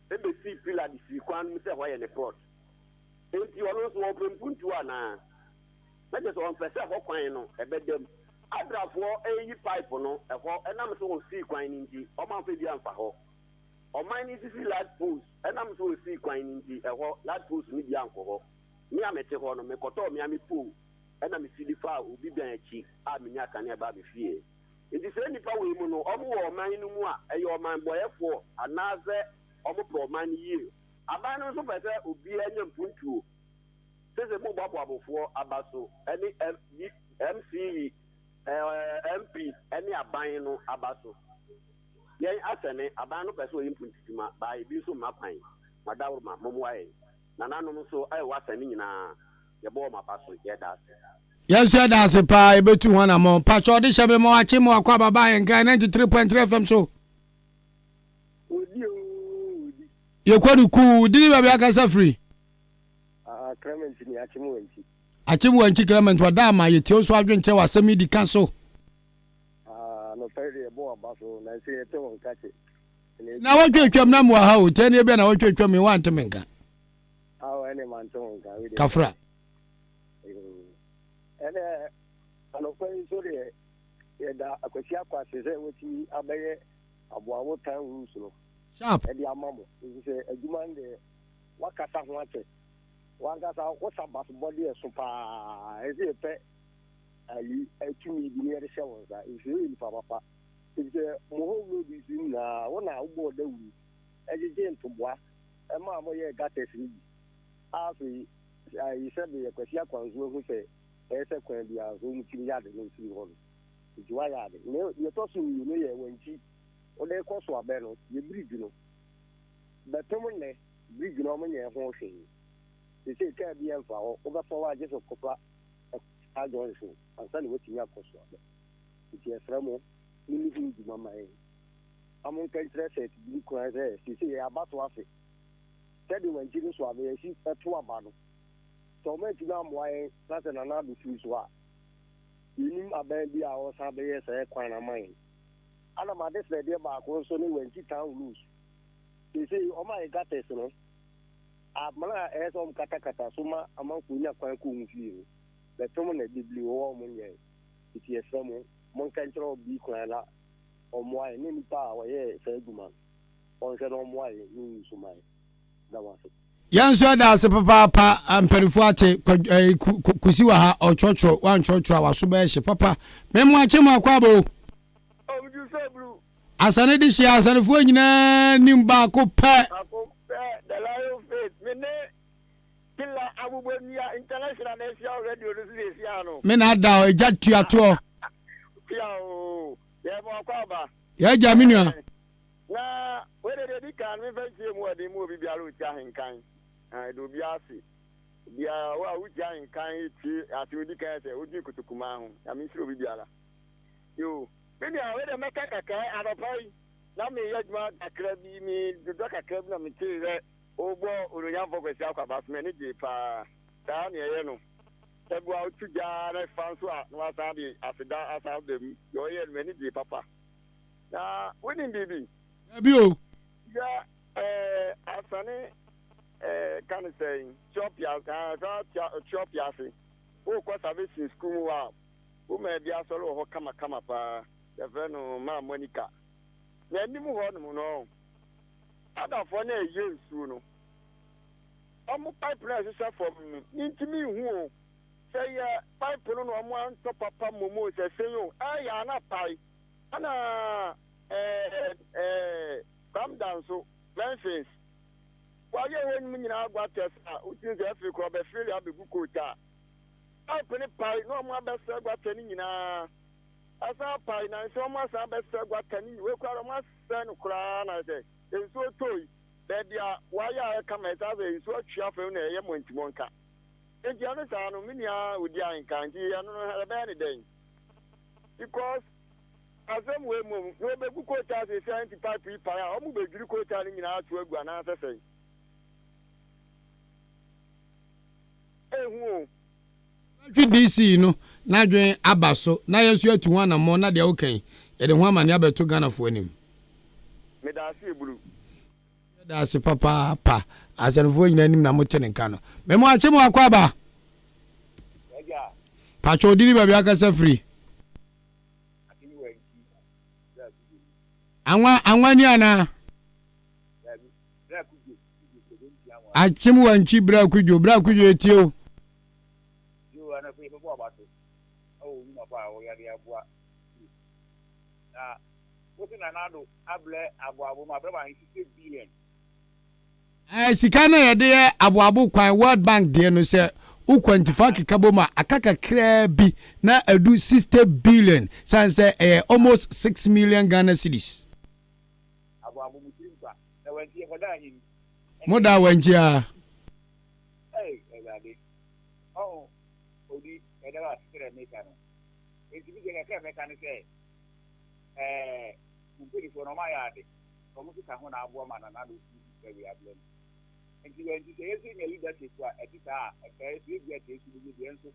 Let me see pillar the sequan, Mr. Why and the plot. If you are also open puntuana, let us on percent for quino, a bedroom. Adrafo eyi pipe no ehọ enam so si kwan nti o ma fe bi amfa ho o man ni sisi lad post enam so si kwan nti ehọ lad post ni bi anko ho mi amete ho no me koto mi ami pool enam si di fa obi bian achi a me nya kan e ba be fie nti se nipa we mu no omo wo man no mu a eyo man boyefo anaze omo pro man yi aban no so pese obi anya mpuntuo sese mo babo abofo abaso eni MCE MP any aban no abaso yen asene aban no pese oyimpuntuma ba ebi so mapan madawruma momwae na nanom so ai wasane nyina ye bo mabaso ye da Yes, sir, that's a pie, but 200 more. Patch all this, Shabby more, Chimo, Aquaba, and 93.3 FM. So, you're quite cool. Didn't you have a free? Clement in Achimu. Achimu and Chiclement were down, my tears, so I didn't tell us, send me the council. No, fairly a boy about and I say a tone catch it. Now, what you come now, how 10 years ago, what you me want to make? How any man tone Kafra. And an open so there, a question is which he obey about time rules. Sharp. And the amamo is a demand what cat wanted. One got out what's about body as super as a pet. I to me near the showers. It's really papa. It's a more is in one hour board the week. As a gentle boy, a mamma got a sleep. After I said the question who say, there's a question be a room to yard and see one. It's why I had you're tossing you know when she or they cost a banner, you breathe, you know. But Tomone, breathe, you know, when you're horse. They say, can't be for over 4 hours of copper. I don't know. I'm saying what you have for sure. It's a framo, living to my mind. I'm on contract, you cry there. She say, about to have it. Tell you when Jesus was there, she's a 2 about. So much now, why that's another fuse. You need a baby, I was having a quite a mind. And I'm at this idea about also when she can't lose. They say, oh my God, you know. Amala as on Katakata, Suma among Kunya Kwanku. The Tomon at the blue woman, it is some one control be Kuala or why any power, yes, a woman. Or said on why you so my. That was it. Yan so that's a papa and perifuate kusiwa or church one church our subesh papa. Memo chemo kwabo. Oh, you say blue. As an edition as an fuina nimba ko pa. The lion faith, Mene, Killa Abubunia International Radio, Luciano. Menada, a jet to your tour. Piao, Yamakwaba. Ya Jamina. Now, whether they can invent him where the movie be a Ahenkan. I do be assy. Be a well, which Ahenkan at Udika, Udiku to Kumahu. I mean, through Biala. You, maybe I would make a and a pie. Now me yajma akrabi mi doka krabna mi tire obo oroyan focus akwa many dey pa ta na ye no ebu out ja na fanso a no asa bi afida asa dem yo ye many dey papa na winning bibi Abi o ya asane kan say chop ya say o ko service school wa o me bia soro ho kama pa the veno ma Monica. Na ni mu ho no no adafo na eye nsu no omo pipeline sisa from intimi hu say pipe no no omo anto papa momo say yo aya na pai ana calm down so Memphis wa ye won nyina agwa test utin ze Africa be feel abegu kota pipe ni pai no omo abesa agwa tani nyina asa pai na so ma sa besa gwa tani we kwara ma sen kura na se enso toy be dia wa ya ka ma sa be enso atwa fa na ye montimonka enti anu sa no minia odi Ahenkan ji anu no be ni den because Asem we mum no be ku kota se 75 people o mu be jiri kota ni nyina atu agua na se se ehu DC no na dwen abaso na yesu atu ho na mo na de okan ye de ho amane abeto Ghana fo anim me da se bulu da se papa pa asanfo nyina anim na mo tene nka no me mo ache mo akwa ba ya pacho dini ba bia kasa free anwa ni ana achim wanchi bra kujo etio na fe bo abato o mi ma pa o ya dia boa na wotu na nado able abo ma bra ba 60 billion sika na ye de abo kwan World Bank de no se u quantify kikabo ma akaka kra bi na adu 60 billion sanse almost 6 million Ghana cedis abo mutirim pa na wanti e koda hin moda wanti a egade oh odi mede wa sikere meka no enti bi je ka meka ne se mpiri fo no ma ya de komu ka ho na abo ma na do si we able enti we enti se esi ne leadership a etita e si bi ati esi bi enso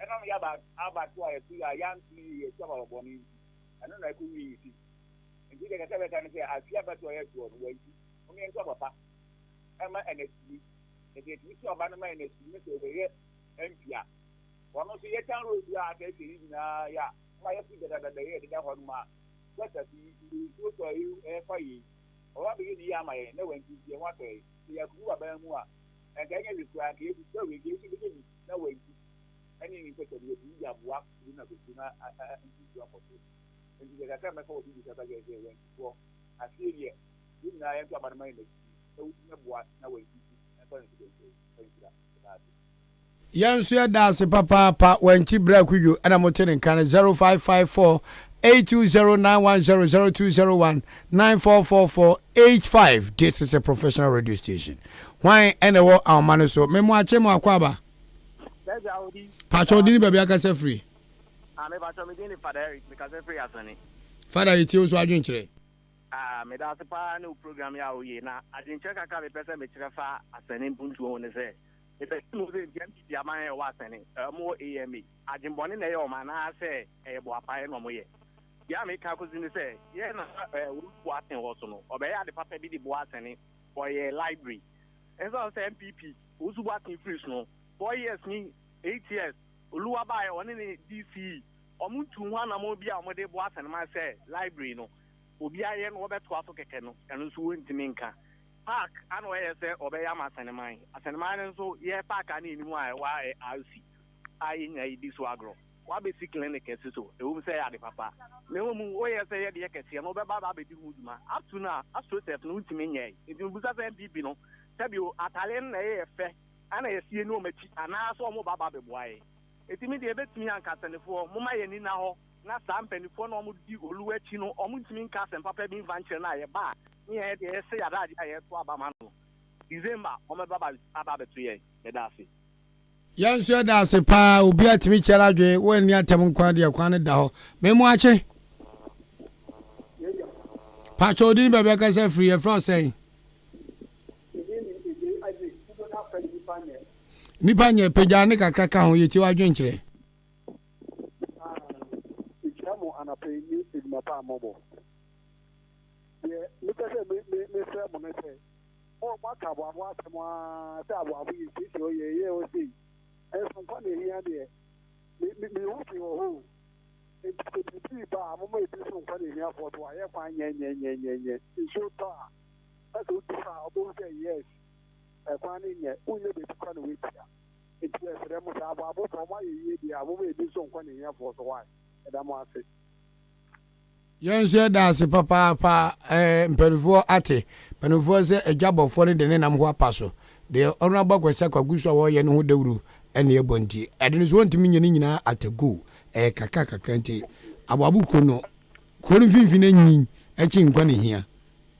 enom ya ba to a esi ya yanti e so ba bo ni ano na ku wi ti enti je ka meka ne se afia ba to ya to no wanti o mi enso papa ema NSC enti ti so ba no ma NSC ne se we ye empia wono so ye tan ro ya ta esi na ya ma ya fi da ye da ho ma wata ti so to you fa yi o wa bi di ya ma ye na wanti je wa to ya ku wa ba mu a en ga ngi ku a ke bi so we ge si bi na wanti ani ni ko to bi ya bua ni na bi na nti jo ko to nti ga ka ma ko bi ka ga je wanti ko a fi ye ni na ya to ba na mai ne so na bua na wanti na ko ni ko da Yansu ya dase papa wanchi bra kuyu ana motene kan 0554 8209100201 944485. This is a professional radio station. Why anywhere our man so memo achemo akwaba. Pacho dini baby akase free. Me pacho me dini father because free asani. Father iti oso adwenkyere. Me da se pa no program ya oye na adwenkyere kaka me pese me kire fa asani mpuntu ho ne se. If I move in the Amaya was any more AME. I didn't want in the Oman, I say, a boapay no more. Yammy Kakos in the say, yeah, watching also, or by the papa be the boatany for a library. As I say, MPP, who's watching free snow, 4 years, me, 8 years, Uluabai on any DC, or Muntu one amobia, or they boat and my say, library no, Ubia and Robert Wafokano, and Suin Timinka. Park ano say obey amasanimai asanimai so ye park ani ni why RC ai na this agro wa basic clinic so e wo say ade papa me wo mu o ye say ye de kese no be baba be di huduma up to now astro set no ntimi nyai e bi busa say MPP no sabi o atalen na ye fe ana ye sie no machi ana so mo baba be boae etimi de betimi ankasanefo mo ma ye ni na ho na sa mpanifo no mo di oluwachi no o mo ntimi nkasen papa bi vanche na ye ba yeah, they say that I have to Abamano. December, Baba Ababetuye, Medasi. Yansu dase pa obi atimi chalage when ya tamun kwade akwane da ho. Memoache. Pacho dini bebe akase free e from saying. Nipa nye peja ne kakra ka ho yeti wa dwenkyere. Ichamo anape ni idmapa mobo. Me say mo say o ma ka bo abo atemo ta abo abu yi ti o ye o si e so kwa ne hia de me wo fi o ho e ti ba mo me ti so kwa ne hia for to aye kwa nye so to a so ti fa obo say yes e kwa ne nye unye be kwa ne we ti e ti e fere mo sa abo for ma ye de abo me ti so kwa ne hia for so why e da mo ase Yansu dase papa mpenfo ate mpenfo se ejabofo ne de ne nam ho apaso de honorable kwesa kwagusu wo ye ne ho dawuru ene ebonti ade ne so ntimi nyene nyina atagu kakra nti ababu kono kono finfin anyi echi nkwa ne hia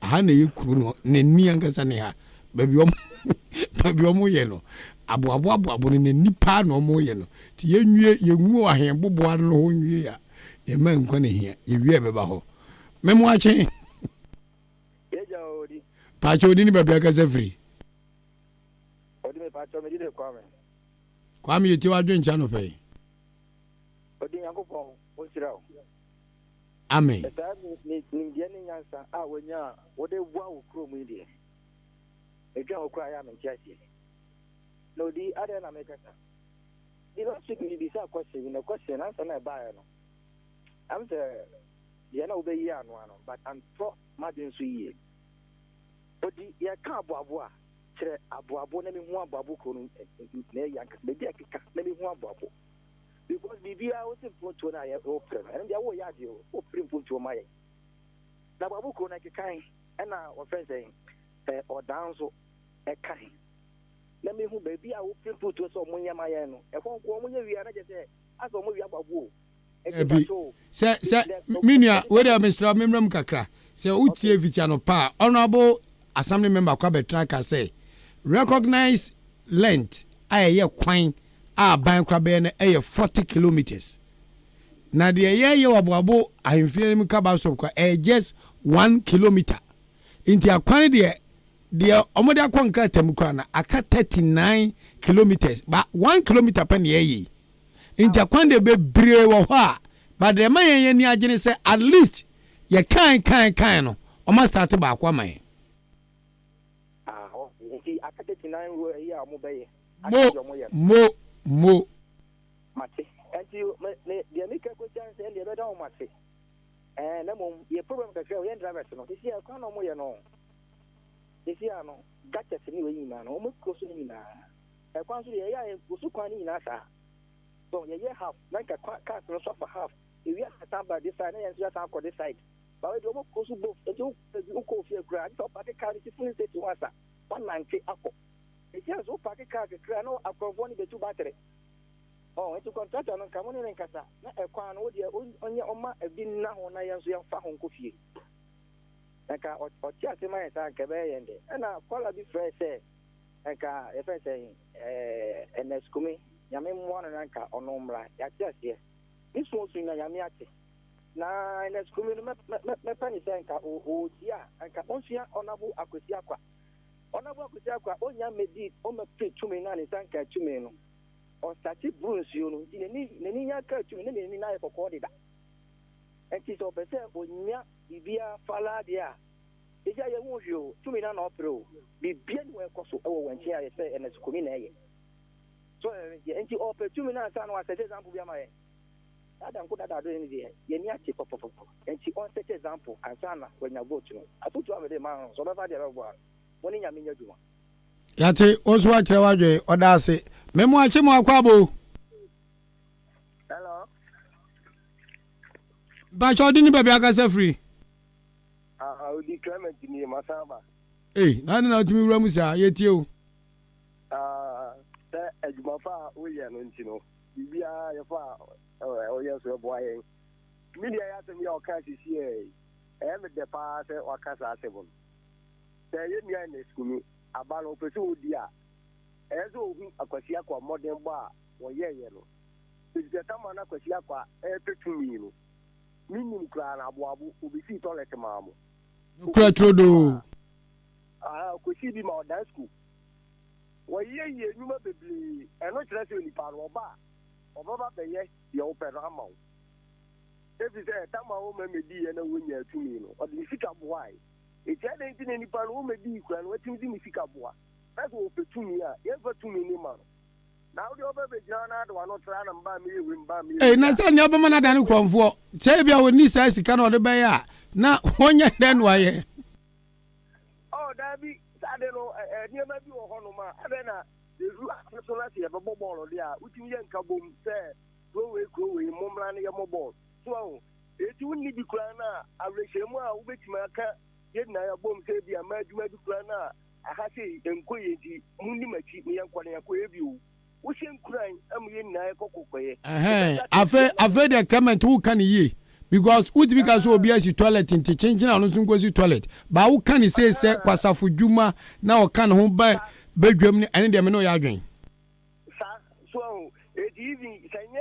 aha na yekuru no ne ni ankasa ne ha babi omo ye no abo ne nipa na omo ye no ti yenwu ahen boboa no ho nwie ya ye man nkwa ne hia ye wie beba ho memo ache Yeja odi pacho odi ni babi akase free odi me pacho me dide kwame yeti wa dwen chano pe odi yankopon o sirawo amen eta ni ndie ni nyansa a wonya wode bua wo kro mu ide edwa okra ya me ntiatie no di ade na mekata di no sik ni bisa question na question answer na ba ya no am say ye na obe yi anu but am for madin so yi odi ye ka aboabo a kire aboabo na me hu aboabo ko no na yanka me dia kika na me hu aboabo because bibia o se photo na ye o pre and dia wo ya de o pre photo ma ye na aboabo ko na kikan na o friend say o down so e kai na me hu baby a wo pre photo so mo nyama ye no e kon ko mo nya wi na je say aso mo wi aboabo se minia we dey Mr. Memram kakra se utie vitia no pa honorable assembly member kwa betra ka say recognize length aye kwan ban kra be na 40 kilometers na de ye waboabo ahemfie mu ka ba so kwa just 1 kilometer inti akwan de omode akwanka tam kwa na aka 39 kilometers ba 1 kilometer pa ne ye inti akwan de be bre wo ho a ba de ma yen ni agene se at least ye kan no o ma start ba akwa man inti aka 39 wo ya mo be ye mo mate anti de mi ka ko chance de be da o mate na mo ye problem ka kre o yen driver no isi akwa no mo ye no isi ano gacha se ni we nyina no mo ko so ni na e kwan so ye ya e so kwan ni nyina sa so ye half na ka car no so for half e wi ata ba this side na ye so ata ko this side ba we do mo ko so both e do ko fi kra so pa ke car ti full state wasa 190 akọ e ti so pa ke car ke kra no akọfo ni betu battery e to contractor no ka mo ni nkasa na e kwan no de onye oma ebi na ho na ye so ye fa ho ko fie eka o tia se mai sa ke be yende na kola bi fresh eka e fresh NSCOMI nyame mo na nka ono mra ya tia se iso so na nyame ate na NSCOMI no me pani se nka o tia nka onsia onabu akosi akwa onya medi o me pe tumi na ni sanka tumi no o stati brunsuo no ni nya ka tumi ni na ye kokko de da enti so pese onya bibia fala dia eja ye wonhwe tumi na opero bibia ni we koso e wo wanchi ya se NSCOMI na ye so enti opportunity na sa no set example bia ma ye ada nko dada do ni de ye ni ache popopo enti on set example ansana wanya vote no atutu amede ma so be fa de be bo woni nya menya djuma yate oso wa kire wadwe oda ase memo ache mo akwabo hello ba chodi ni bebe aka se free odi Clement ni masamba na timi wura musa yetie o te ejuma fa o ye no ntino bibia ye fa o ye so bo ayen media ya temi o ka sisi me de pa se o ka sa se bon te ye mi an skulu abalo pese odi a ezo ohu akwasi akwa modern ba wo ye no bibia tama na akwasi akwa petumi no minim kra na aboabo obisi toilet maamo kura trodo kwesi bi ma o dan school wo ye nyuma bebli eno kire se ni pa ro ba obaba be ye ye o pe no amawo ebi se tama o ma medi ye na wonya atumi no o di sika boai e je na ndi ni pa no medi kura no watim di sika boa na go petumi a ye fa tumi ni ma na o di oba be jina na do no tra na mba me yewe mba me na se ni oba na dan kromfo se bia woni sa sika na o de be ya na wonya den wa ye dabi sade no niema bi wo hono ma ade na ezu aso na se ye bo ball dia utimi ye nka bom se go we momra na ye mo ball so eti wonni bi kura na awrehemu a ubetima aka ye na ya bom se bia ma adwuma bi kura na aha se enko ye di munni machi ne yanko na yakọ ebi o wo hye nkuran am ye na ye kokokoye afe de Clement who can ye because would be because obi asi toilet in changing and no go toilet ba who can say kwasafu djuma na o kan ho ba bedwam ni ene de me no ya adwen so even sanye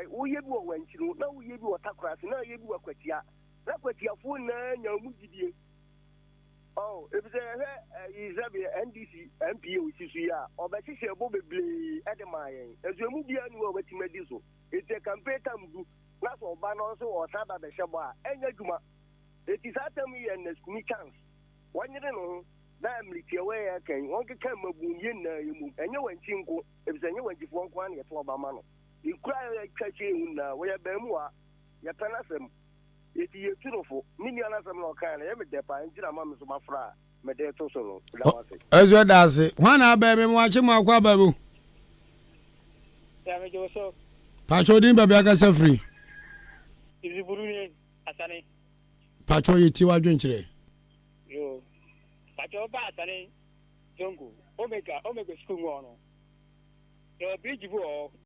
wo ye bi wo wanchiro na wo ye bi wo takrasi na ye bi wo kwatia na kwatia fu na nya mu gidie ebi se izabe NDC MPA osisu ya obehihye bo beble edemayen ezuemu bia ni wo wetimadi so ete campaign tamdu na so ba no so o saba be hye bo a enya djuma eti satam ye NSCOMI chance wanyere no na amlitie we ya kan won ke kan mabun ye na yemu enye wanchi nko ebi se enye wanchi fo nko an ye to ba ma no ikura ya kache hu na we ya ba mu a ya tanasem eti ye turofo mini anasem no kan na ye me depa njira ma me so mafra me de to so no da wase ezo da se hwana ba me mo ache mo akwa babu ya me jo so pacho din ba bia ka se free ibi buru ni asane pacho ye ti wa dwen kire yo pacho ba asane jongo omega school no yo bridge bu o